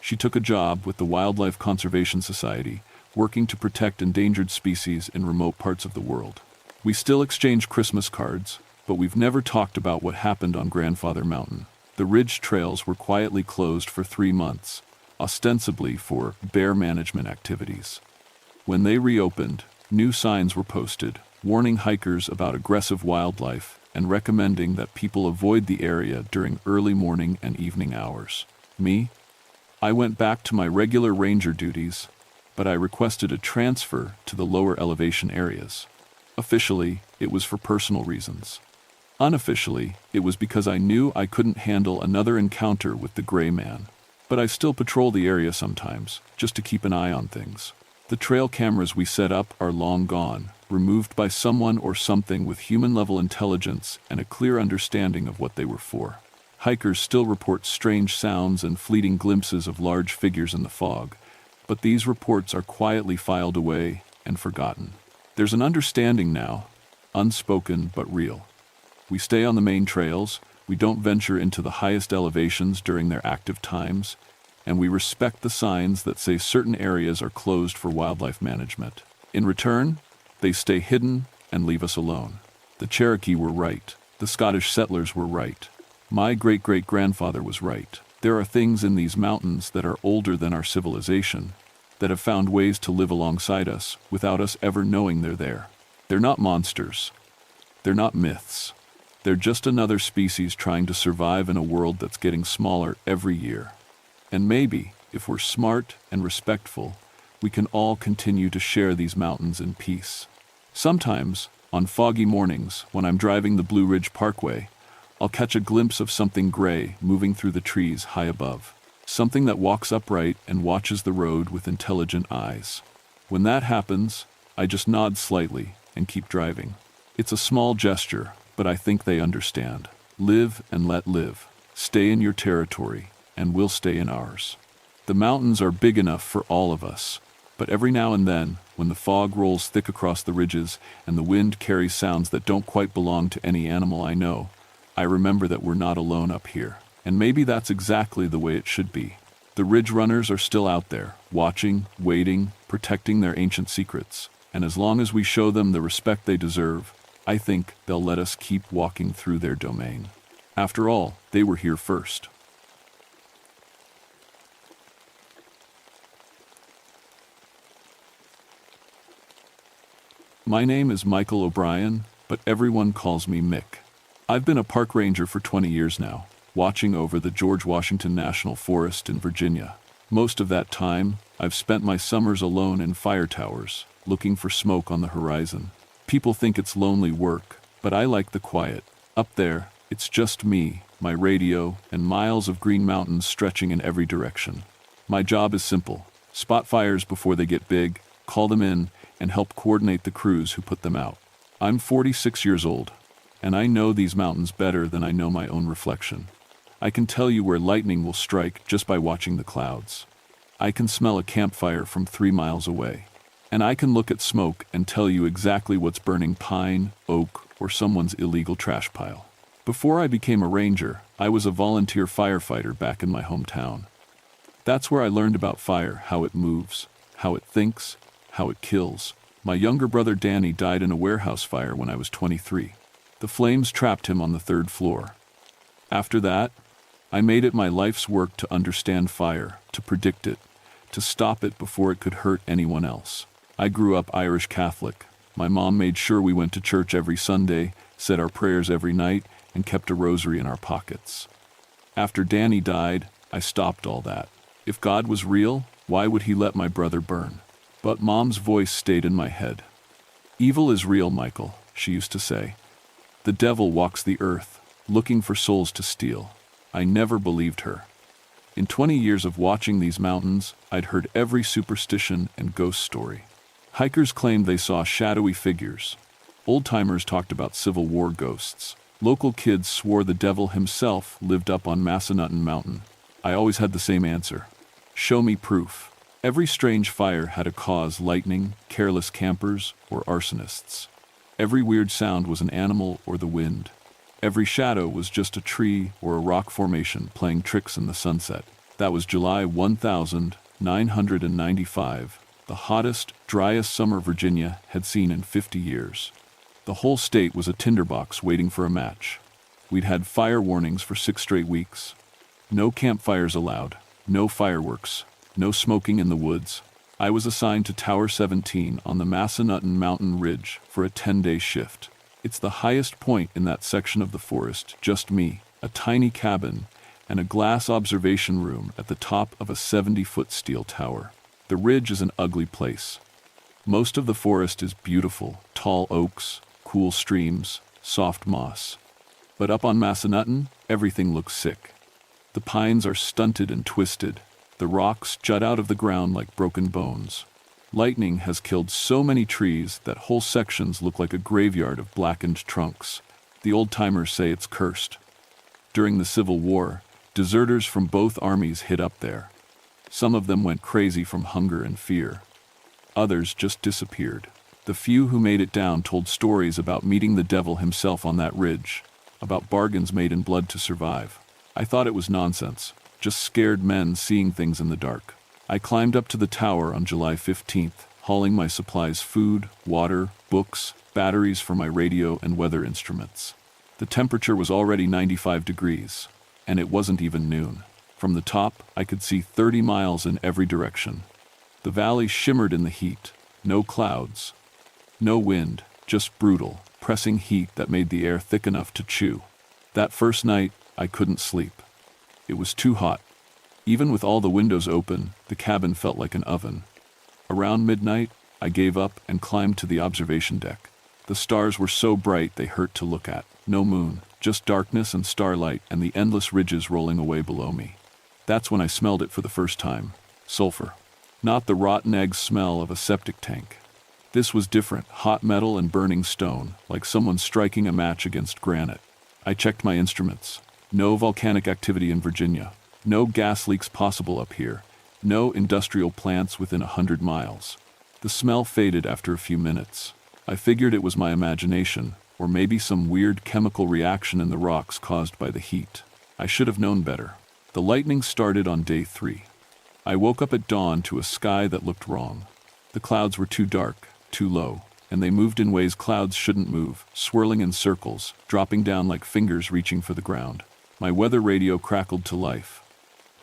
She took a job with the Wildlife Conservation Society, working to protect endangered species in remote parts of the world. We still exchange Christmas cards, but we've never talked about what happened on Grandfather Mountain. The ridge trails were quietly closed for 3 months, ostensibly for bear management activities. When they reopened, new signs were posted, warning hikers about aggressive wildlife and recommending that people avoid the area during early morning and evening hours. I went back to my regular ranger duties, but I requested a transfer to the lower elevation areas. Officially, it was for personal reasons. Unofficially, it was because I knew I couldn't handle another encounter with the gray man. But I still patrol the area sometimes, just to keep an eye on things. The trail cameras we set up are long gone, removed by someone or something with human-level intelligence and a clear understanding of what they were for. Hikers still report strange sounds and fleeting glimpses of large figures in the fog, but these reports are quietly filed away and forgotten. There's an understanding now, unspoken but real. We stay on the main trails, we don't venture into the highest elevations during their active times, and we respect the signs that say certain areas are closed for wildlife management. In return, they stay hidden and leave us alone. The Cherokee were right. The Scottish settlers were right. My great-great-grandfather was right. There are things in these mountains that are older than our civilization, that have found ways to live alongside us without us ever knowing they're there. They're not monsters. They're not myths. They're just another species trying to survive in a world that's getting smaller every year. And maybe, if we're smart and respectful, we can all continue to share these mountains in peace. Sometimes, on foggy mornings, when I'm driving the Blue Ridge Parkway, I'll catch a glimpse of something gray moving through the trees high above. Something that walks upright and watches the road with intelligent eyes. When that happens, I just nod slightly and keep driving. It's a small gesture, but I think they understand. Live and let live. Stay in your territory, and we'll stay in ours. The mountains are big enough for all of us, but every now and then, when the fog rolls thick across the ridges and the wind carries sounds that don't quite belong to any animal I know, I remember that we're not alone up here. And maybe that's exactly the way it should be. The ridge runners are still out there, watching, waiting, protecting their ancient secrets. And as long as we show them the respect they deserve, I think they'll let us keep walking through their domain. After all, they were here first. My name is Michael O'Brien, but everyone calls me Mick. I've been a park ranger for 20 years now, watching over the George Washington National Forest in Virginia. Most of that time, I've spent my summers alone in fire towers, looking for smoke on the horizon. People think it's lonely work, but I like the quiet. Up there, it's just me, my radio, and miles of green mountains stretching in every direction. My job is simple: spot fires before they get big, call them in, and help coordinate the crews who put them out. I'm 46 years old, and I know these mountains better than I know my own reflection. I can tell you where lightning will strike just by watching the clouds. I can smell a campfire from 3 miles away. And I can look at smoke and tell you exactly what's burning pine, oak, or someone's illegal trash pile. Before I became a ranger, I was a volunteer firefighter back in my hometown. That's where I learned about fire, how it moves, how it thinks, how it kills. My younger brother Danny died in a warehouse fire when I was 23. The flames trapped him on the 3rd floor. After that, I made it my life's work to understand fire, to predict it, to stop it before it could hurt anyone else. I grew up Irish Catholic. My mom made sure we went to church every Sunday, said our prayers every night, and kept a rosary in our pockets. After Danny died, I stopped all that. If God was real, why would he let my brother burn? But Mom's voice stayed in my head. Evil is real, Michael, she used to say. The devil walks the earth, looking for souls to steal. I never believed her. In 20 years of watching these mountains, I'd heard every superstition and ghost story. Hikers claimed they saw shadowy figures. Old-timers talked about Civil War ghosts. Local kids swore the devil himself lived up on Appalachian Mountain. I always had the same answer. Show me proof. Every strange fire had a cause: lightning, careless campers, or arsonists. Every weird sound was an animal or the wind. Every shadow was just a tree or a rock formation playing tricks in the sunset. That was July 1995, the hottest, driest summer Virginia had seen in 50 years. The whole state was a tinderbox waiting for a match. We'd had fire warnings for 6 straight weeks. No campfires allowed, no fireworks, no smoking in the woods. I was assigned to Tower 17 on the Appalachian Mountain Ridge for a 10-day shift. It's the highest point in that section of the forest, just me, a tiny cabin, and a glass observation room at the top of a 70-foot steel tower. The ridge is an ugly place. Most of the forest is beautiful: tall oaks, cool streams, soft moss. But up on Appalachian, everything looks sick. The pines are stunted and twisted. The rocks jut out of the ground like broken bones. Lightning has killed so many trees that whole sections look like a graveyard of blackened trunks. The old-timers say it's cursed. During the Civil War, deserters from both armies hid up there. Some of them went crazy from hunger and fear. Others just disappeared. The few who made it down told stories about meeting the devil himself on that ridge, about bargains made in blood to survive. I thought it was nonsense, just scared men seeing things in the dark. I climbed up to the tower on July 15th, hauling my supplies: food, water, books, batteries for my radio and weather instruments. The temperature was already 95 degrees, and it wasn't even noon. From the top, I could see 30 miles in every direction. The valley shimmered in the heat. No clouds, no wind, just brutal, pressing heat that made the air thick enough to chew. That first night, I couldn't sleep. It was too hot. Even with all the windows open, the cabin felt like an oven. Around midnight, I gave up and climbed to the observation deck. The stars were so bright they hurt to look at. No moon, just darkness and starlight and the endless ridges rolling away below me. That's when I smelled it for the first time: sulfur. Not the rotten egg smell of a septic tank. This was different: hot metal and burning stone, like someone striking a match against granite. I checked my instruments. No volcanic activity in Virginia. No gas leaks possible up here. No industrial plants within 100 miles. The smell faded after a few minutes. I figured it was my imagination, or maybe some weird chemical reaction in the rocks caused by the heat. I should have known better. The lightning started on day 3. I woke up at dawn to a sky that looked wrong. The clouds were too dark, too low, and they moved in ways clouds shouldn't move, swirling in circles, dropping down like fingers reaching for the ground. My weather radio crackled to life.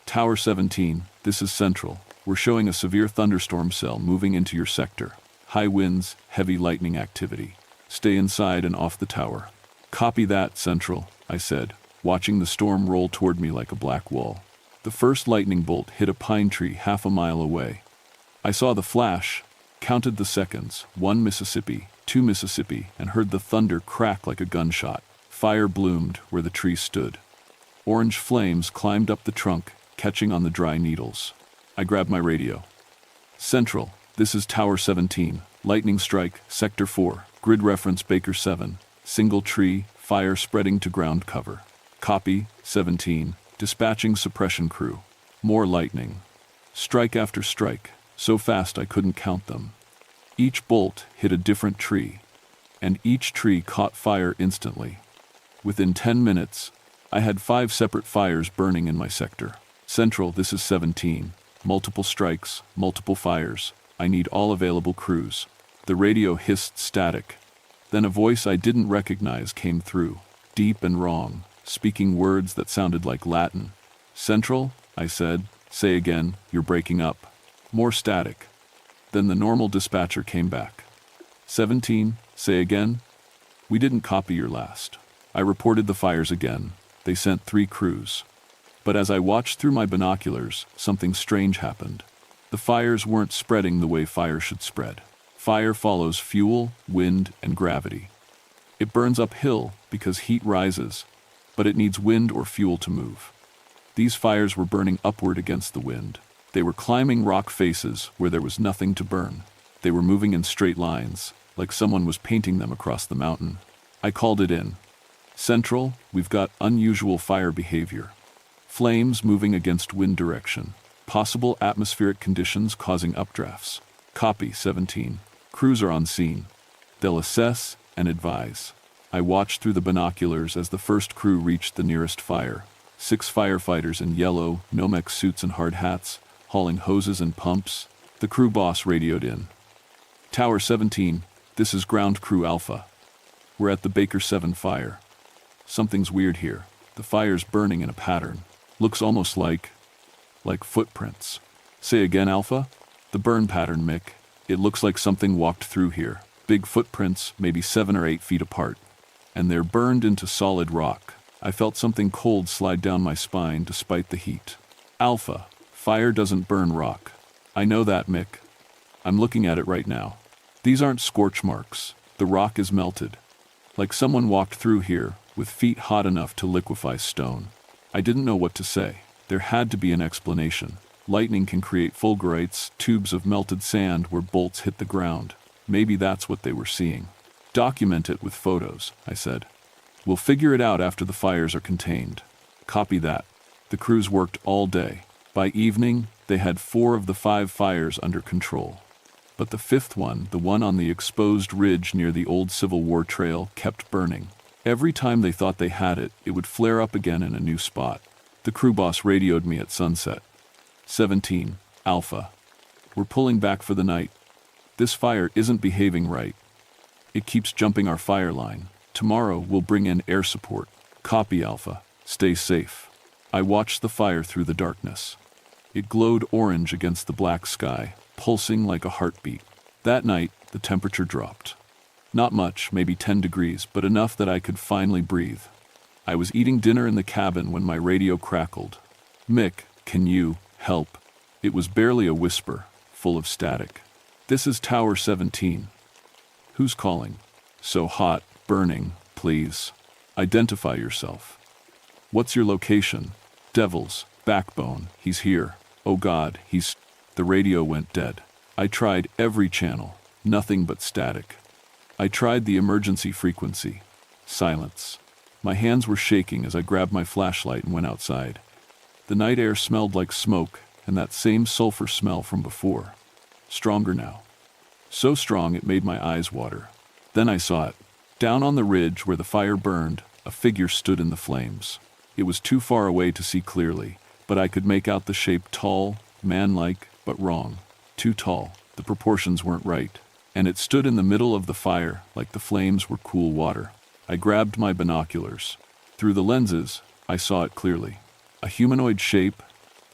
Tower 17, this is Central. We're showing a severe thunderstorm cell moving into your sector. High winds, heavy lightning activity. Stay inside and off the tower. Copy that, Central, I said, watching the storm roll toward me like a black wall. The first lightning bolt hit a pine tree half a mile away. I saw the flash, counted the seconds: 1 Mississippi, 2 Mississippi, and heard the thunder crack like a gunshot. Fire bloomed where the tree stood. Orange flames climbed up the trunk, catching on the dry needles. I grabbed my radio. Central, this is Tower 17, lightning strike, Sector 4, grid reference Baker 7, single tree, fire spreading to ground cover. Copy, 17, dispatching suppression crew. More lightning. Strike after strike, so fast I couldn't count them. Each bolt hit a different tree, and each tree caught fire instantly. Within 10 minutes, I had 5 separate fires burning in my sector. Central, this is 17. Multiple strikes, multiple fires. I need all available crews. The radio hissed static. Then a voice I didn't recognize came through, deep and wrong, speaking words that sounded like Latin. Central, I said, say again, you're breaking up. More static. Then the normal dispatcher came back. 17, say again. We didn't copy your last. I reported the fires again. They sent 3 crews. But as I watched through my binoculars, something strange happened. The fires weren't spreading the way fire should spread. Fire follows fuel, wind, and gravity. It burns uphill because heat rises, but it needs wind or fuel to move. These fires were burning upward against the wind. They were climbing rock faces where there was nothing to burn. They were moving in straight lines, like someone was painting them across the mountain. I called it in. Central, we've got unusual fire behavior. Flames moving against wind direction. Possible atmospheric conditions causing updrafts. Copy, 17. Crews are on scene. They'll assess and advise. I watched through the binoculars as the first crew reached the nearest fire. 6 firefighters in yellow, Nomex suits and hard hats, hauling hoses and pumps. The crew boss radioed in. Tower 17, this is Ground Crew Alpha. We're at the Baker 7 fire. Something's weird here. The fire's burning in a pattern. Looks almost like footprints. Say again, Alpha? The burn pattern, Mick. It looks like something walked through here. Big footprints, maybe 7 or 8 feet apart. And they're burned into solid rock. I felt something cold slide down my spine despite the heat. Alpha, fire doesn't burn rock. I know that, Mick. I'm looking at it right now. These aren't scorch marks. The rock is melted. Like someone walked through here, with feet hot enough to liquefy stone. I didn't know what to say. There had to be an explanation. Lightning can create fulgurites, tubes of melted sand where bolts hit the ground. Maybe that's what they were seeing. Document it with photos, I said. We'll figure it out after the fires are contained. Copy that. The crews worked all day. By evening, they had 4 of the 5 fires under control. But the 5th one, the one on the exposed ridge near the old Civil War trail, kept burning. Every time they thought they had it, it would flare up again in a new spot. The crew boss radioed me at sunset. 17, Alpha. We're pulling back for the night. This fire isn't behaving right. It keeps jumping our fire line. Tomorrow we'll bring in air support. Copy, Alpha. Stay safe. I watched the fire through the darkness. It glowed orange against the black sky, pulsing like a heartbeat. That night, the temperature dropped. Not much, maybe 10 degrees, but enough that I could finally breathe. I was eating dinner in the cabin when my radio crackled. Mick, can you help? It was barely a whisper, full of static. This is Tower 17. Who's calling? So hot, burning, please. Identify yourself. What's your location? Devils, backbone, he's here. Oh God, The radio went dead. I tried every channel, nothing but static. I tried the emergency frequency. Silence. My hands were shaking as I grabbed my flashlight and went outside. The night air smelled like smoke and that same sulfur smell from before. Stronger now. So strong it made my eyes water. Then I saw it. Down on the ridge where the fire burned, a figure stood in the flames. It was too far away to see clearly, but I could make out the shape tall, man-like, but wrong. Too tall. The proportions weren't right. And it stood in the middle of the fire like the flames were cool water. I grabbed my binoculars. Through the lenses, I saw it clearly. A humanoid shape,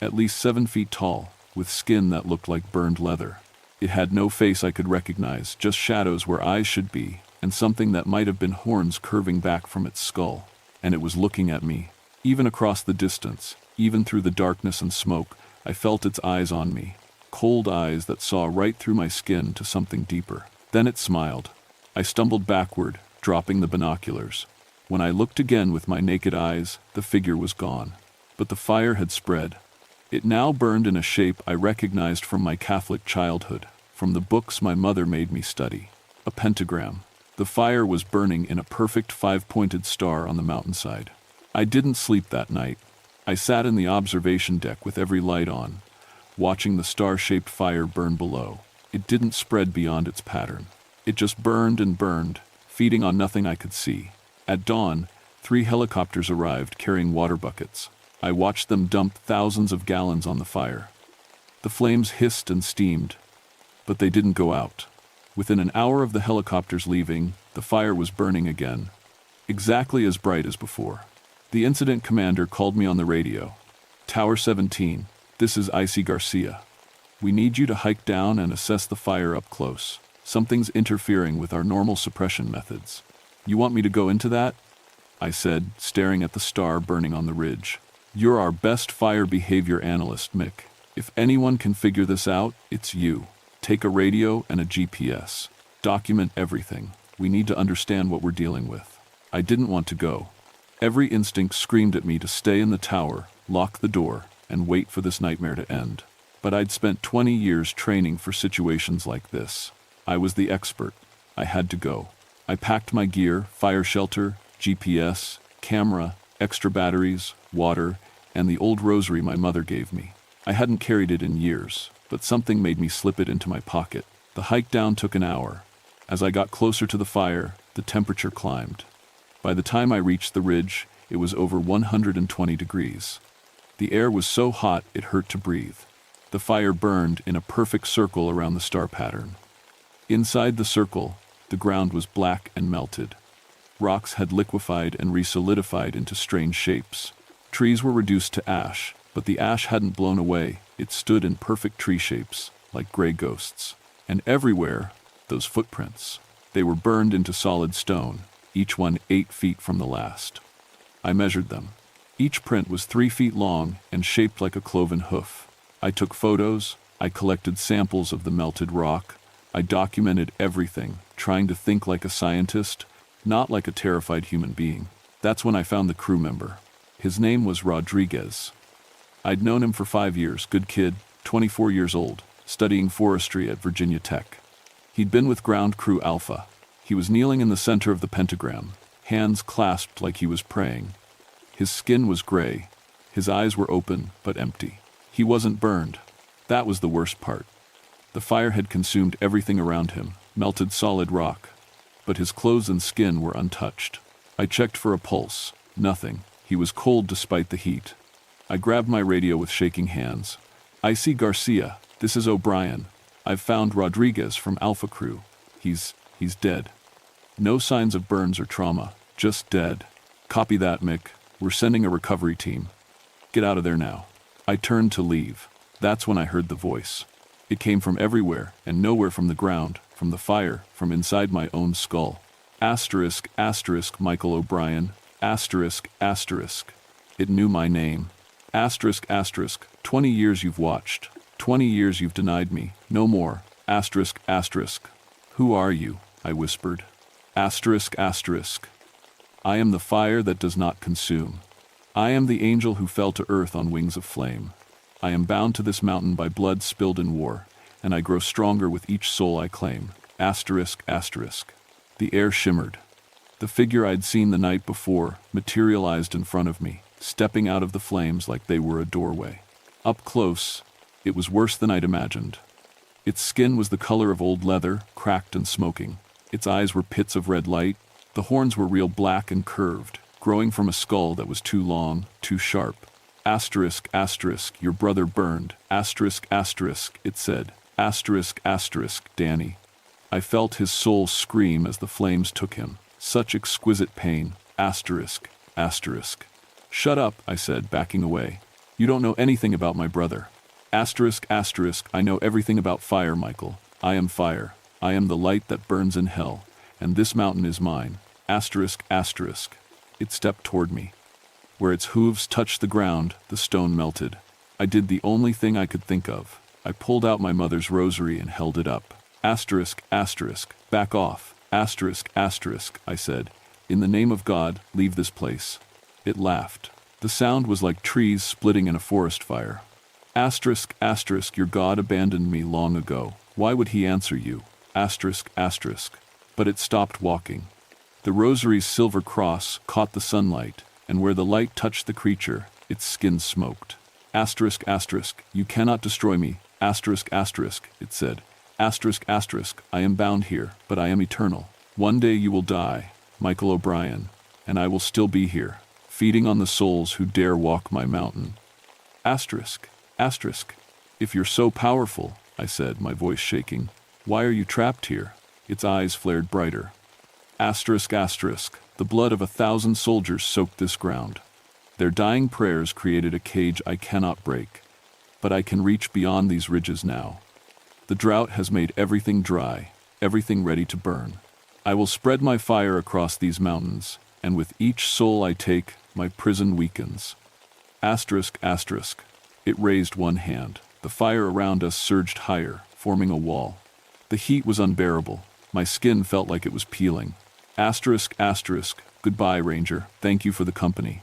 at least 7 feet tall, with skin that looked like burned leather. It had no face I could recognize, just shadows where eyes should be, and something that might have been horns curving back from its skull. And it was looking at me. Even across the distance, even through the darkness and smoke, I felt its eyes on me. Cold eyes that saw right through my skin to something deeper. Then it smiled. I stumbled backward, dropping the binoculars. When I looked again with my naked eyes, the figure was gone. But the fire had spread. It now burned in a shape I recognized from my Catholic childhood, from the books my mother made me study. A pentagram. The fire was burning in a perfect 5-pointed star on the mountainside. I didn't sleep that night. I sat in the observation deck with every light on, watching the star-shaped fire burn below. It didn't spread beyond its pattern. It just burned and burned, feeding on nothing I could see. At dawn, 3 helicopters arrived carrying water buckets. I watched them dump thousands of gallons on the fire. The flames hissed and steamed, but they didn't go out. Within an hour of the helicopters leaving, the fire was burning again, exactly as bright as before. The incident commander called me on the radio. Tower 17, this is Icy Garcia. We need you to hike down and assess the fire up close. Something's interfering with our normal suppression methods. You want me to go into that? I said, staring at the star burning on the ridge. You're our best fire behavior analyst, Mick. If anyone can figure this out, it's you. Take a radio and a GPS. Document everything. We need to understand what we're dealing with. I didn't want to go. Every instinct screamed at me to stay in the tower, lock the door, and wait for this nightmare to end. But I'd spent 20 years training for situations like this. I was the expert. I had to go. I packed my gear, fire shelter, GPS, camera, extra batteries, water, and the old rosary my mother gave me. I hadn't carried it in years, but something made me slip it into my pocket. The hike down took an hour. As I got closer to the fire, the temperature climbed. By the time I reached the ridge, it was over 120 degrees. The air was so hot it hurt to breathe. The fire burned in a perfect circle around the star pattern. Inside the circle, the ground was black and melted. Rocks had liquefied and resolidified into strange shapes. Trees were reduced to ash, but the ash hadn't blown away. It stood in perfect tree shapes, like gray ghosts. And everywhere, those footprints. They were burned into solid stone, each one 8 feet from the last. I measured them. Each print was 3 feet long and shaped like a cloven hoof. I took photos, I collected samples of the melted rock, I documented everything, trying to think like a scientist, not like a terrified human being. That's when I found the crew member. His name was Rodriguez. I'd known him for 5 years, good kid, 24 years old, studying forestry at Virginia Tech. He'd been with Ground Crew Alpha. He was kneeling in the center of the pentagram, hands clasped like he was praying. His skin was gray. His eyes were open but empty. He wasn't burned. That was the worst part. The fire had consumed everything around him, melted solid rock. But his clothes and skin were untouched. I checked for a pulse. Nothing. He was cold despite the heat. I grabbed my radio with shaking hands. "I see Garcia. This is O'Brien. I've found Rodriguez from Alpha Crew. He's dead. No signs of burns or trauma. Just dead." "Copy that, Mick. We're sending a recovery team. Get out of there now." I turned to leave. That's when I heard the voice. It came from everywhere and nowhere from the ground, from the fire, from inside my own skull. Asterisk, asterisk, Michael O'Brien. Asterisk, asterisk. It knew my name. Asterisk, asterisk, 20 years you've watched. 20 years you've denied me. No more. Asterisk, asterisk. "Who are you?" I whispered. Asterisk, asterisk. "I am the fire that does not consume. I am the angel who fell to earth on wings of flame. I am bound to this mountain by blood spilled in war, and I grow stronger with each soul I claim." Asterisk, asterisk. The air shimmered. The figure I'd seen the night before materialized in front of me, stepping out of the flames like they were a doorway. Up close, it was worse than I'd imagined. Its skin was the color of old leather, cracked and smoking. Its eyes were pits of red light. The horns were real black and curved, growing from a skull that was too long, too sharp. Asterisk, asterisk, your brother burned. Asterisk, asterisk, it said. Asterisk, asterisk, Danny. I felt his soul scream as the flames took him. Such exquisite pain. Asterisk, asterisk. "Shut up," I said, backing away. "You don't know anything about my brother." Asterisk, asterisk, I know everything about fire, Michael. I am fire. I am the light that burns in hell, and this mountain is mine. Asterisk, asterisk. It stepped toward me. Where its hooves touched the ground, the stone melted. I did the only thing I could think of. I pulled out my mother's rosary and held it up. Asterisk, asterisk, back off. Asterisk, asterisk, I said. "In the name of God, leave this place." It laughed. The sound was like trees splitting in a forest fire. Asterisk, asterisk, your God abandoned me long ago. Why would he answer you? Asterisk, asterisk. But it stopped walking. The rosary's silver cross caught the sunlight, and where the light touched the creature, its skin smoked. Asterisk, asterisk, you cannot destroy me. Asterisk, asterisk, it said. Asterisk, asterisk, I am bound here, but I am eternal. One day you will die, Michael O'Brien, and I will still be here, feeding on the souls who dare walk my mountain. Asterisk, asterisk. If you're so powerful, I said, my voice shaking, why are you trapped here? Its eyes flared brighter. Asterisk, asterisk, the blood of 1,000 soldiers soaked this ground. Their dying prayers created a cage I cannot break. But I can reach beyond these ridges now. The drought has made everything dry, everything ready to burn. I will spread my fire across these mountains, and with each soul I take, my prison weakens. Asterisk, asterisk. It raised one hand. The fire around us surged higher, forming a wall. The heat was unbearable. My skin felt like it was peeling. Asterisk, asterisk. Goodbye, Ranger. Thank you for the company.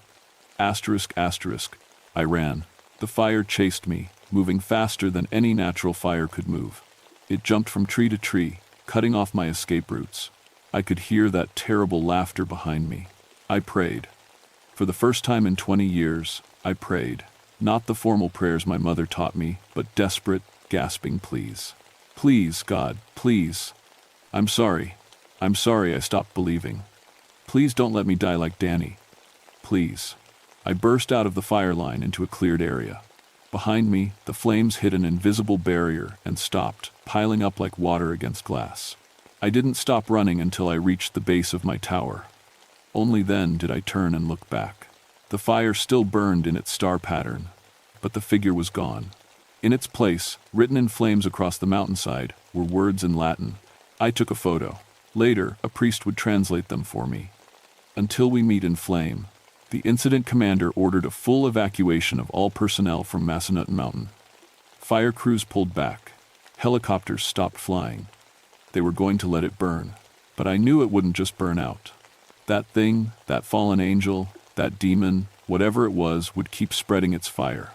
Asterisk, asterisk. I ran. The fire chased me, moving faster than any natural fire could move. It jumped from tree to tree, cutting off my escape routes. I could hear that terrible laughter behind me. I prayed. For the first time in 20 years, I prayed. Not the formal prayers my mother taught me, but desperate, gasping pleas. Please, God, please. I'm sorry. I'm sorry I stopped believing. Please don't let me die like Danny. Please. I burst out of the fire line into a cleared area. Behind me, the flames hit an invisible barrier and stopped, piling up like water against glass. I didn't stop running until I reached the base of my tower. Only then did I turn and look back. The fire still burned in its star pattern, but the figure was gone. In its place, written in flames across the mountainside, were words in Latin. I took a photo. Later, a priest would translate them for me. Until we meet in flame. The incident commander ordered a full evacuation of all personnel from Appalachian Mountains. Fire crews pulled back. Helicopters stopped flying. They were going to let it burn. But I knew it wouldn't just burn out. That thing, that fallen angel, that demon, whatever it was, would keep spreading its fire.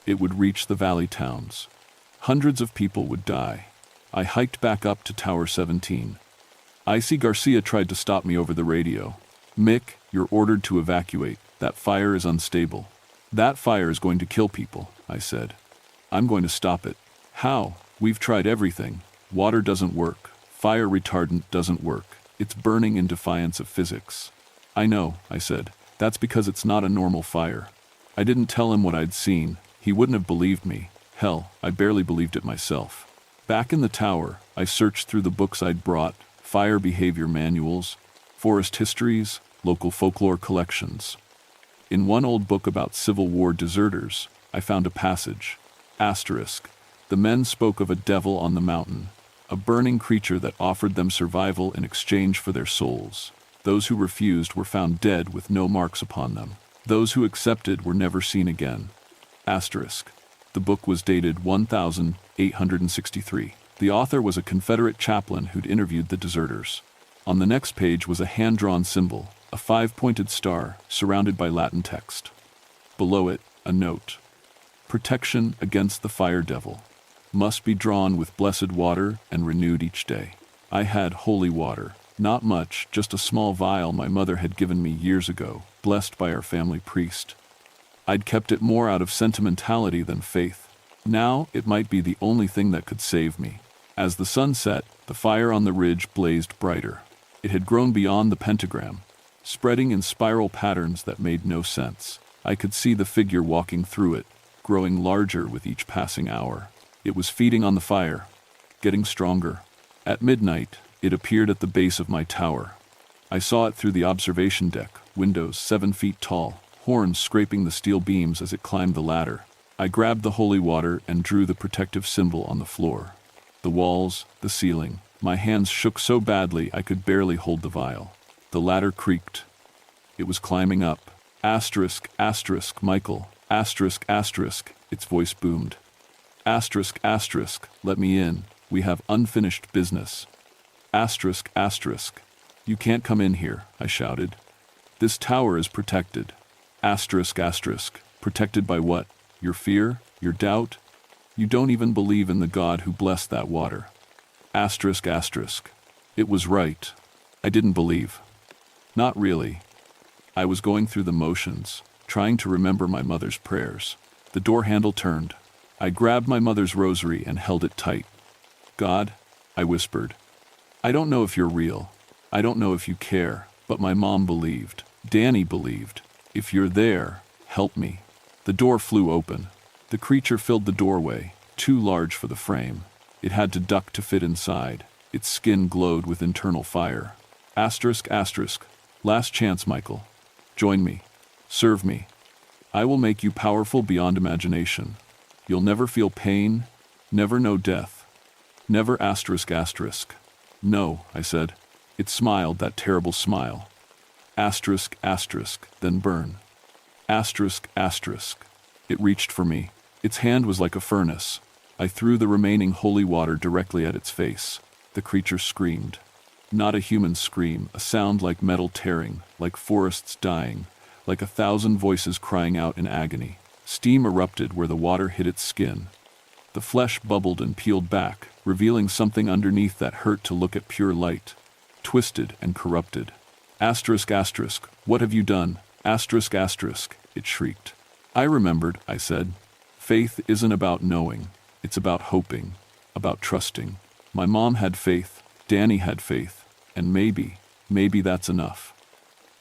It would reach the valley towns. Hundreds of people would die. I hiked back up to Tower 17. I.C. Garcia tried to stop me over the radio. Mick, you're ordered to evacuate. That fire is unstable. That fire is going to kill people, I said. I'm going to stop it. How? We've tried everything. Water doesn't work. Fire retardant doesn't work. It's burning in defiance of physics. I know, I said. That's because it's not a normal fire. I didn't tell him what I'd seen. He wouldn't have believed me. Hell, I barely believed it myself. Back in the tower, I searched through the books I'd brought, fire behavior manuals, forest histories, local folklore collections. In one old book about Civil War deserters, I found a passage. Asterisk. The men spoke of a devil on the mountain, a burning creature that offered them survival in exchange for their souls. Those who refused were found dead with no marks upon them. Those who accepted were never seen again. Asterisk. The book was dated 1863. The author was a Confederate chaplain who'd interviewed the deserters. On the next page was a hand-drawn symbol, a 5-pointed star surrounded by Latin text. Below it, a note. Protection against the fire devil. Must be drawn with blessed water and renewed each day. I had holy water. Not much, just a small vial my mother had given me years ago, blessed by our family priest. I'd kept it more out of sentimentality than faith. Now it might be the only thing that could save me. As the sun set, the fire on the ridge blazed brighter. It had grown beyond the pentagram, spreading in spiral patterns that made no sense. I could see the figure walking through it, growing larger with each passing hour. It was feeding on the fire, getting stronger. At midnight, it appeared at the base of my tower. I saw it through the observation deck, windows 7 feet tall, horns scraping the steel beams as it climbed the ladder. I grabbed the holy water and drew the protective symbol on the floor. The walls, the ceiling. My hands shook so badly I could barely hold the vial. The ladder creaked. It was climbing up. Asterisk, asterisk, Michael. Asterisk, asterisk, its voice boomed. Asterisk, asterisk, let me in. We have unfinished business. Asterisk, asterisk. You can't come in here, I shouted. This tower is protected. Asterisk, asterisk. Protected by what? Your fear? Your doubt? You don't even believe in the God who blessed that water. Asterisk, asterisk. It was right. I didn't believe. Not really. I was going through the motions, trying to remember my mother's prayers. The door handle turned. I grabbed my mother's rosary and held it tight. God, I whispered. I don't know if you're real. I don't know if you care, but my mom believed. Danny believed. If you're there, help me. The door flew open. The creature filled the doorway, too large for the frame. It had to duck to fit inside. Its skin glowed with internal fire. Asterisk, asterisk. Last chance, Michael. Join me. Serve me. I will make you powerful beyond imagination. You'll never feel pain, never know death. Never asterisk, asterisk. No, I said. It smiled, that terrible smile. Asterisk, asterisk, then burn. Asterisk, asterisk. It reached for me. Its hand was like a furnace. I threw the remaining holy water directly at its face. The creature screamed. Not a human scream, a sound like metal tearing, like forests dying, like 1,000 voices crying out in agony. Steam erupted where the water hit its skin. The flesh bubbled and peeled back, revealing something underneath that hurt to look at. Pure light. Twisted and corrupted. Asterisk, asterisk, what have you done? Asterisk, asterisk, it shrieked. I remembered, I said. Faith isn't about knowing. It's about hoping. About trusting. My mom had faith. Danny had faith. And maybe that's enough.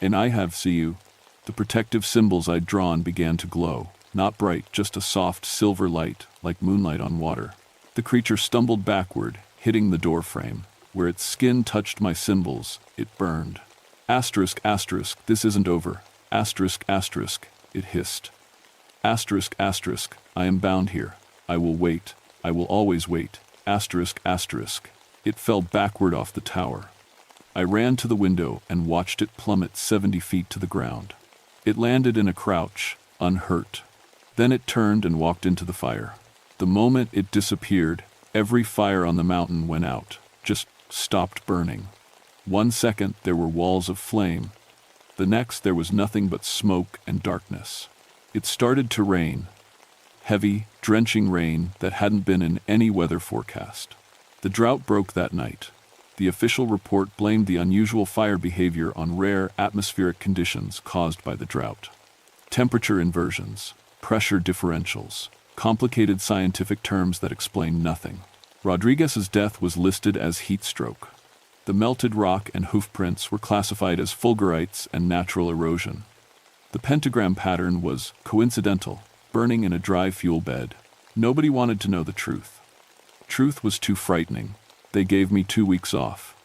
And I have, see you. The protective symbols I'd drawn began to glow. Not bright, just a soft silver light, like moonlight on water. The creature stumbled backward, hitting the door frame. Where its skin touched my symbols, it burned. Asterisk, asterisk, this isn't over. Asterisk, asterisk, it hissed. Asterisk, asterisk, I am bound here. I will wait. I will always wait. Asterisk, asterisk. It fell backward off the tower. I ran to the window and watched it plummet 70 feet to the ground. It landed in a crouch, unhurt. Then it turned and walked into the fire. The moment it disappeared, every fire on the mountain went out, just stopped burning. 1 second there were walls of flame. The next there was nothing but smoke and darkness. It started to rain. Heavy, drenching rain that hadn't been in any weather forecast. The drought broke that night. The official report blamed the unusual fire behavior on rare atmospheric conditions caused by the drought. Temperature inversions, pressure differentials, complicated scientific terms that explain nothing. Rodriguez's death was listed as heat stroke. The melted rock and hoof prints were classified as fulgurites and natural erosion. The pentagram pattern was coincidental, burning in a dry fuel bed. Nobody wanted to know the truth. Truth was too frightening. They gave me 2 weeks off.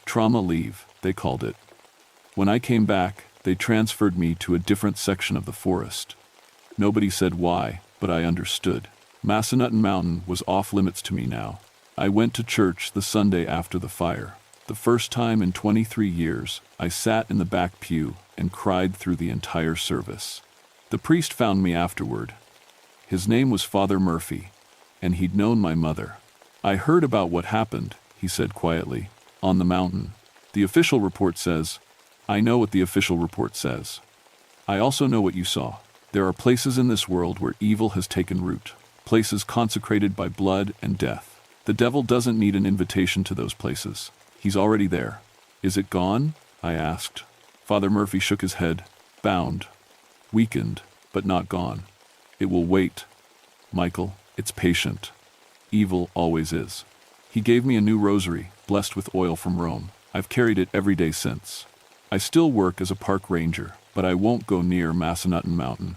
Trauma leave, they called it. When I came back, they transferred me to a different section of the forest. Nobody said why, but I understood. Massanutten Mountain was off limits to me now. I went to church the Sunday after the fire. The first time in 23 years, I sat in the back pew and cried through the entire service. The priest found me afterward. His name was Father Murphy, and he'd known my mother. I heard about what happened, he said quietly, on the mountain. The official report says, I know what the official report says. I also know what you saw. There are places in this world where evil has taken root, places consecrated by blood and death. The devil doesn't need an invitation to those places. He's already there. Is it gone? I asked. Father Murphy shook his head, bound, weakened, but not gone. It will wait. Michael, it's patient. Evil always is. He gave me a new rosary, blessed with oil from Rome. I've carried it every day since. I still work as a park ranger, but I won't go near Massanutten Mountain.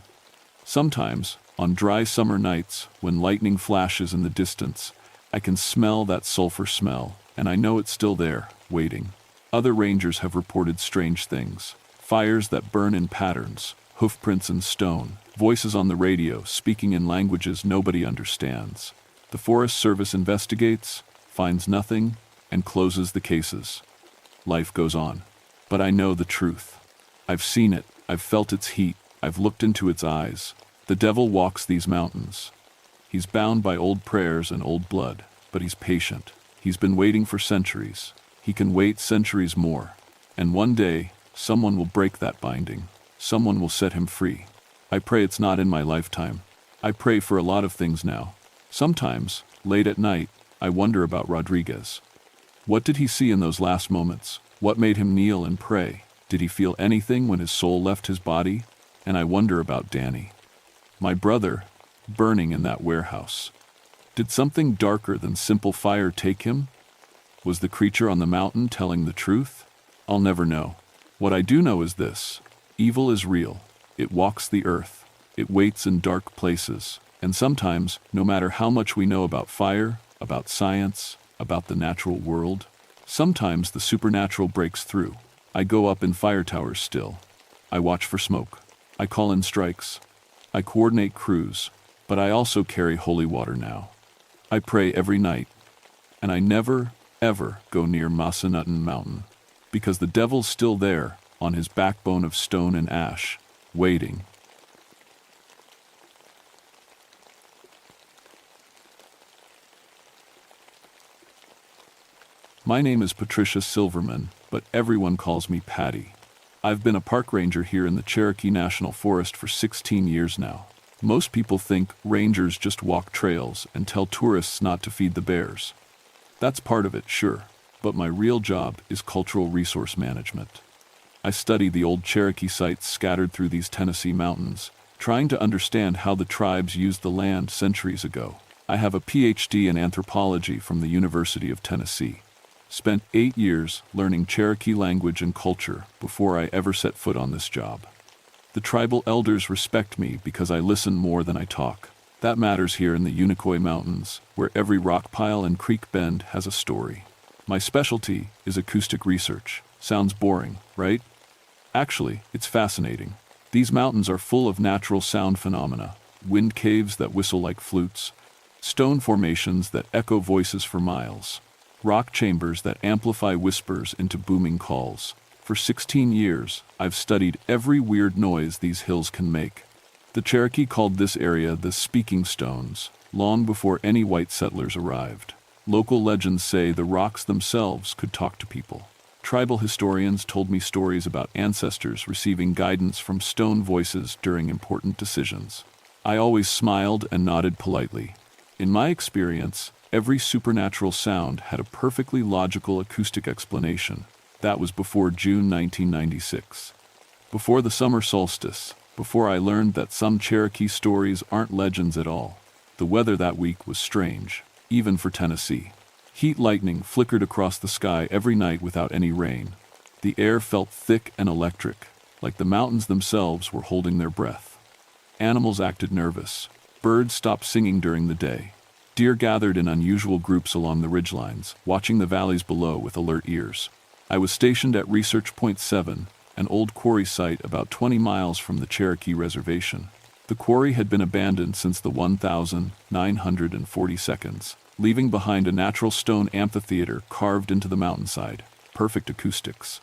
Sometimes, on dry summer nights, when lightning flashes in the distance, I can smell that sulfur smell, and I know it's still there, waiting. Other rangers have reported strange things. Fires that burn in patterns, hoofprints in stone, voices on the radio speaking in languages nobody understands. The Forest Service investigates, finds nothing, and closes the cases. Life goes on. But I know the truth. I've seen it, I've felt its heat, I've looked into its eyes. The devil walks these mountains. He's bound by old prayers and old blood, but he's patient. He's been waiting for centuries. He can wait centuries more. And one day, someone will break that binding. Someone will set him free. I pray it's not in my lifetime. I pray for a lot of things now. Sometimes, late at night, I wonder about Rodriguez. What did he see in those last moments? What made him kneel and pray? Did he feel anything when his soul left his body? And I wonder about Danny. My brother, burning in that warehouse. Did something darker than simple fire take him? Was the creature on the mountain telling the truth? I'll never know. What I do know is this. Evil is real. It walks the earth. It waits in dark places. And sometimes, no matter how much we know about fire, about science, about the natural world, sometimes the supernatural breaks through. I go up in fire towers still. I watch for smoke. I call in strikes. I coordinate crews. But I also carry holy water now. I pray every night. And I never, ever go near Massanutten Mountain. Because the devil's still there, on his backbone of stone and ash, waiting. My name is Patricia Silverman, but everyone calls me Patty. I've been a park ranger here in the Cherokee National Forest for 16 years now. Most people think rangers just walk trails and tell tourists not to feed the bears. That's part of it, sure, but my real job is cultural resource management. I study the old Cherokee sites scattered through these Tennessee mountains, trying to understand how the tribes used the land centuries ago. I have a PhD in anthropology from the University of Tennessee. Spent 8 years learning Cherokee language and culture before I ever set foot on this job. The tribal elders respect me because I listen more than I talk. That matters here in the Unexplained Mountains, where every rock pile and creek bend has a story. My specialty is acoustic research. Sounds boring, right? Actually, it's fascinating. These mountains are full of natural sound phenomena, wind caves that whistle like flutes, stone formations that echo voices for miles, rock chambers that amplify whispers into booming calls. For 16 years, I've studied every weird noise these hills can make. The Cherokee called this area the Speaking Stones, long before any white settlers arrived. Local legends say the rocks themselves could talk to people. Tribal historians told me stories about ancestors receiving guidance from stone voices during important decisions. I always smiled and nodded politely. In my experience, every supernatural sound had a perfectly logical acoustic explanation. That was before June 1996. Before the summer solstice, before I learned that some Cherokee stories aren't legends at all. The weather that week was strange, even for Tennessee. Heat lightning flickered across the sky every night without any rain. The air felt thick and electric, like the mountains themselves were holding their breath. Animals acted nervous. Birds stopped singing during the day. Deer gathered in unusual groups along the ridgelines, watching the valleys below with alert ears. I was stationed at Research Point 7, an old quarry site about 20 miles from the Cherokee Reservation. The quarry had been abandoned since the 1942, leaving behind a natural stone amphitheater carved into the mountainside. Perfect acoustics.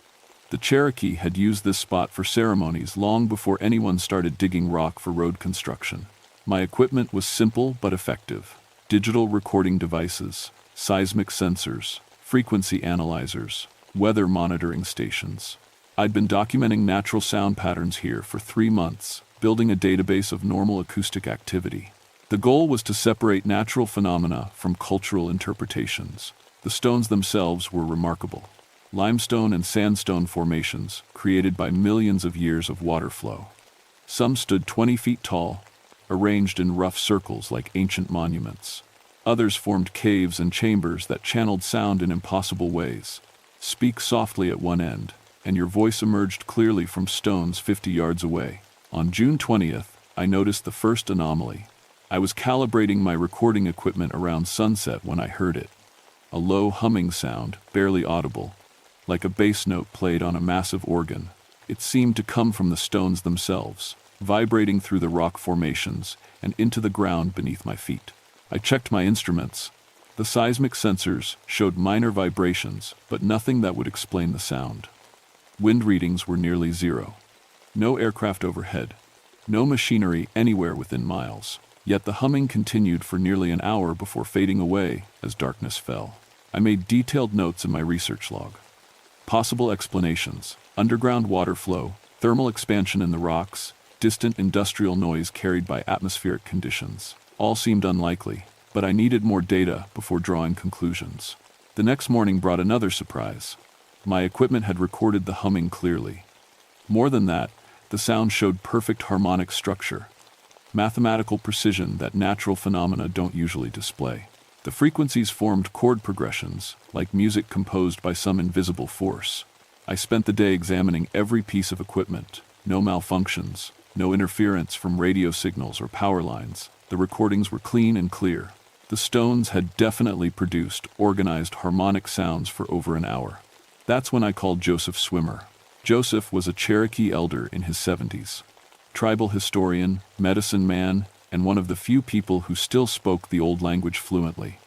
The Cherokee had used this spot for ceremonies long before anyone started digging rock for road construction. My equipment was simple but effective. Digital recording devices, seismic sensors, frequency analyzers, weather monitoring stations. I'd been documenting natural sound patterns here for 3 months, building a database of normal acoustic activity. The goal was to separate natural phenomena from cultural interpretations. The stones themselves were remarkable. Limestone and sandstone formations created by millions of years of water flow. Some stood 20 feet tall, arranged in rough circles like ancient monuments. Others formed caves and chambers that channeled sound in impossible ways. Speak softly at one end, and your voice emerged clearly from stones 50 yards away. On June 20th, I noticed the first anomaly. I was calibrating my recording equipment around sunset when I heard it. A low humming sound, barely audible, like a bass note played on a massive organ. It seemed to come from the stones themselves, vibrating through the rock formations and into the ground beneath my feet. I checked my instruments. The seismic sensors showed minor vibrations, but nothing that would explain the sound. Wind readings were nearly zero. No aircraft overhead. No machinery anywhere within miles. Yet the humming continued for nearly an hour before fading away as darkness fell. I made detailed notes in my research log. Possible explanations: underground water flow, thermal expansion in the rocks, distant industrial noise carried by atmospheric conditions. All seemed unlikely, but I needed more data before drawing conclusions. The next morning brought another surprise. My equipment had recorded the humming clearly. More than that, the sound showed perfect harmonic structure, mathematical precision that natural phenomena don't usually display. The frequencies formed chord progressions, like music composed by some invisible force. I spent the day examining every piece of equipment. No malfunctions, no interference from radio signals or power lines. The recordings were clean and clear. The stones had definitely produced organized harmonic sounds for over an hour. That's when I called Joseph Swimmer. Joseph was a Cherokee elder in his 70s. Tribal historian, medicine man, and one of the few people who still spoke the old language fluently.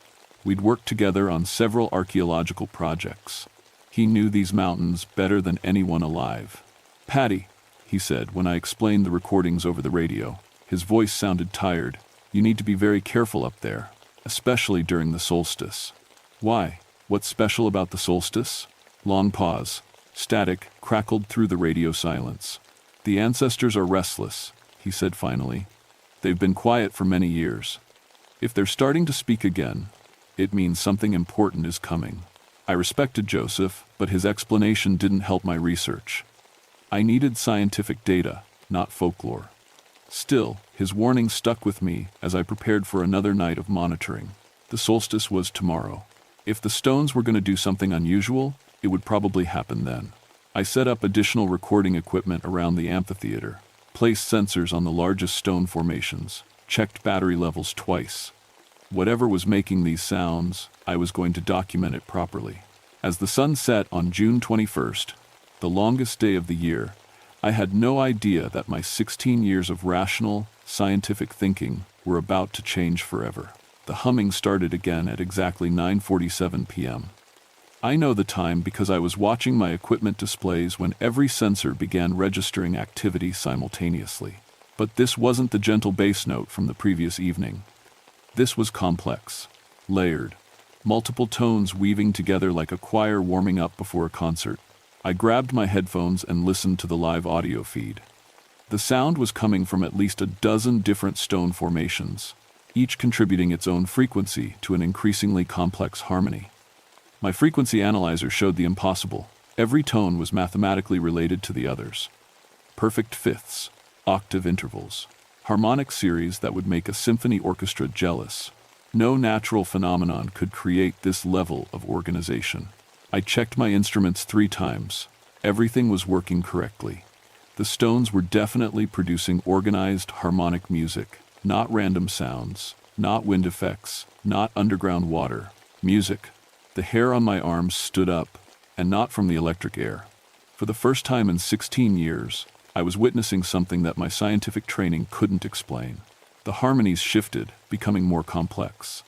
We'd worked together on several archaeological projects. He knew these mountains better than anyone alive. "Patty," he said when I explained the recordings over the radio. His voice sounded tired. "You need to be very careful up there, especially during the solstice." "Why? What's special about the solstice?" Long pause. Static crackled through the radio silence. "The ancestors are restless," he said finally. They've been quiet for many years. If they're starting to speak again, it means something important is coming. I respected Joseph, but his explanation didn't help my research. I needed scientific data, not folklore. Still, his warning stuck with me as I prepared for another night of monitoring. The solstice was tomorrow. If the stones were going to do something unusual, it would probably happen then. I set up additional recording equipment around the amphitheater, placed sensors on the largest stone formations, checked battery levels twice. Whatever was making these sounds, I was going to document it properly. As the sun set on June 21st, the longest day of the year, I had no idea that my 16 years of rational, scientific thinking were about to change forever. The humming started again at exactly 9:47 p.m. I know the time because I was watching my equipment displays when every sensor began registering activity simultaneously. But this wasn't the gentle bass note from the previous evening. This was complex, layered, multiple tones weaving together like a choir warming up before a concert. I grabbed my headphones and listened to the live audio feed. The sound was coming from at least a dozen different stone formations, each contributing its own frequency to an increasingly complex harmony. My frequency analyzer showed the impossible. Every tone was mathematically related to the others. Perfect fifths, octave intervals, harmonic series that would make a symphony orchestra jealous. No natural phenomenon could create this level of organization. I checked my instruments 3 times. Everything was working correctly. The stones were definitely producing organized harmonic music, not random sounds, not wind effects, not underground water. Music. The hair on my arms stood up, and not from the electric air. For the first time in 16 years, I was witnessing something that my scientific training couldn't explain. The harmonies shifted, becoming more complex.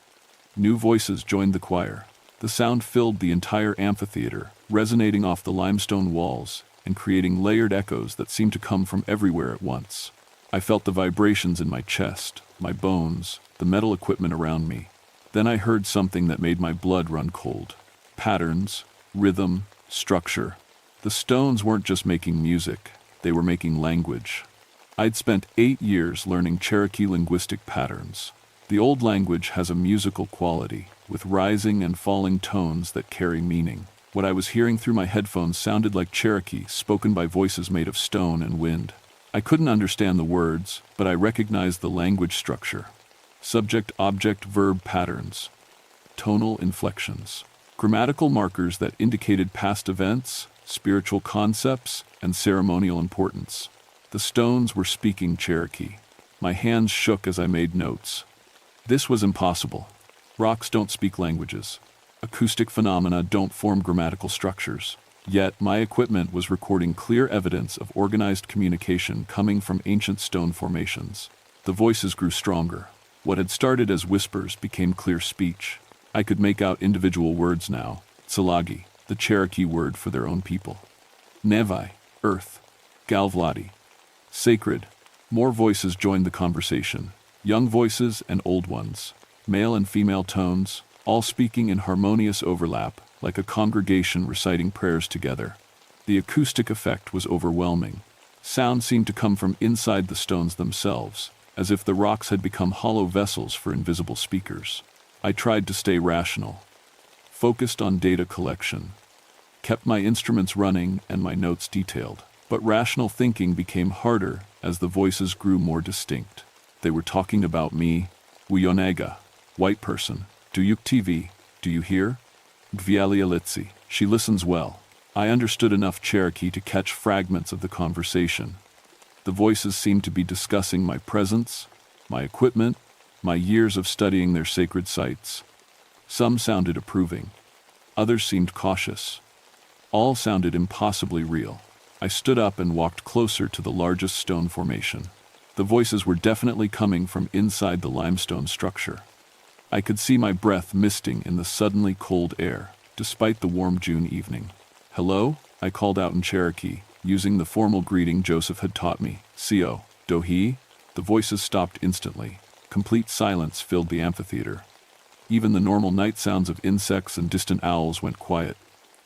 New voices joined the choir. The sound filled the entire amphitheater, resonating off the limestone walls and creating layered echoes that seemed to come from everywhere at once. I felt the vibrations in my chest, my bones, the metal equipment around me. Then I heard something that made my blood run cold. Patterns, rhythm, structure. The stones weren't just making music, they were making language. I'd spent 8 years learning Cherokee linguistic patterns. The old language has a musical quality, with rising and falling tones that carry meaning. What I was hearing through my headphones sounded like Cherokee, spoken by voices made of stone and wind. I couldn't understand the words, but I recognized the language structure. Subject, object, verb patterns. Tonal inflections. Grammatical markers that indicated past events, spiritual concepts, and ceremonial importance. The stones were speaking Cherokee. My hands shook as I made notes. This was impossible. Rocks don't speak languages. Acoustic phenomena don't form grammatical structures. Yet my equipment was recording clear evidence of organized communication coming from ancient stone formations. The voices grew stronger. What had started as whispers became clear speech. I could make out individual words now. Tsalagi, the Cherokee word for their own people. Nevi, earth. Galvladi, sacred. More voices joined the conversation. Young voices and old ones. Male and female tones, all speaking in harmonious overlap, like a congregation reciting prayers together. The acoustic effect was overwhelming. Sound seemed to come from inside the stones themselves, as if the rocks had become hollow vessels for invisible speakers. I tried to stay rational, focused on data collection, kept my instruments running and my notes detailed. But rational thinking became harder as the voices grew more distinct. They were talking about me. Wionega, white person. Duyuk TV, do you hear? Gvialialitsi, she listens well. I understood enough Cherokee to catch fragments of the conversation. The voices seemed to be discussing my presence, my equipment, my years of studying their sacred sites. Some sounded approving. Others seemed cautious. All sounded impossibly real. I stood up and walked closer to the largest stone formation. The voices were definitely coming from inside the limestone structure. I could see my breath misting in the suddenly cold air, despite the warm June evening. "Hello?" I called out in Cherokee, using the formal greeting Joseph had taught me. "Sio, Dohi?" The voices stopped instantly. Complete silence filled the amphitheater. Even the normal night sounds of insects and distant owls went quiet.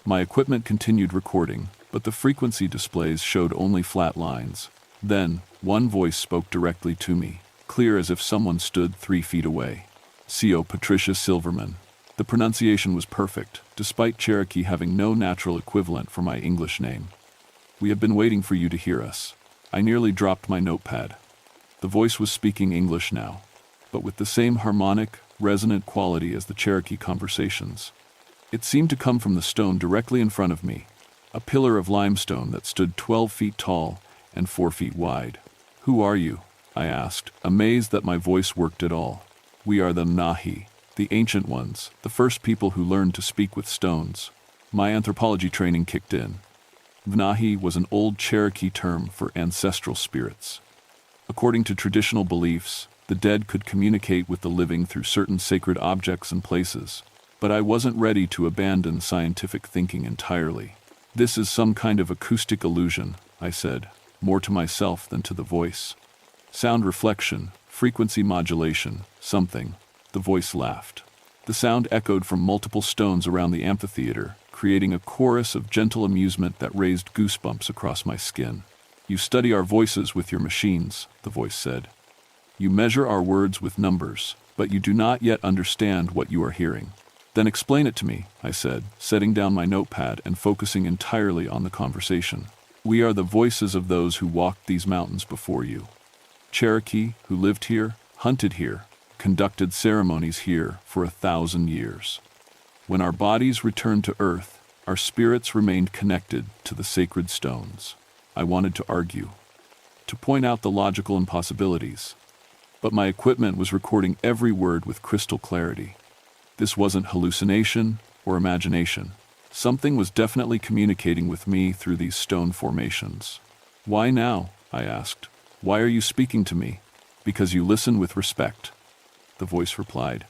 My equipment continued recording, but the frequency displays showed only flat lines. Then, one voice spoke directly to me, clear as if someone stood 3 feet away. C.O. Patricia Silverman. The pronunciation was perfect, despite Cherokee having no natural equivalent for my English name. We have been waiting for you to hear us. I nearly dropped my notepad. The voice was speaking English now, but with the same harmonic, resonant quality as the Cherokee conversations. It seemed to come from the stone directly in front of me, a pillar of limestone that stood 12 feet tall and 4 feet wide. "Who are you?" I asked, amazed that my voice worked at all. "We are the Nahi, the ancient ones, the first people who learned to speak with stones." My anthropology training kicked in. Vnahi was an old Cherokee term for ancestral spirits. According to traditional beliefs, the dead could communicate with the living through certain sacred objects and places, but I wasn't ready to abandon scientific thinking entirely. "This is some kind of acoustic illusion," I said, more to myself than to the voice. "Sound reflection, frequency modulation, something." The voice laughed. The sound echoed from multiple stones around the amphitheater, creating a chorus of gentle amusement that raised goosebumps across my skin. "You study our voices with your machines," the voice said. "You measure our words with numbers, but you do not yet understand what you are hearing." "Then explain it to me," I said, setting down my notepad and focusing entirely on the conversation. "We are the voices of those who walked these mountains before you. Cherokee, who lived here, hunted here, conducted ceremonies here for 1,000 years. When our bodies returned to earth, our spirits remained connected to the sacred stones." I wanted to argue, to point out the logical impossibilities, but my equipment was recording every word with crystal clarity. This wasn't hallucination or imagination. Something was definitely communicating with me through these stone formations. "Why now?" I asked. "Why are you speaking to me?" "Because you listen with respect," the voice replied.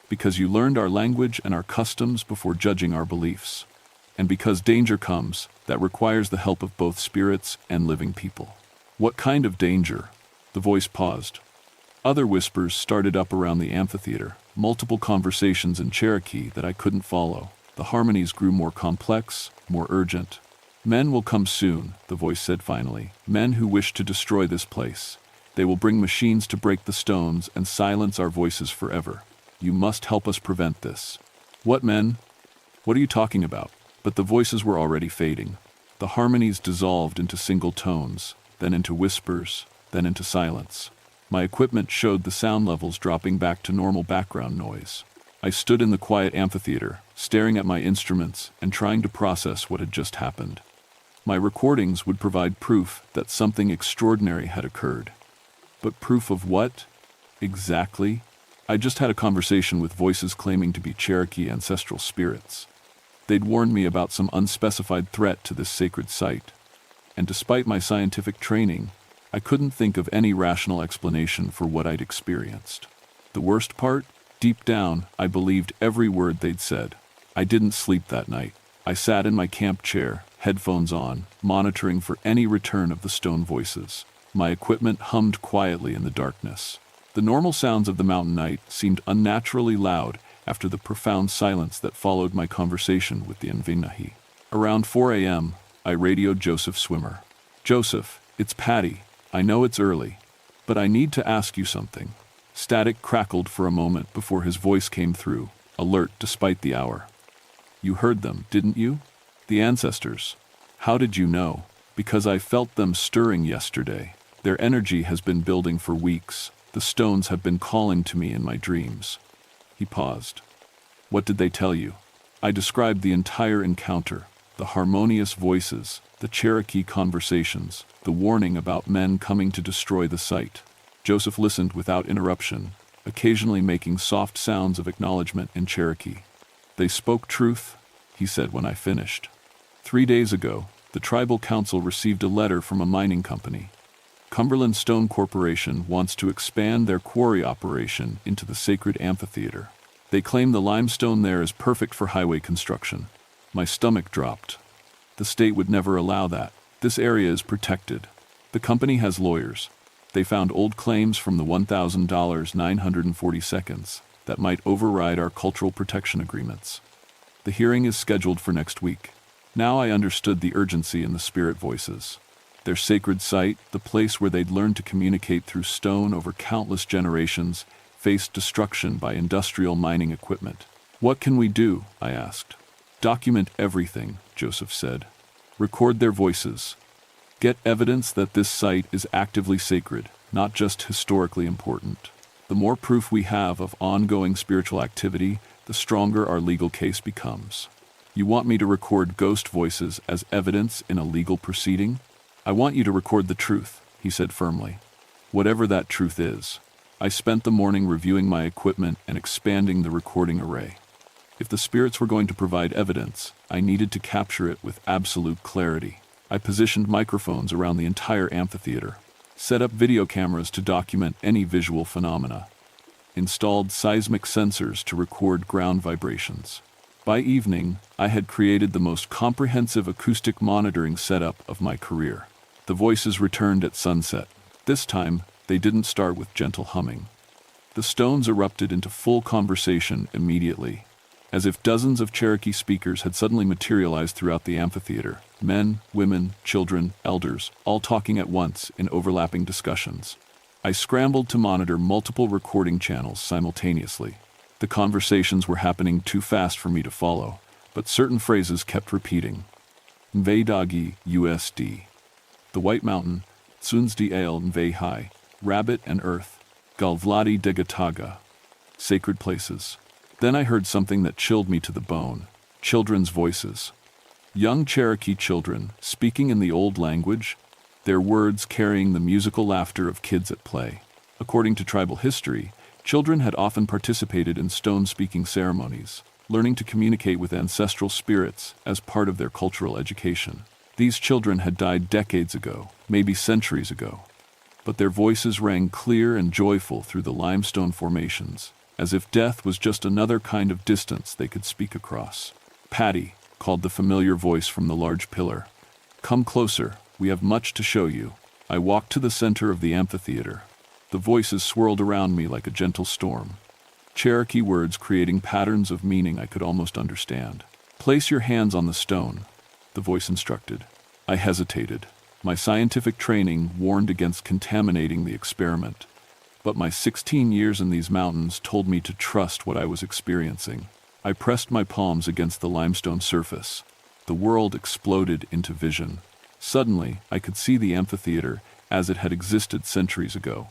"Because you learned our language and our customs before judging our beliefs. And because danger comes, that requires the help of both spirits and living people." "What kind of danger?" The voice paused. Other whispers started up around the amphitheater, multiple conversations in Cherokee that I couldn't follow. The harmonies grew more complex, more urgent. "Men will come soon," the voice said finally. "Men who wish to destroy this place. They will bring machines to break the stones and silence our voices forever. You must help us prevent this." "What men? What are you talking about?" But the voices were already fading. The harmonies dissolved into single tones, then into whispers, then into silence. My equipment showed the sound levels dropping back to normal background noise. I stood in the quiet amphitheater, staring at my instruments and trying to process what had just happened. My recordings would provide proof that something extraordinary had occurred. But proof of what? Exactly? I just had a conversation with voices claiming to be Cherokee ancestral spirits. They'd warned me about some unspecified threat to this sacred site, and despite my scientific training, I couldn't think of any rational explanation for what I'd experienced. The worst part? Deep down, I believed every word they'd said. I didn't sleep that night. I sat in my camp chair, headphones on, monitoring for any return of the stone voices. My equipment hummed quietly in the darkness. The normal sounds of the mountain night seemed unnaturally loud after the profound silence that followed my conversation with the Nvinahi. Around 4 a.m., I radioed Joseph Swimmer. "Joseph, it's Patty. I know it's early, but I need to ask you something." Static crackled for a moment before his voice came through, alert despite the hour. "You heard them, didn't you? The ancestors. How did you know?" "Because I felt them stirring yesterday. Their energy has been building for weeks. The stones have been calling to me in my dreams." He paused. "What did they tell you?" I described the entire encounter, the harmonious voices, the Cherokee conversations, the warning about men coming to destroy the site. Joseph listened without interruption, occasionally making soft sounds of acknowledgement in Cherokee. "They spoke truth," he said when I finished. 3 days ago, the tribal council received a letter from a mining company. Cumberland Stone Corporation wants to expand their quarry operation into the sacred amphitheater. They claim the limestone there is perfect for highway construction. My stomach dropped. The state would never allow that. This area is protected. The company has lawyers. They found old claims from the $1,000 940 that might override our cultural protection agreements. The hearing is scheduled for next week. Now I understood the urgency in the spirit voices. Their sacred site, the place where they'd learned to communicate through stone over countless generations, faced destruction by industrial mining equipment. "What can we do?" I asked. "Document everything," Joseph said. "Record their voices. Get evidence that this site is actively sacred, not just historically important. The more proof we have of ongoing spiritual activity, the stronger our legal case becomes." "You want me to record ghost voices as evidence in a legal proceeding?" "I want you to record the truth," he said firmly. "Whatever that truth is." I spent the morning reviewing my equipment and expanding the recording array. If the spirits were going to provide evidence, I needed to capture it with absolute clarity. I positioned microphones around the entire amphitheater, set up video cameras to document any visual phenomena, installed seismic sensors to record ground vibrations. By evening, I had created the most comprehensive acoustic monitoring setup of my career. The voices returned at sunset. This time, they didn't start with gentle humming. The stones erupted into full conversation immediately, as if dozens of Cherokee speakers had suddenly materialized throughout the amphitheater. Men, women, children, elders, all talking at once in overlapping discussions. I scrambled to monitor multiple recording channels simultaneously. The conversations were happening too fast for me to follow, but certain phrases kept repeating. Mvedagi, USD. The White Mountain, Tsunsdi Ale Mve Hai, Rabbit and Earth, Galvladi Degataga. Sacred places. Then I heard something that chilled me to the bone. Children's voices. Young Cherokee children, speaking in the old language, their words carrying the musical laughter of kids at play. According to tribal history, children had often participated in stone-speaking ceremonies, learning to communicate with ancestral spirits as part of their cultural education. These children had died decades ago, maybe centuries ago, but their voices rang clear and joyful through the limestone formations, as if death was just another kind of distance they could speak across. "Patty," called the familiar voice from the large pillar. "Come closer, we have much to show you." I walked to the center of the amphitheater. The voices swirled around me like a gentle storm. Cherokee words creating patterns of meaning I could almost understand. "Place your hands on the stone," the voice instructed. I hesitated. My scientific training warned against contaminating the experiment, but my 16 years in these mountains told me to trust what I was experiencing. I pressed my palms against the limestone surface. The world exploded into vision. Suddenly, I could see the amphitheater as it had existed centuries ago.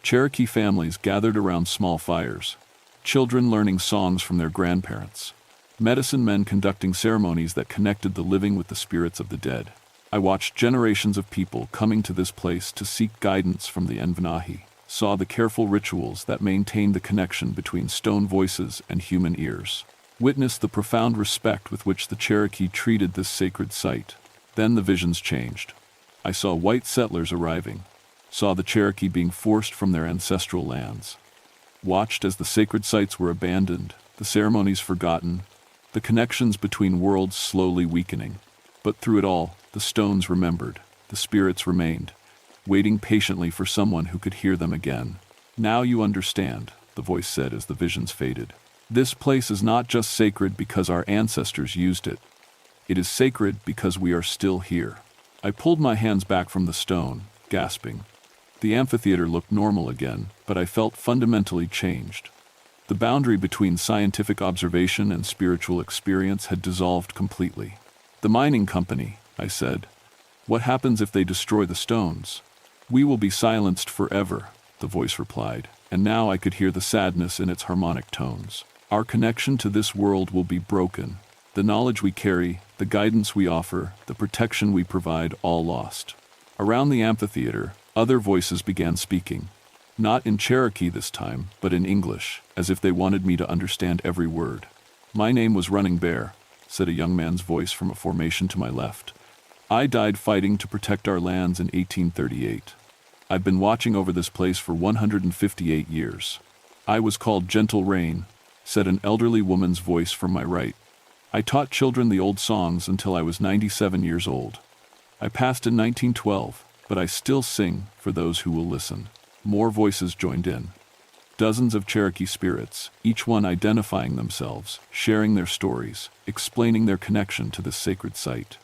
Cherokee families gathered around small fires, children learning songs from their grandparents, medicine men conducting ceremonies that connected the living with the spirits of the dead. I watched generations of people coming to this place to seek guidance from the Envanahi, saw the careful rituals that maintained the connection between stone voices and human ears, witnessed the profound respect with which the Cherokee treated this sacred site. Then the visions changed. I saw white settlers arriving, saw the Cherokee being forced from their ancestral lands, watched as the sacred sites were abandoned, the ceremonies forgotten, the connections between worlds slowly weakening. But through it all, the stones remembered, the spirits remained, waiting patiently for someone who could hear them again. "Now you understand," the voice said as the visions faded. "This place is not just sacred because our ancestors used it. It is sacred because we are still here." I pulled my hands back from the stone, gasping. The amphitheater looked normal again, but I felt fundamentally changed. The boundary between scientific observation and spiritual experience had dissolved completely. "The mining company," I said. "What happens if they destroy the stones?" "We will be silenced forever," the voice replied, and now I could hear the sadness in its harmonic tones. "Our connection to this world will be broken. The knowledge we carry, the guidance we offer, the protection we provide, all lost." Around the amphitheater, other voices began speaking. Not in Cherokee this time, but in English, as if they wanted me to understand every word. "My name was Running Bear," said a young man's voice from a formation to my left. "I died fighting to protect our lands in 1838. I've been watching over this place for 158 years. "I was called Gentle Rain," said an elderly woman's voice from my right. "I taught children the old songs until I was 97 years old. I passed in 1912, but I still sing for those who will listen." More voices joined in. Dozens of Cherokee spirits, each one identifying themselves, sharing their stories, explaining their connection to this sacred site.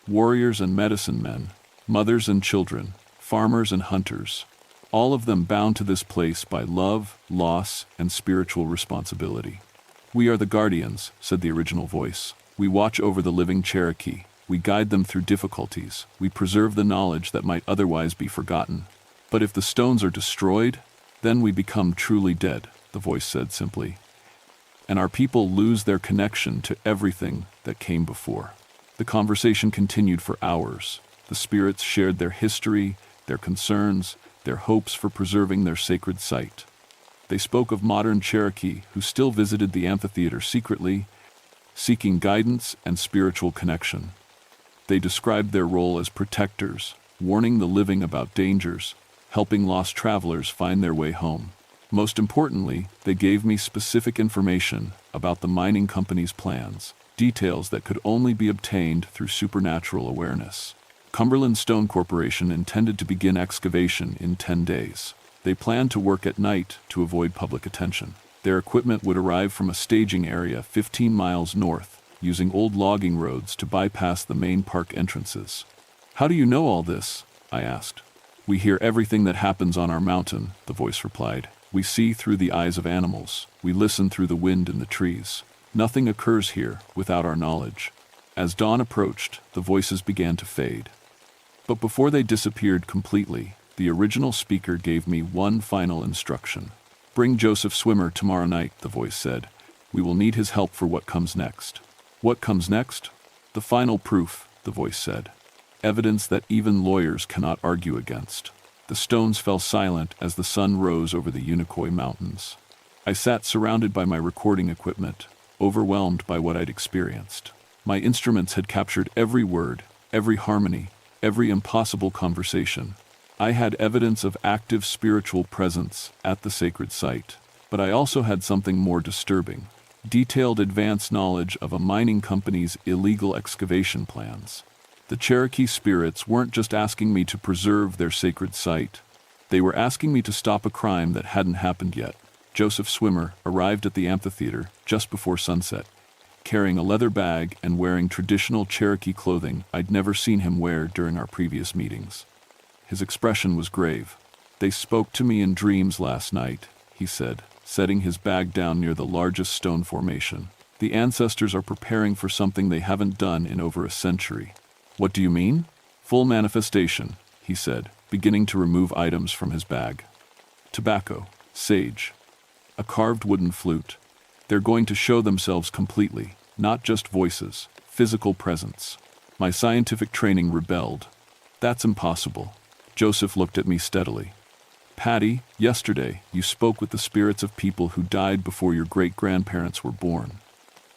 Warriors and medicine men, mothers and children, farmers and hunters, all of them bound to this place by love, loss, and spiritual responsibility. "We are the guardians," said the original voice. "We watch over the living Cherokee. We guide them through difficulties. We preserve the knowledge that might otherwise be forgotten. But if the stones are destroyed, then we become truly dead," the voice said simply. "And our people lose their connection to everything that came before." The conversation continued for hours. The spirits shared their history, their concerns, their hopes for preserving their sacred site. They spoke of modern Cherokee who still visited the amphitheater secretly, seeking guidance and spiritual connection. They described their role as protectors, warning the living about dangers, helping lost travelers find their way home. Most importantly, they gave me specific information about the mining company's plans, details that could only be obtained through supernatural awareness. Cumberland Stone Corporation intended to begin excavation in 10 days. They planned to work at night to avoid public attention. Their equipment would arrive from a staging area 15 miles north, using old logging roads to bypass the main park entrances. "How do you know all this?" I asked. "We hear everything that happens on our mountain," the voice replied. "We see through the eyes of animals. We listen through the wind in the trees. Nothing occurs here without our knowledge." As dawn approached, the voices began to fade. But before they disappeared completely, the original speaker gave me one final instruction. "Bring Joseph Swimmer tomorrow night," the voice said. "We will need his help for what comes next." "What comes next?" "The final proof," the voice said. "Evidence that even lawyers cannot argue against." The stones fell silent as the sun rose over the Unicoi Mountains. I sat surrounded by my recording equipment, overwhelmed by what I'd experienced. My instruments had captured every word, every harmony, every impossible conversation. I had evidence of active spiritual presence at the sacred site, but I also had something more disturbing: detailed advance knowledge of a mining company's illegal excavation plans. The Cherokee spirits weren't just asking me to preserve their sacred site. They were asking me to stop a crime that hadn't happened yet. Joseph Swimmer arrived at the amphitheater just before sunset, carrying a leather bag and wearing traditional Cherokee clothing I'd never seen him wear during our previous meetings. His expression was grave. "They spoke to me in dreams last night," he said, setting his bag down near the largest stone formation. "The ancestors are preparing for something they haven't done in over a century." "What do you mean?" "Full manifestation," he said, beginning to remove items from his bag. "Tobacco, sage, a carved wooden flute. They're going to show themselves completely, not just voices, physical presence." My scientific training rebelled. "That's impossible." Joseph looked at me steadily. "Patty, yesterday you spoke with the spirits of people who died before your great-grandparents were born.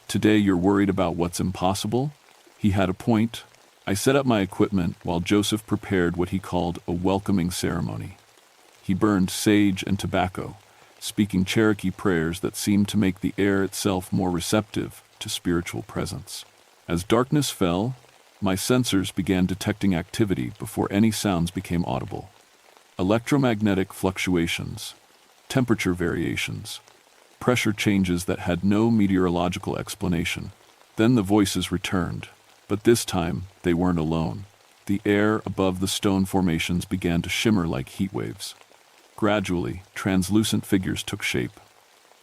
Today you're worried about what's impossible?" He had a point. I set up my equipment while Joseph prepared what he called a welcoming ceremony. He burned sage and tobacco, speaking Cherokee prayers that seemed to make the air itself more receptive to spiritual presence. As darkness fell, my sensors began detecting activity before any sounds became audible. Electromagnetic fluctuations, temperature variations, pressure changes that had no meteorological explanation. Then the voices returned, but this time they weren't alone. The air above the stone formations began to shimmer like heat waves. Gradually, translucent figures took shape.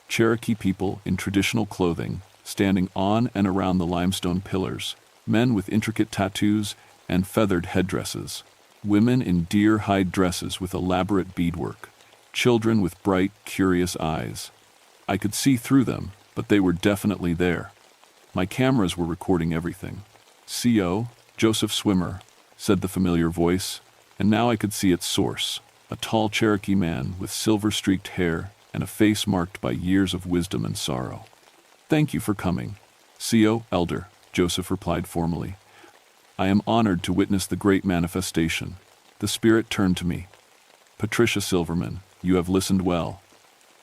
Cherokee people in traditional clothing, standing on and around the limestone pillars, men with intricate tattoos and feathered headdresses, women in deer-hide dresses with elaborate beadwork, children with bright, curious eyes. I could see through them, but they were definitely there. My cameras were recording everything. "CO, Joseph Swimmer," said the familiar voice, and now I could see its source, a tall Cherokee man with silver-streaked hair and a face marked by years of wisdom and sorrow. "Thank you for coming." "CO, Elder," Joseph replied formally. "I am honored to witness the great manifestation." The spirit turned to me. "Patricia Silverman, you have listened well.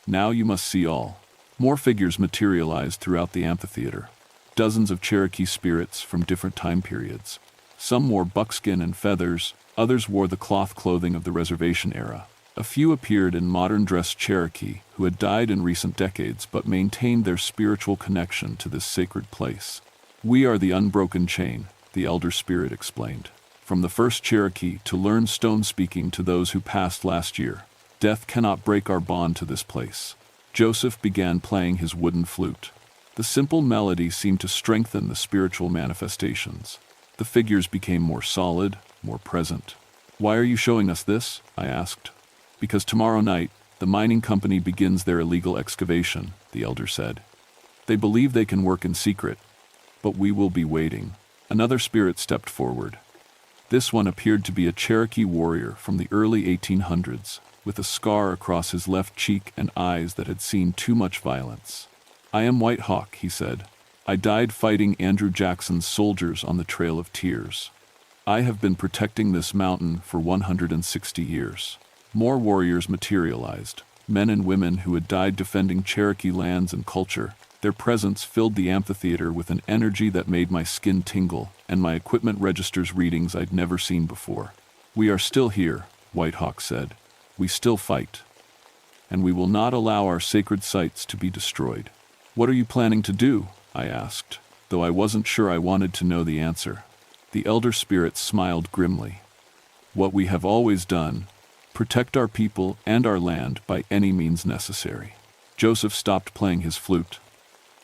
Now you must see all." More figures materialized throughout the amphitheater. Dozens of Cherokee spirits from different time periods. Some wore buckskin and feathers, others wore the cloth clothing of the reservation era. A few appeared in modern-dressed Cherokee who had died in recent decades but maintained their spiritual connection to this sacred place. "We are the unbroken chain," the elder spirit explained. From the first Cherokee to learn stone speaking to those who passed last year, death cannot break our bond to this place. Joseph began playing his wooden flute. The simple melody seemed to strengthen the spiritual manifestations. The figures became more solid, more present. "Why are you showing us this?" I asked. "Because tomorrow night, the mining company begins their illegal excavation," the elder said. "They believe they can work in secret, but we will be waiting." Another spirit stepped forward. This one appeared to be a Cherokee warrior from the early 1800s, with a scar across his left cheek and eyes that had seen too much violence. "I am White Hawk," he said. "I died fighting Andrew Jackson's soldiers on the Trail of Tears. I have been protecting this mountain for 160 years. More warriors materialized, men and women who had died defending Cherokee lands and culture. Their presence filled the amphitheater with an energy that made my skin tingle, and my equipment registers readings I'd never seen before. "We are still here," White Hawk said. "We still fight. And we will not allow our sacred sites to be destroyed." "What are you planning to do?" I asked, though I wasn't sure I wanted to know the answer. The elder spirit smiled grimly. "What we have always done, protect our people and our land by any means necessary." Joseph stopped playing his flute.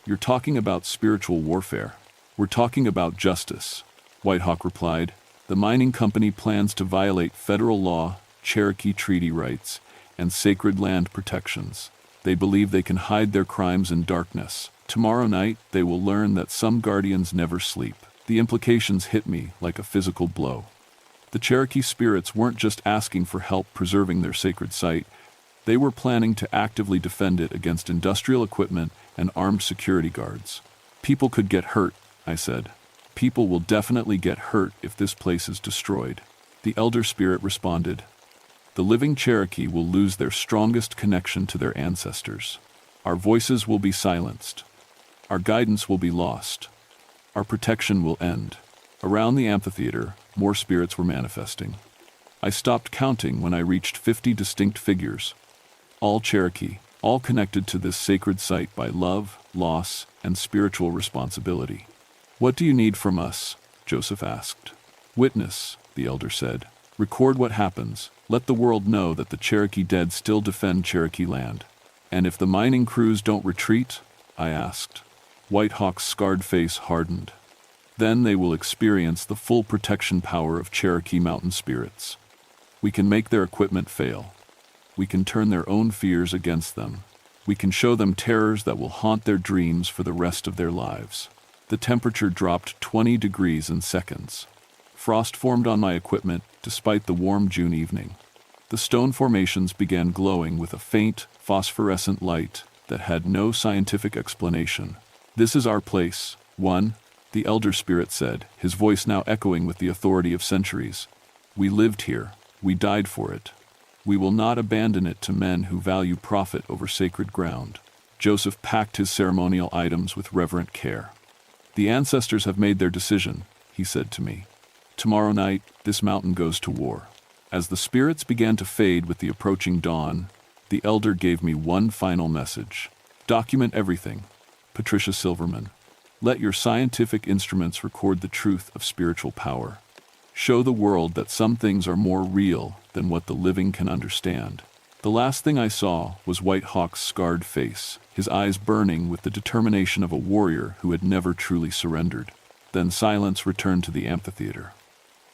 "You're talking about spiritual warfare." "We're talking about justice," White Hawk replied. "The mining company plans to violate federal law, Cherokee treaty rights, and sacred land protections. They believe they can hide their crimes in darkness. Tomorrow night, they will learn that some guardians never sleep." The implications hit me like a physical blow. The Cherokee spirits weren't just asking for help preserving their sacred site. They were planning to actively defend it against industrial equipment and armed security guards. "People could get hurt," I said. "People will definitely get hurt if this place is destroyed." The elder spirit responded. "The living Cherokee will lose their strongest connection to their ancestors. Our voices will be silenced. Our guidance will be lost. Our protection will end." Around the amphitheater, more spirits were manifesting. I stopped counting when I reached 50 distinct figures, all Cherokee, all connected to this sacred site by love, loss, and spiritual responsibility. "What do you need from us?" Joseph asked. "Witness," the elder said. "Record what happens. Let the world know that the Cherokee dead still defend Cherokee land." "And if the mining crews don't retreat?" I asked. White Hawk's scarred face hardened. "Then they will experience the full protection power of Cherokee mountain spirits. We can make their equipment fail. We can turn their own fears against them. We can show them terrors that will haunt their dreams for the rest of their lives." The temperature dropped 20 degrees in seconds. Frost formed on my equipment despite the warm June evening. The stone formations began glowing with a faint, phosphorescent light that had no scientific explanation. "This is our place, one," the elder spirit said, his voice now echoing with the authority of centuries. "We lived here. We died for it. We will not abandon it to men who value profit over sacred ground." Joseph packed his ceremonial items with reverent care. "The ancestors have made their decision," he said to me. "Tomorrow night, this mountain goes to war." As the spirits began to fade with the approaching dawn, the elder gave me one final message. "Document everything. Patricia Silverman. Let your scientific instruments record the truth of spiritual power. Show the world that some things are more real than what the living can understand." The last thing I saw was White Hawk's scarred face, his eyes burning with the determination of a warrior who had never truly surrendered. Then silence returned to the amphitheater.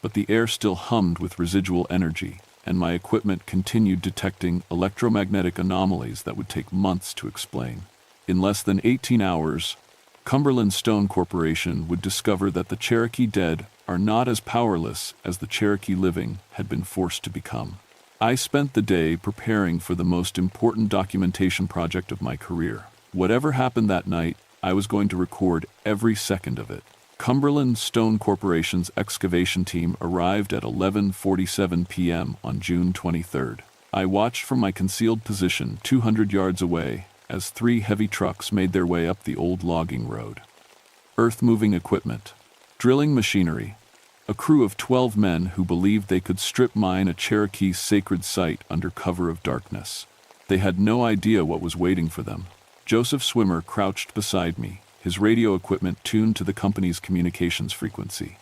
But the air still hummed with residual energy, and my equipment continued detecting electromagnetic anomalies that would take months to explain. In less than 18 hours, Cumberland Stone Corporation would discover that the Cherokee dead are not as powerless as the Cherokee living had been forced to become. I spent the day preparing for the most important documentation project of my career. Whatever happened that night, I was going to record every second of it. Cumberland Stone Corporation's excavation team arrived at 11:47 p.m. on June 23rd. I watched from my concealed position 200 yards away as 3 heavy trucks made their way up the old logging road. Earth-moving equipment, drilling machinery, a crew of 12 men who believed they could strip mine a Cherokee sacred site under cover of darkness. They had no idea what was waiting for them. Joseph Swimmer crouched beside me, his radio equipment tuned to the company's communications frequency.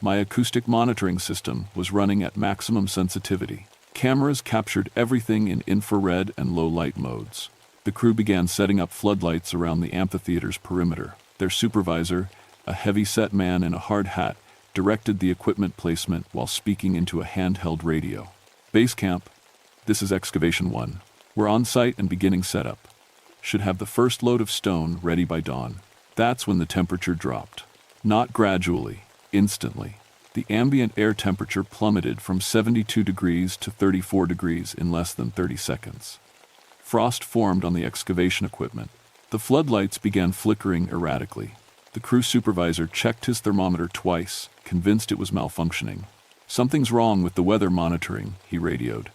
My acoustic monitoring system was running at maximum sensitivity. Cameras captured everything in infrared and low-light modes. The crew began setting up floodlights around the amphitheater's perimeter. Their supervisor, a heavy-set man in a hard hat, directed the equipment placement while speaking into a handheld radio. Base camp, this is Excavation 1. We're on site and beginning setup. Should have the first load of stone ready by dawn. That's when the temperature dropped. Not gradually, instantly. The ambient air temperature plummeted from 72 degrees to 34 degrees in less than 30 seconds. Frost formed on the excavation equipment. The floodlights began flickering erratically. The crew supervisor checked his thermometer twice, convinced it was malfunctioning. "Something's wrong with the weather monitoring," he radioed,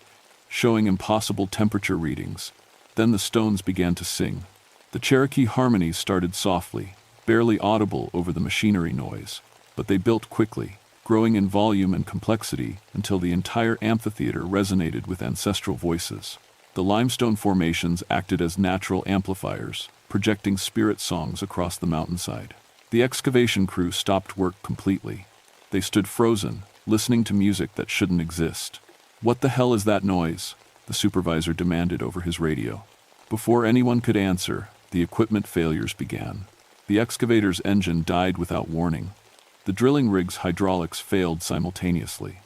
showing impossible temperature readings. Then the stones began to sing. The Cherokee harmonies started softly, barely audible over the machinery noise, but they built quickly, growing in volume and complexity until the entire amphitheater resonated with ancestral voices. The limestone formations acted as natural amplifiers, projecting spirit songs across the mountainside. The excavation crew stopped work completely. They stood frozen, listening to music that shouldn't exist. "What the hell is that noise?" the supervisor demanded over his radio. Before anyone could answer, the equipment failures began. The excavator's engine died without warning. The drilling rig's hydraulics failed simultaneously.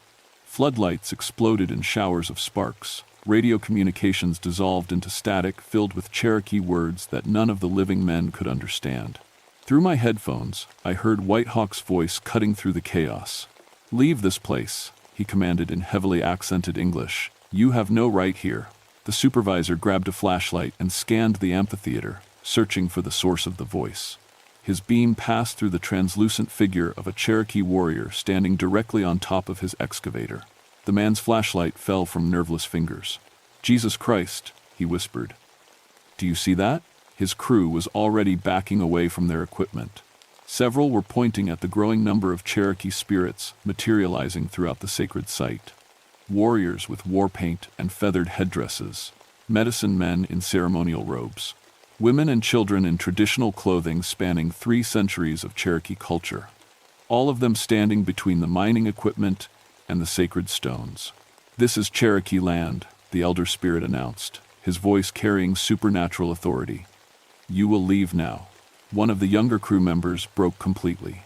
Floodlights exploded in showers of sparks. Radio communications dissolved into static filled with Cherokee words that none of the living men could understand. Through my headphones, I heard Whitehawk's voice cutting through the chaos. "Leave this place," he commanded in heavily accented English. "You have no right here." The supervisor grabbed a flashlight and scanned the amphitheater, searching for the source of the voice. His beam passed through the translucent figure of a Cherokee warrior standing directly on top of his excavator. The man's flashlight fell from nerveless fingers. "Jesus Christ," he whispered. "Do you see that?" His crew was already backing away from their equipment. Several were pointing at the growing number of Cherokee spirits materializing throughout the sacred site. Warriors with war paint and feathered headdresses, medicine men in ceremonial robes, women and children in traditional clothing spanning 3 centuries of Cherokee culture, all of them standing between the mining equipment and the sacred stones. "This is Cherokee land," the elder spirit announced, his voice carrying supernatural authority. "You will leave now." One of the younger crew members broke completely.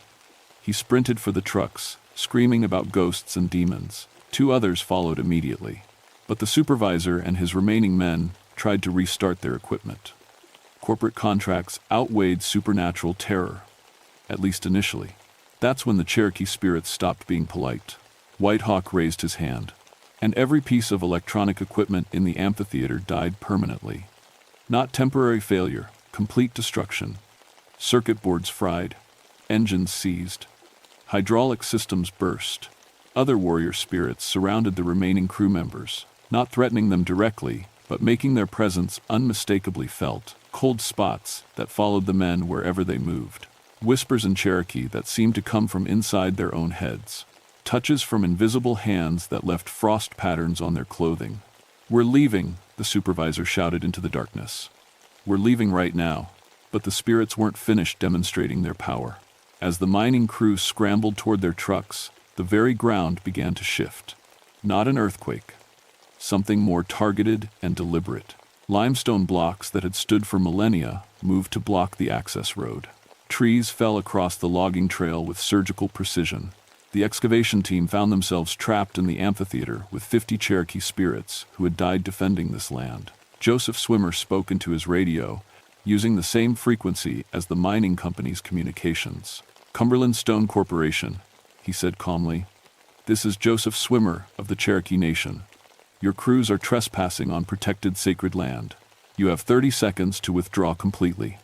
He sprinted for the trucks, screaming about ghosts and demons. 2 others followed immediately. But the supervisor and his remaining men tried to restart their equipment. Corporate contracts outweighed supernatural terror, at least initially. That's when the Cherokee spirits stopped being polite. Whitehawk raised his hand, and every piece of electronic equipment in the amphitheater died permanently. Not temporary failure, complete destruction. Circuit boards fried, engines seized, hydraulic systems burst. Other warrior spirits surrounded the remaining crew members, not threatening them directly, but making their presence unmistakably felt. Cold spots that followed the men wherever they moved. Whispers in Cherokee that seemed to come from inside their own heads. Touches from invisible hands that left frost patterns on their clothing. "We're leaving," the supervisor shouted into the darkness. "We're leaving right now." But the spirits weren't finished demonstrating their power. As the mining crew scrambled toward their trucks, the very ground began to shift. Not an earthquake. Something more targeted and deliberate. Limestone blocks that had stood for millennia moved to block the access road. Trees fell across the logging trail with surgical precision. The excavation team found themselves trapped in the amphitheater with 50 Cherokee spirits who had died defending this land. Joseph Swimmer spoke into his radio, using the same frequency as the mining company's communications. "Cumberland Stone Corporation," he said calmly. "This is Joseph Swimmer of the Cherokee Nation. Your crews are trespassing on protected sacred land. You have 30 seconds to withdraw completely,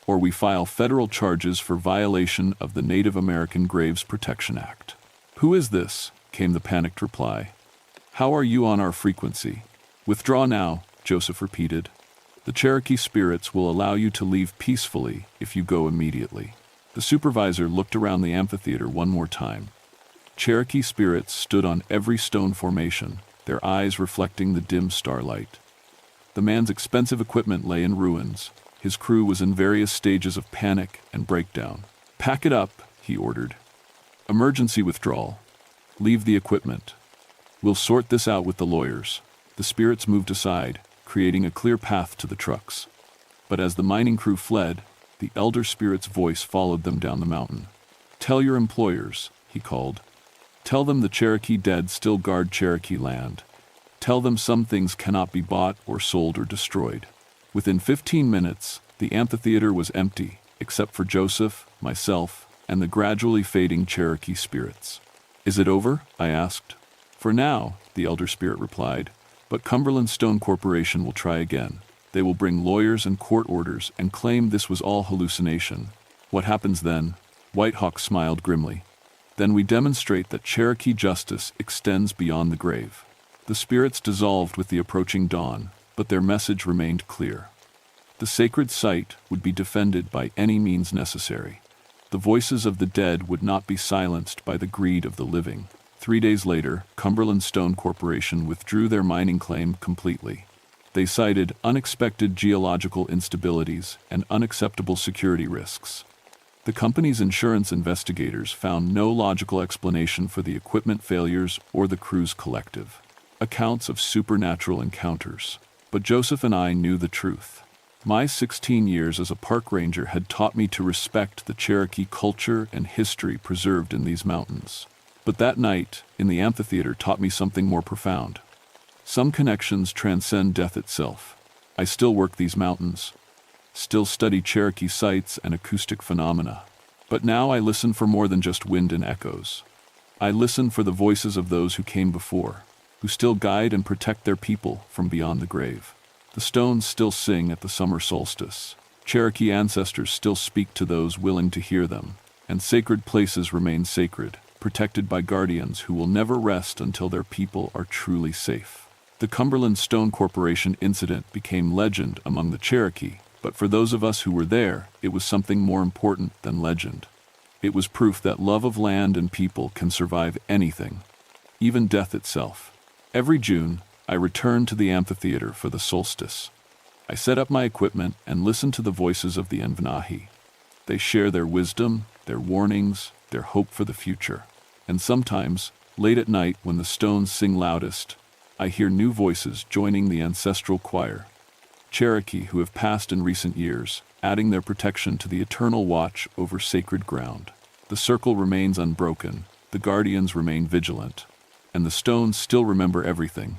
or we file federal charges for violation of the Native American Graves Protection Act." "Who is this?" came the panicked reply. "How are you on our frequency?" "Withdraw now," Joseph repeated. "The Cherokee spirits will allow you to leave peacefully if you go immediately." The supervisor looked around the amphitheater one more time. Cherokee spirits stood on every stone formation, their eyes reflecting the dim starlight. The man's expensive equipment lay in ruins. His crew was in various stages of panic and breakdown. "Pack it up," he ordered. Emergency withdrawal. Leave the equipment. We'll sort this out with the lawyers. The spirits moved aside, creating a clear path to the trucks. But as the mining crew fled, the elder spirit's voice followed them down the mountain. Tell your employers, he called. Tell them the Cherokee dead still guard Cherokee land. Tell them some things cannot be bought or sold or destroyed. Within 15 minutes, the amphitheater was empty, except for Joseph, myself, and the gradually fading Cherokee spirits. Is it over? I asked. For now, the elder spirit replied, but Cumberland Stone Corporation will try again. They will bring lawyers and court orders and claim this was all hallucination. What happens then? Whitehawk smiled grimly. Then we demonstrate that Cherokee justice extends beyond the grave. The spirits dissolved with the approaching dawn, but their message remained clear. The sacred site would be defended by any means necessary. The voices of the dead would not be silenced by the greed of the living. 3 days later, Cumberland Stone Corporation withdrew their mining claim completely. They cited unexpected geological instabilities and unacceptable security risks. The company's insurance investigators found no logical explanation for the equipment failures or the crew's collective accounts of supernatural encounters. But Joseph and I knew the truth. My 16 years as a park ranger had taught me to respect the Cherokee culture and history preserved in these mountains. But that night, in the amphitheater, taught me something more profound. Some connections transcend death itself. I still work these mountains, still study Cherokee sites and acoustic phenomena. But now I listen for more than just wind and echoes. I listen for the voices of those who came before, who still guide and protect their people from beyond the grave. The stones still sing at the summer solstice. Cherokee ancestors still speak to those willing to hear them, and sacred places remain sacred, protected by guardians who will never rest until their people are truly safe. The Cumberland Stone Corporation incident became legend among the Cherokee, but for those of us who were there, it was something more important than legend. It was proof that love of land and people can survive anything, even death itself. Every June, I return to the amphitheater for the solstice. I set up my equipment and listen to the voices of the Envanahi. They share their wisdom, their warnings, their hope for the future. And sometimes, late at night when the stones sing loudest, I hear new voices joining the ancestral choir. Cherokee who have passed in recent years, adding their protection to the eternal watch over sacred ground. The circle remains unbroken, the guardians remain vigilant, and the stones still remember everything,